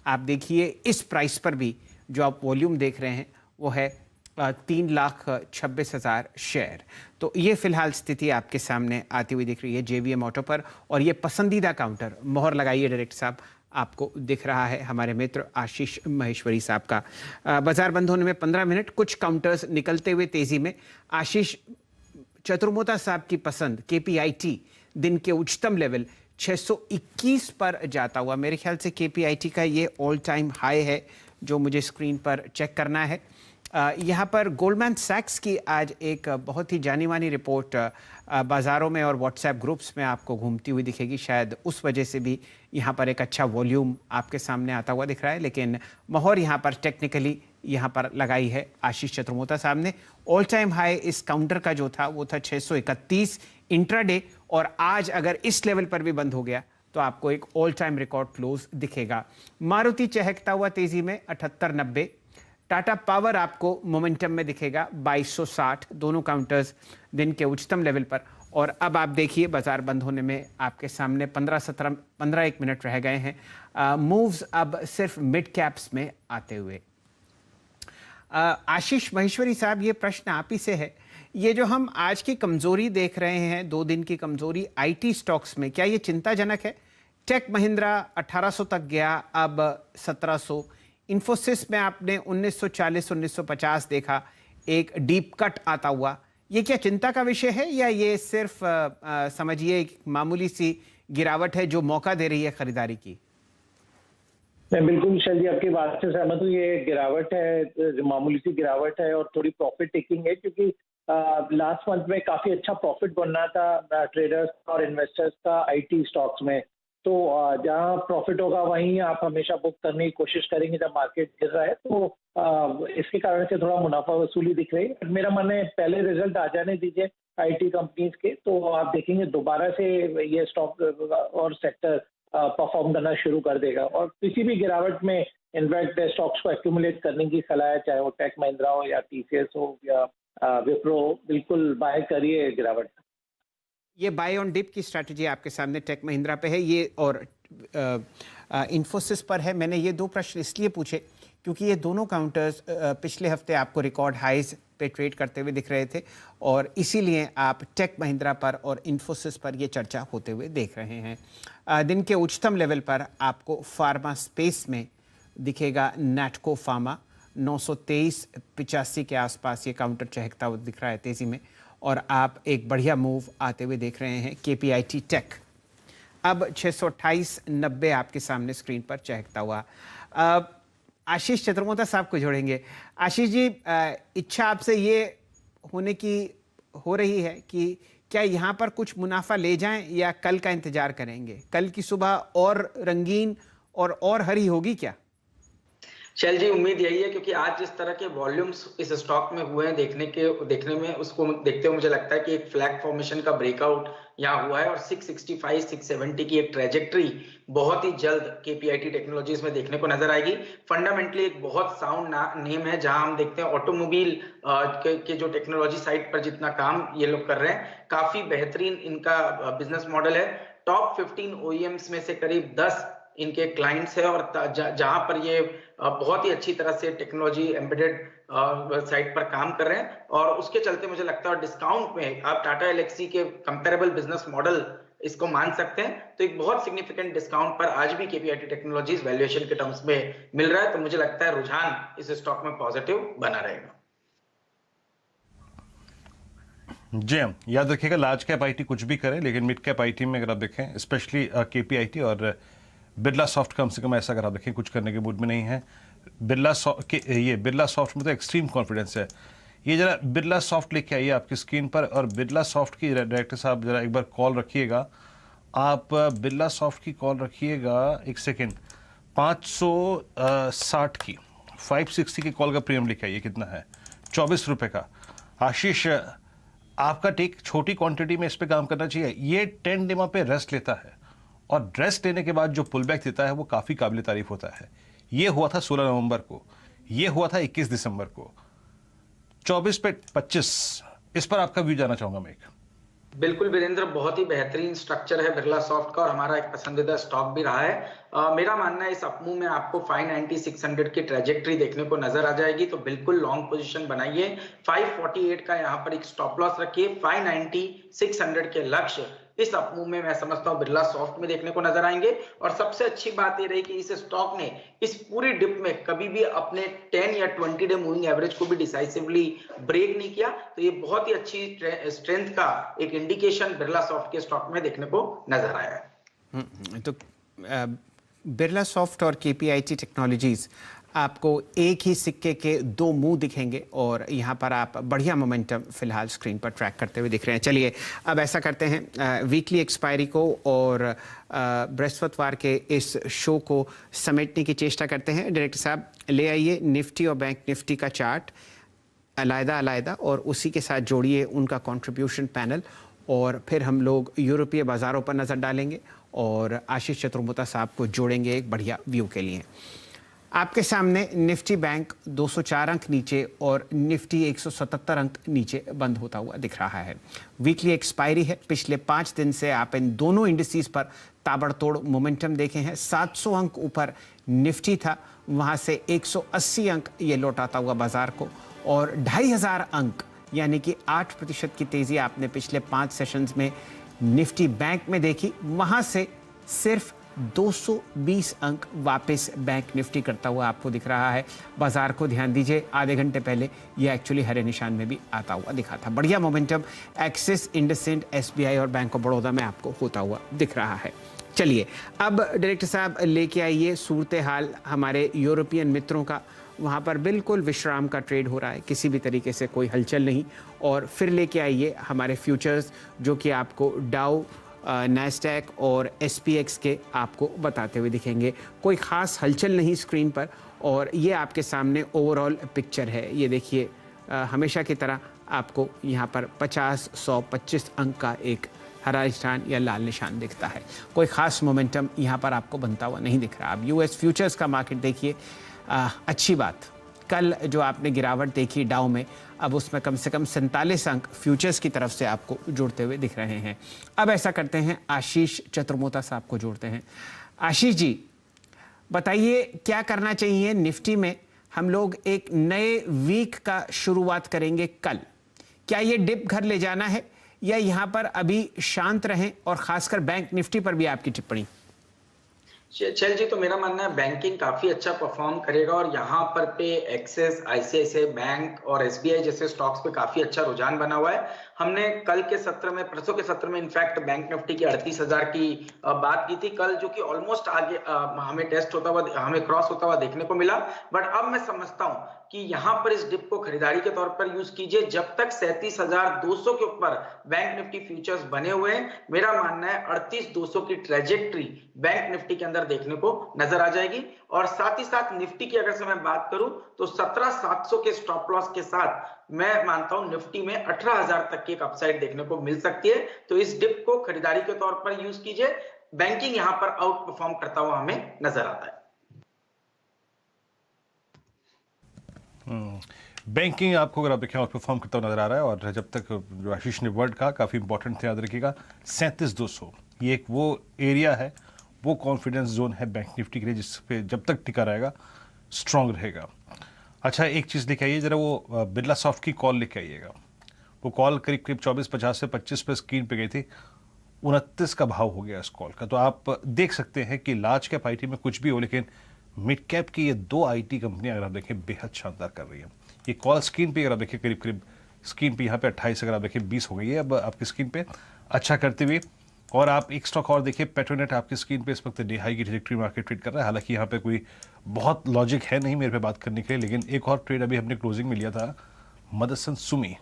आप देखिए इस प्राइस पर भी जो आप वॉल्यूम देख रहे हैं वो है 3,26,000 शेयर। तो ये फिलहाल स्थिति आपके सामने आती हुई दिख रही है JBM ऑटो पर, और ये पसंदीदा काउंटर, मोहर लगाइए डायरेक्टर साहब, आपको दिख रहा है हमारे मित्र आशीष महेश्वरी साहब का। बाजार बंद होने में 15 मिनट, कुछ काउंटर्स निकलते हुए तेजी में। आशीष, चतुर्मोता साहब की पसंद KPIT दिन के उच्चतम लेवल 621 पर जाता हुआ, मेरे ख्याल से KPIT का ये ऑल टाइम हाई है जो मुझे स्क्रीन पर चेक करना है। यहाँ पर गोल्डमैन सैक्स की आज एक बहुत ही जानी मानी रिपोर्ट बाज़ारों में और व्हाट्सएप ग्रुप्स में आपको घूमती हुई दिखेगी, शायद उस वजह से भी यहाँ पर एक अच्छा वॉल्यूम आपके सामने आता हुआ दिख रहा है। लेकिन मोहर यहाँ पर टेक्निकली यहाँ पर लगाई है आशीष चतुर्मोता साहब ने। ऑल टाइम हाई इस काउंटर का जो था वो था 631 इंट्राडे, और आज अगर इस लेवल पर भी बंद हो गया तो आपको एक ऑल टाइम रिकॉर्ड क्लोज दिखेगा। मारुति चहकता हुआ तेजी में 7890। टाटा पावर आपको मोमेंटम में दिखेगा 2260, दोनों काउंटर्स दिन के उच्चतम लेवल पर। और अब आप देखिए बाजार बंद होने में आपके सामने 15-1 मिनट रह गए हैं। मूव्स अब सिर्फ मिड कैप्स में आते हुए। आशीष महेश्वरी साहब, ये प्रश्न आप ही से है, ये जो हम आज की कमजोरी देख रहे हैं, 2 दिन की कमजोरी IT स्टॉक्स में, क्या ये चिंताजनक है? टेक महिंद्रा 1800 तक गया, अब 1700। इन्फोसिस में आपने 1940-1950 देखा, एक डीप कट आता हुआ। ये क्या चिंता का विषय है या ये सिर्फ समझिए एक मामूली सी गिरावट है जो मौका दे रही है खरीदारी की? मैं बिल्कुल शैल जी आपकी बात से सहमत हूँ। ये गिरावट है, मामूली सी गिरावट है और थोड़ी प्रॉफिट टेकिंग है, क्योंकि लास्ट मंथ में काफी अच्छा प्रॉफिट बनना था ट्रेडर्स और इन्वेस्टर्स का IT स्टॉक्स में। तो जहाँ प्रॉफिट होगा वहीं आप हमेशा बुक करने की कोशिश करेंगे जब मार्केट गिर रहा है। तो इसके कारण से थोड़ा मुनाफा वसूली दिख रही है। मेरा मन है पहले रिजल्ट आ जाने दीजिए IT कंपनीज के, तो आप देखेंगे दोबारा से ये स्टॉक और सेक्टर परफॉर्म करना शुरू कर देगा। और किसी भी गिरावट में इनफैक्ट स्टॉक्स को एक्यूमुलेट करने की सलाह है, चाहे वो टेक महिंद्रा हो या TCS हो या विप्रो, बिल्कुल बाय करिए गिरावट। ये बाय ऑन डिप की स्ट्रैटेजी आपके सामने टेक महिंद्रा पे है, ये और इन्फोसिस पर है। मैंने ये 2 प्रश्न इसलिए पूछे क्योंकि ये दोनों काउंटर्स पिछले हफ्ते आपको रिकॉर्ड हाइज पे ट्रेड करते हुए दिख रहे थे और इसीलिए आप टेक महिंद्रा पर और इन्फोसिस पर ये चर्चा होते हुए देख रहे हैं। दिन के उच्चतम लेवल पर आपको फार्मा स्पेस में दिखेगा नैटको फार्मा 923.85 के आसपास ये काउंटर चहकता हुआ दिख रहा है तेज़ी में, और आप एक बढ़िया मूव आते हुए देख रहे हैं KPIT टेक अब 628.90 आपके सामने स्क्रीन पर चहकता हुआ। आशीष चतुर्मोता साहब को जोड़ेंगे। आशीष जी, इच्छा आपसे ये होने की हो रही है कि क्या यहाँ पर कुछ मुनाफा ले जाएं या कल का इंतजार करेंगे? कल की सुबह और रंगीन और हरी होगी क्या? शैल जी, उम्मीद यही है क्योंकि आज जिस तरह के वॉल्यूम्स इस स्टॉक में हुए हैं देखने में उसको देखते हुए मुझे लगता है कि एक फ्लैग फॉर्मेशन का ब्रेकआउट यहाँ हुआ है और 665 670 की एक ट्रेजेक्ट्री बहुत ही जल्द KPIT टेक्नोलॉजीज में देखने को नजर आएगी। फंडामेंटली एक बहुत साउंड नेम है, जहां हम देखते हैं ऑटोमोबाइल के जो टेक्नोलॉजी साइड पर जितना काम ये लोग कर रहे हैं, काफी बेहतरीन इनका बिजनेस मॉडल है। टॉप 15 OEMs में से करीब 10 इनके क्लाइंट्स है और जहां पर ये बहुत ही अच्छी तरह से टेक्नोलॉजी एम्बेडेड साइट पर काम कर रहे हैं और उसके चलते मुझे लगता है डिस्काउंट में आप टाटा एल्क्सी के कंपेरेबल बिजनेस मॉडल इसको मान सकते हैं। तो एक बहुत सिग्निफिकेंट डिस्काउंट पर आज भी KPIT टेक्नोलॉजीज वैल्यूएशन के टर्म्स में मिल रहा है, तो मुझे लगता है रुझान इस स्टॉक में पॉजिटिव बना रहेगा। जी हाँ, याद रखिएगा लार्ज कैप IT कुछ भी करे, लेकिन मिड कैप IT में अगर आप देखें स्पेशली KPIT और बिरला सॉफ्ट कम से कम ऐसा अगर आप देखें कुछ करने के मूड में नहीं है। बिरला सॉफ्ट में तो एक्सट्रीम कॉन्फिडेंस है। ये जरा बिरला सॉफ्ट लेके आइए आपकी स्क्रीन पर और बिरला सॉफ्ट की डायरेक्टर साहब जरा एक बार कॉल रखिएगा। आप बिरला सॉफ्ट की कॉल रखिएगा, एक सेकेंड, 560 की 560 की कॉल का प्रीमियम लेके आइए, कितना है 24 रुपये का। आशीष, आपका टेक छोटी क्वांटिटी में इस पे काम करना चाहिए। ये 10 डेमा पे रेस्ट लेता है और रेस्ट लेने के बाद जो पुल बैक देता है वो काफ़ी काबिल तारीफ होता है। ये हुआ था 16 नवंबर को, ये हुआ था 21 दिसंबर को, 24 पे 25। इस पर आपका व्यू जानना चाहूंगा मैं। बिल्कुल वीरेंद्र, बहुत ही बेहतरीन स्ट्रक्चर है बिरला सॉफ्ट का और हमारा एक पसंदीदा स्टॉक भी रहा है। मेरा मानना है इस अपमूव में आपको 590 600 की ट्रेजेक्ट्री देखने को नजर आ जाएगी, तो बिल्कुल लॉन्ग पोजीशन बनाइए। 548 का यहाँ पर एक स्टॉप लॉस रखिए। 590 600 के लक्ष्य इस अपमूव में मैं समझता हूं बिरला सॉफ्ट में देखने को नजर आएंगे। और सबसे अच्छी बात ये रही कि इस स्टॉक ने इस पूरी डिप में कभी भी अपने 10 या 20 डे मूविंग एवरेज को भी डिसाइसिवली ब्रेक नहीं किया, तो ये बहुत ही अच्छी स्ट्रेंथ का एक इंडिकेशन बिरला सॉफ्ट के स्टॉक में देखने को नजर आया है। तो बिरला सॉफ्ट और KPIT टेक्नोलॉजीज आपको एक ही सिक्के के 2 मुंह दिखेंगे और यहाँ पर आप बढ़िया मोमेंटम फिलहाल स्क्रीन पर ट्रैक करते हुए दिख रहे हैं। चलिए अब ऐसा करते हैं, वीकली एक्सपायरी को और बृहस्पतिवार के इस शो को समेटने की चेष्टा करते हैं। डायरेक्टर साहब ले आइए निफ्टी और बैंक निफ्टी का चार्ट अलग-अलग और उसी के साथ जोड़िए उनका कंट्रीब्यूशन पैनल, और फिर हम लोग यूरोपीय बाज़ारों पर नज़र डालेंगे और आशीष चतुर्मोता साहब को जोड़ेंगे एक बढ़िया व्यू के लिए। आपके सामने निफ्टी बैंक 204 अंक नीचे और निफ्टी 177 अंक नीचे बंद होता हुआ दिख रहा है। वीकली एक्सपायरी है। पिछले 5 दिन से आप इन दोनों इंडिसेस पर ताबड़तोड़ मोमेंटम देखे हैं। 700 अंक ऊपर निफ्टी था, वहां से 180 अंक ये लौटाता हुआ बाजार को, और 2500 अंक यानी कि 8% की तेजी आपने पिछले 5 सेशंस में निफ्टी बैंक में देखी। वहां से सिर्फ 220 अंक वापस बैंक निफ्टी करता हुआ आपको दिख रहा है। बाजार को ध्यान दीजिए, आधे घंटे पहले ये एक्चुअली हरे निशान में भी आता हुआ दिखा था। बढ़िया मोमेंटम एक्सिस, इंडसइंड, SBI और बैंक ऑफ बड़ौदा में आपको होता हुआ दिख रहा है। चलिए अब डायरेक्टर साहब लेके आइए सूरत हाल हमारे यूरोपियन मित्रों का। वहाँ पर बिल्कुल विश्राम का ट्रेड हो रहा है, किसी भी तरीके से कोई हलचल नहीं। और फिर लेके आइए हमारे फ्यूचर्स जो कि आपको डाउ, नैस्डैक और SPX के आपको बताते हुए दिखेंगे। कोई ख़ास हलचल नहीं स्क्रीन पर, और ये आपके सामने ओवरऑल पिक्चर है। ये देखिए हमेशा की तरह आपको यहाँ पर 50, 100, 25 अंक का एक हरा निशान या लाल निशान दिखता है। कोई ख़ास मोमेंटम यहाँ पर आपको बनता हुआ नहीं दिख रहा। अब US फ्यूचर्स का मार्केट देखिए, अच्छी बात, कल जो आपने गिरावट देखी डाउ में, अब उसमें कम से कम 47 अंक फ्यूचर्स की तरफ से आपको जुड़ते हुए दिख रहे हैं। अब ऐसा करते हैं, आशीष चतुर्मोता साहब को जोड़ते हैं। आशीष जी, बताइए क्या करना चाहिए निफ्टी में। हम लोग एक नए वीक का शुरुआत करेंगे कल। क्या ये डिप घर ले जाना है या यहां पर अभी शांत रहें? और खासकर बैंक निफ्टी पर भी आपकी टिप्पणी। चल जी, तो मेरा मानना है बैंकिंग काफी अच्छा परफॉर्म करेगा और यहाँ पर पे एक्सिस, आईसीआईसीआई बैंक और एसबीआई जैसे स्टॉक्स पे काफी अच्छा रुझान बना हुआ है। हमने कल के सत्र में, परसों के सत्र में इनफैक्ट बैंक निफ्टी की 38,000 की बात की थी कल, जो कि ऑलमोस्ट आगे हमें टेस्ट होता हुआ, हमें क्रॉस होता हुआ देखने को मिला। बट अब मैं समझता हूं कि यहाँ पर इस डिप को खरीदारी के तौर पर यूज कीजिए। जब तक 37,200 के ऊपर बैंक निफ्टी फ्यूचर्स बने हुए हैं, मेरा मानना है 38,200 की ट्रेजेक्ट्री बैंक निफ्टी के अंदर देखने को नजर आ जाएगी। और साथ ही साथ निफ्टी की अगर से मैं बात करूं तो 17,700 के स्टॉप लॉस के साथ मैं मानता हूं निफ्टी में 18,000 तक की एक अपसाइड देखने को मिल सकती है। तो इस डिप को खरीदारी के तौर पर यूज कीजिए। बैंकिंग यहां पर आउट परफॉर्म करता हुआ हमें नजर आता है। बैंकिंग आपको अगर आप देखें आउट परफॉर्म करता हुआ नजर आ रहा है। और जब तक जो आशीष ने वर्ड कहा काफी इंपॉर्टेंट थे, याद रखिएगा 37,200 ये एक वो एरिया है, वो कॉन्फिडेंस जोन है बैंक निफ्टी के लिए, जिस पे जब तक टिका रहेगा स्ट्रांग रहेगा। अच्छा, एक चीज़ लेके आइए जरा, वो बिरला सॉफ्ट की कॉल लेके आइएगा। वो कॉल करीब करीब 24.50 से 25 पे स्क्रीन पे गई थी, 29 का भाव हो गया इस कॉल का। तो आप देख सकते हैं कि लार्ज कैप आईटी में कुछ भी हो, लेकिन मिड कैप की ये दो आईटी कंपनियां अगर आप देखें बेहद शानदार कर रही है। ये कॉल स्क्रीन पे अगर आप देखें करीब करीब स्क्रीन पे यहाँ पे 28, अगर आप देखें 20 हो गई है अब आपकी स्क्रीन पे अच्छा करते हुए। और आप एक स्टॉक और देखिए, पेट्रोनेट आपकी स्क्रीन पे इस वक्त डे हाई की ट्रेजेक्टरी मार्केट ट्रेड कर रहा है। हालांकि यहाँ पे कोई बहुत लॉजिक है नहीं मेरे पे बात करने के लिए, लेकिन एक और ट्रेड अभी हमने क्लोजिंग में लिया था, मदरसन सुमी,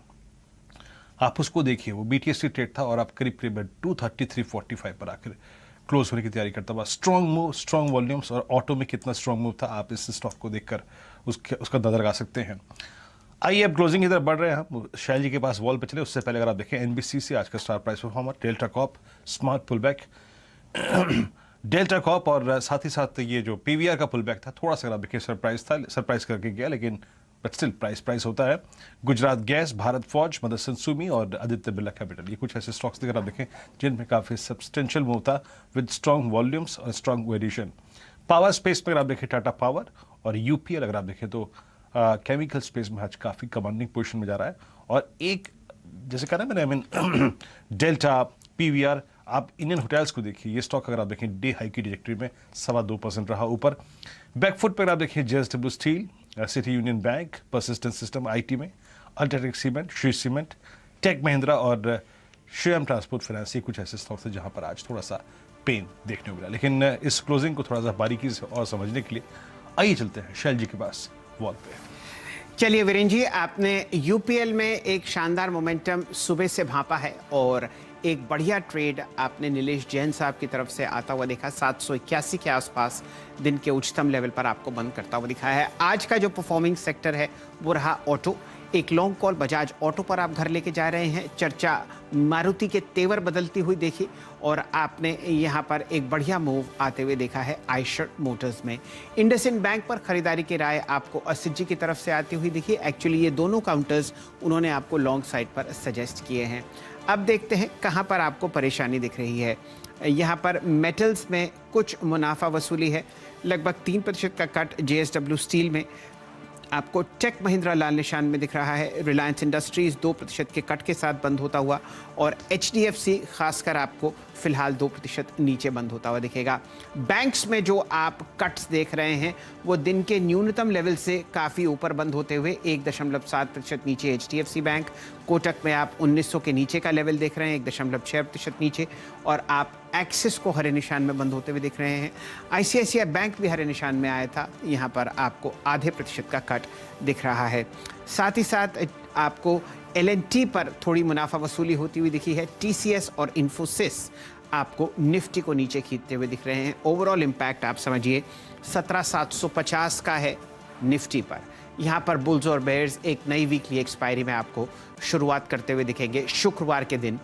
आप उसको देखिए, वो बीटीएससी ट्रेड था और आप करीब करीब 233.45 पर आकर क्लोज होने की तैयारी करता हुआ। स्ट्रॉन्ग मूव, स्ट्रॉन्ग वॉल्यूम्स, और ऑटो में कितना स्ट्रॉन्ग मूव था आप इस स्टॉक को देखकर उसका अंदाजा लगा सकते हैं। आइए अब क्लोजिंग की तरफ बढ़ रहे हैं हम। शैल जी के पास वॉल पे चले, उससे पहले अगर आप देखें एनबीसीसी आज का star price performer, Delta Corp smart pull back, Delta Corp, और साथ ही साथ ये जो पीवीआर का पुल बैक था, थोड़ा सा अगर आप देखें सरप्राइज करके गया, लेकिन बट स्टिल प्राइस होता है। गुजरात गैस, भारत फौज, मदरसन सुमी और आदित्य बिरला कैपिटल, ये कुछ ऐसे स्टॉक्स अगर आप देखें जिनमें काफी सब्सटेंशियल मूव था विद स्ट्रॉन्ग वॉल्यूम्स और स्ट्रॉन्ग वेरिएशन। पावर स्पेस में अगर आप देखें टाटा पावर और यूपीएल अगर आप देखें तो केमिकल स्पेस में आज काफी कमांडिंग पोजीशन में जा रहा है। और एक जैसे कहा ना मैंने, आई मीन डेल्टा, पीवीआर, आप इंडियन होटल्स को देखिए, ये स्टॉक अगर आप देखें डे हाई की ट्रैजेक्टरी में 2.25% रहा ऊपर। बैकफुट पर आप देखिए JSW steel, city union bank, persistent system IT में, UltraTech cement, Shree cement, tech Mahindra और श्रीराम ट्रांसपोर्ट फाइनेंस, ये कुछ ऐसे स्टॉक्स हैं जहां पर आज थोड़ा सा पेन देखने को मिला। लेकिन इस क्लोजिंग को थोड़ा सा बारीकी से और समझने के लिए आइए चलते हैं शैल जी के पास वॉल पे। चलिए वीरेंद्र जी, आपने यूपीएल में एक शानदार मोमेंटम सुबह से भांपा है और एक बढ़िया ट्रेड आपने नीलेश जैन साहब की तरफ से आता हुआ देखा। 781 के आसपास दिन के उच्चतम लेवल पर आपको बंद करता हुआ दिखाया है। आज का जो परफॉर्मिंग सेक्टर है वो रहा ऑटो। एक लॉन्ग कॉल बजाज ऑटो पर आप घर लेके जा रहे हैं। चर्चा मारुति के तेवर बदलती हुई देखी और आपने यहाँ पर एक बढ़िया मूव आते हुए देखा है आइशर मोटर्स में। इंडसइंड बैंक पर खरीदारी की राय आपको असित जी की तरफ से आती हुई दिखी। एक्चुअली ये दोनों काउंटर्स उन्होंने आपको लॉन्ग साइड पर सजेस्ट किए हैं। अब देखते हैं कहाँ पर आपको परेशानी दिख रही है। यहाँ पर मेटल्स में कुछ मुनाफा वसूली है, लगभग 3% का कट जेएसडब्ल्यू स्टील में आपको। टेक महिंद्रा लाल निशान में दिख रहा है। रिलायंस इंडस्ट्रीज 2% के कट के साथ बंद होता हुआ और एचडीएफसी खासकर आपको फिलहाल 2% नीचे बंद होता हुआ दिखेगा। बैंक्स में जो आप कट्स देख रहे हैं वो दिन के न्यूनतम लेवल से काफ़ी ऊपर बंद होते हुए 1.7% नीचे एचडीएफसी बैंक। कोटक में आप 1900 के नीचे का लेवल देख रहे हैं, 1.6% नीचे, और आप एक्सिस को हरे निशान में बंद होते हुए दिख रहे हैं। आईसीआईसीआई बैंक भी हरे निशान में आया था, यहाँ पर आपको 0.5% का कट दिख रहा है। साथ ही साथ आपको एलएनटी पर थोड़ी मुनाफा वसूली होती हुई दिखी है। टीसीएस और इन्फोसिस आपको निफ्टी को नीचे खींचते हुए दिख रहे हैं। ओवरऑल इम्पैक्ट आप समझिए 17,750 का है निफ्टी पर। यहाँ पर बुल्स और बेयर्स एक नई वीकली एक्सपायरी में आपको शुरुआत करते हुए दिखेंगे शुक्रवार के दिन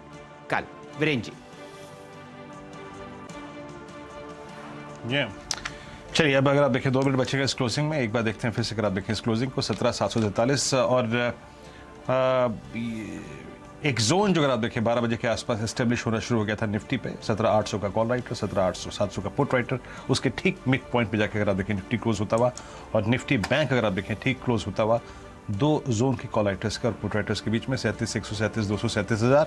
कल। वीरेंद्र जी, चलिए अब अगर आप देखें 2 मिनट बचेगा इस क्लोजिंग में, एक बार देखते हैं फिर से अगर आप देखें इस क्लोजिंग को 17,743 और एक जोन जो अगर आप देखें 12 बजे के आसपास एस्टेब्लिश होना शुरू हो गया था निफ्टी पे 17,800 का कॉल राइटर, 17,800 का पुट राइटर, उसके ठीक मिड पॉइंट पे जाके अगर आप देखें निफ्टी क्लोज होता हुआ, और निफ्टी बैंक अगर आप देखें ठीक क्लोज होता हुआ 2 जोन के कॉल राइटर्स के और पुट राइटर्स के बीच में 37,137, 237,000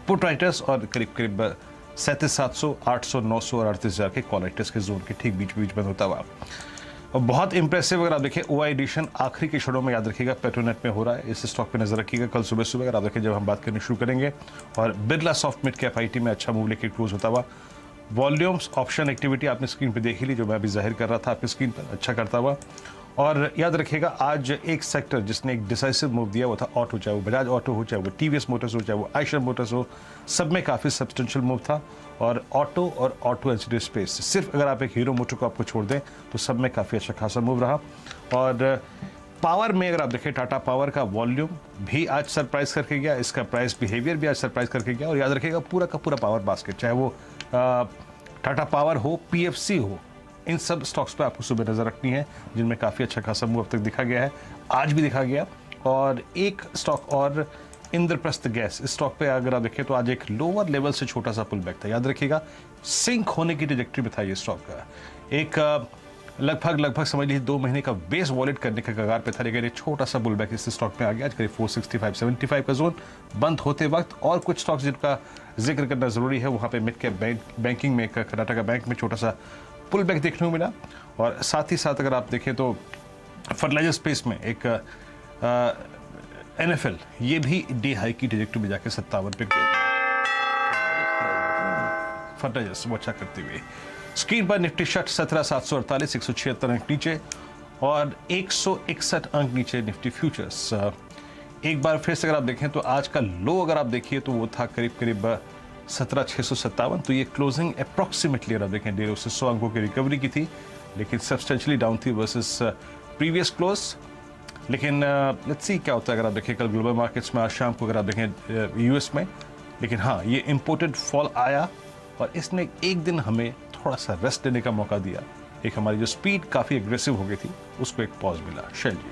पुट राइटर्स और करीब करीब 37,700, 800, 900 और 38,000 के कॉल राइटर्स के जोन के ठीक बीच बंद होता हुआ। और बहुत इंप्रेसिव अगर आप देखें ओआई एडिशन आखिरी के क्षणों में, याद रखिएगा पेट्रोनेट में हो रहा है, इस स्टॉक पे नजर रखिएगा। कल सुबह अगर आप देखें जब हम बात करनी शुरू करेंगे, और Birla soft mid cap IT में अच्छा मूव लेके क्लोज होता हुआ। वॉल्यूम्स ऑप्शन एक्टिविटी आपने स्क्रीन पे देख ली, जो मैं अभी जाहिर कर रहा था आपकी स्क्रीन पर, अच्छा करता हुआ। और याद रखिएगा आज एक सेक्टर जिसने एक डिसाइसिव मूव दिया वो था ऑटो, चाहे वो बजाज ऑटो हो, चाहे वो टीवीएस मोटर्स हो, चाहे वो आयशर मोटर्स हो, सब में काफ़ी सब्सटेंशियल मूव था। और ऑटो एंसिलरी स्पेस, सिर्फ अगर आप एक हीरो मोटर को आपको छोड़ दें तो सब में काफ़ी अच्छा खासा मूव रहा। और पावर में अगर आप देखें टाटा पावर का वॉल्यूम भी आज सरप्राइज करके गया, इसका प्राइस बिहेवियर भी आज सरप्राइज करके गया। और याद रखिएगा पूरा का पूरा पावर बास्केट, चाहे वो टाटा पावर हो, पीएफसी हो, इन सब स्टॉक्स पे आपको सुबह नजर रखनी है, जिनमें काफ़ी अच्छा खासा मूव अब तक दिखा गया है, आज भी दिखा गया। और एक स्टॉक और इंद्रप्रस्थ गैस, इस स्टॉक पे अगर आप देखें तो आज एक लोअर लेवल से छोटा सा पुल बैक था, याद रखिएगा सिंक होने की ट्रैजेक्टरी में था ये स्टॉक का। एक लगभग समझ लीजिए 2 महीने का बेस वॉलेट करने के कगार पे था, लेकिन एक छोटा सा बुल बैक इस स्टॉक में आ गया। आज करीब 465-75 का जोन बंद होते वक्त। और कुछ स्टॉक्स जिनका जिक्र करना जरूरी है, वहाँ पे मिड कैप बैंकिंग में कर्नाटका बैंक में छोटा सा पुल बैक देखने को मिला। और साथ ही साथ अगर आप देखें तो फर्टिलाइजर स्पेस में एक NFL, ये भी डे हाई की ट्रैजेक्टरी में जाके 57 पे फर्टिलाइजर्स वो अच्छा करते हुए। स्क्रीन पर निफ्टी 17,748, 176 अंक नीचे और 161 अंक नीचे निफ्टी फ्यूचर्स। एक बार फिर से अगर आप देखें तो आज का लो अगर आप देखिए तो वो था करीब 17,657। तो ये क्लोजिंग अप्रॉक्सीमेटली अगर आप देखें 150 से 100 अंकों की रिकवरी की थी, लेकिन सब्सटेंशियली डाउन थी वर्सेस प्रीवियस क्लोज। लेकिन लेट्स सी क्या होता है अगर आप देखें कल ग्लोबल मार्केट्स में, आज शाम को अगर आप देखें यूएस में। लेकिन हाँ, ये इम्पोर्टेड फॉल आया और इसने एक दिन हमें थोड़ा सा रेस्ट लेने का मौका दिया। एक हमारी जो स्पीड काफ़ी एग्रेसिव हो गई थी, उसको एक पॉज मिला। शैल जी,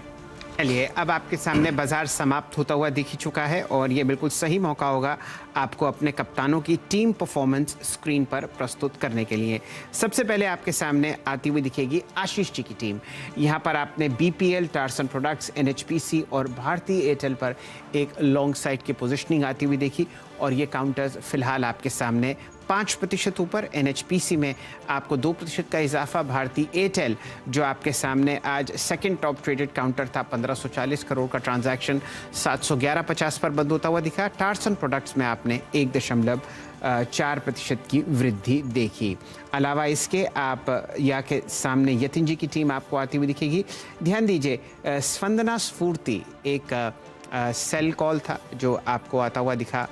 चलिए अब आपके सामने बाजार समाप्त होता हुआ दिख ही चुका है और ये बिल्कुल सही मौका होगा आपको अपने कप्तानों की टीम परफॉर्मेंस स्क्रीन पर प्रस्तुत करने के लिए। सबसे पहले आपके सामने आती हुई दिखेगी आशीष जी की टीम। यहाँ पर आपने बीपीएल, टार्सन प्रोडक्ट्स, एनएचपीसी और भारती एयरटेल पर एक लॉन्ग साइड की पोजिशनिंग आती हुई देखी और ये काउंटर्स फिलहाल आपके सामने 5% ऊपर। एनएचपीसी में आपको 2% का इजाफा। भारती एयरटेल जो आपके सामने आज सेकंड टॉप ट्रेडेड काउंटर था, 1540 करोड़ का ट्रांजैक्शन 711.50 पर बंद होता हुआ दिखा। टार्सन प्रोडक्ट्स में आपने 1.4% की वृद्धि देखी। अलावा इसके आप या के सामने यतिन जी की टीम आपको आती हुई दिखेगी। ध्यान दीजिए स्पंदना स्फूर्ति एक सेल कॉल था जो आपको आता हुआ दिखा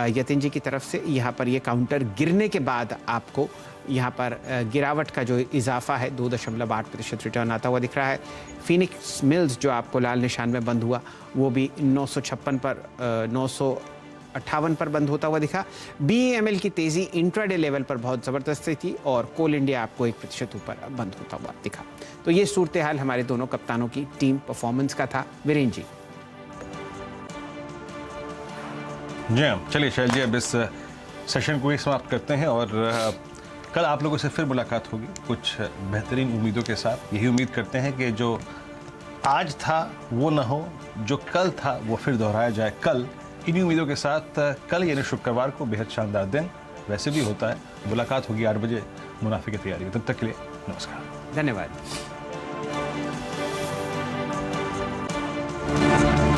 यतिन जी की तरफ से। यहाँ पर ये काउंटर गिरने के बाद आपको यहाँ पर गिरावट का जो इजाफा है 2.8% रिटर्न आता हुआ दिख रहा है। फिनिक्स मिल्स जो आपको लाल निशान में बंद हुआ वो भी 956 पर 958 पर बंद होता हुआ दिखा। BEML की तेज़ी इंट्राडे लेवल पर बहुत ज़बरदस्त थी और कोल इंडिया आपको 1% ऊपर बंद होता हुआ दिखा। तो ये सूरत हाल हमारे दोनों कप्तानों की टीम परफॉर्मेंस का था। वीरेंद्र जी, जी हाँ, चलिए शैल जी अब इस सेशन को ही समाप्त करते हैं और कल आप लोगों से फिर मुलाकात होगी कुछ बेहतरीन उम्मीदों के साथ। यही उम्मीद करते हैं कि जो आज था वो ना हो, जो कल था वो फिर दोहराया जाए कल। इन्हीं उम्मीदों के साथ कल यानी शुक्रवार को बेहद शानदार दिन वैसे भी होता है। मुलाकात होगी 8 बजे मुनाफे की तैयारी में। तब तक के लिए नमस्कार, धन्यवाद।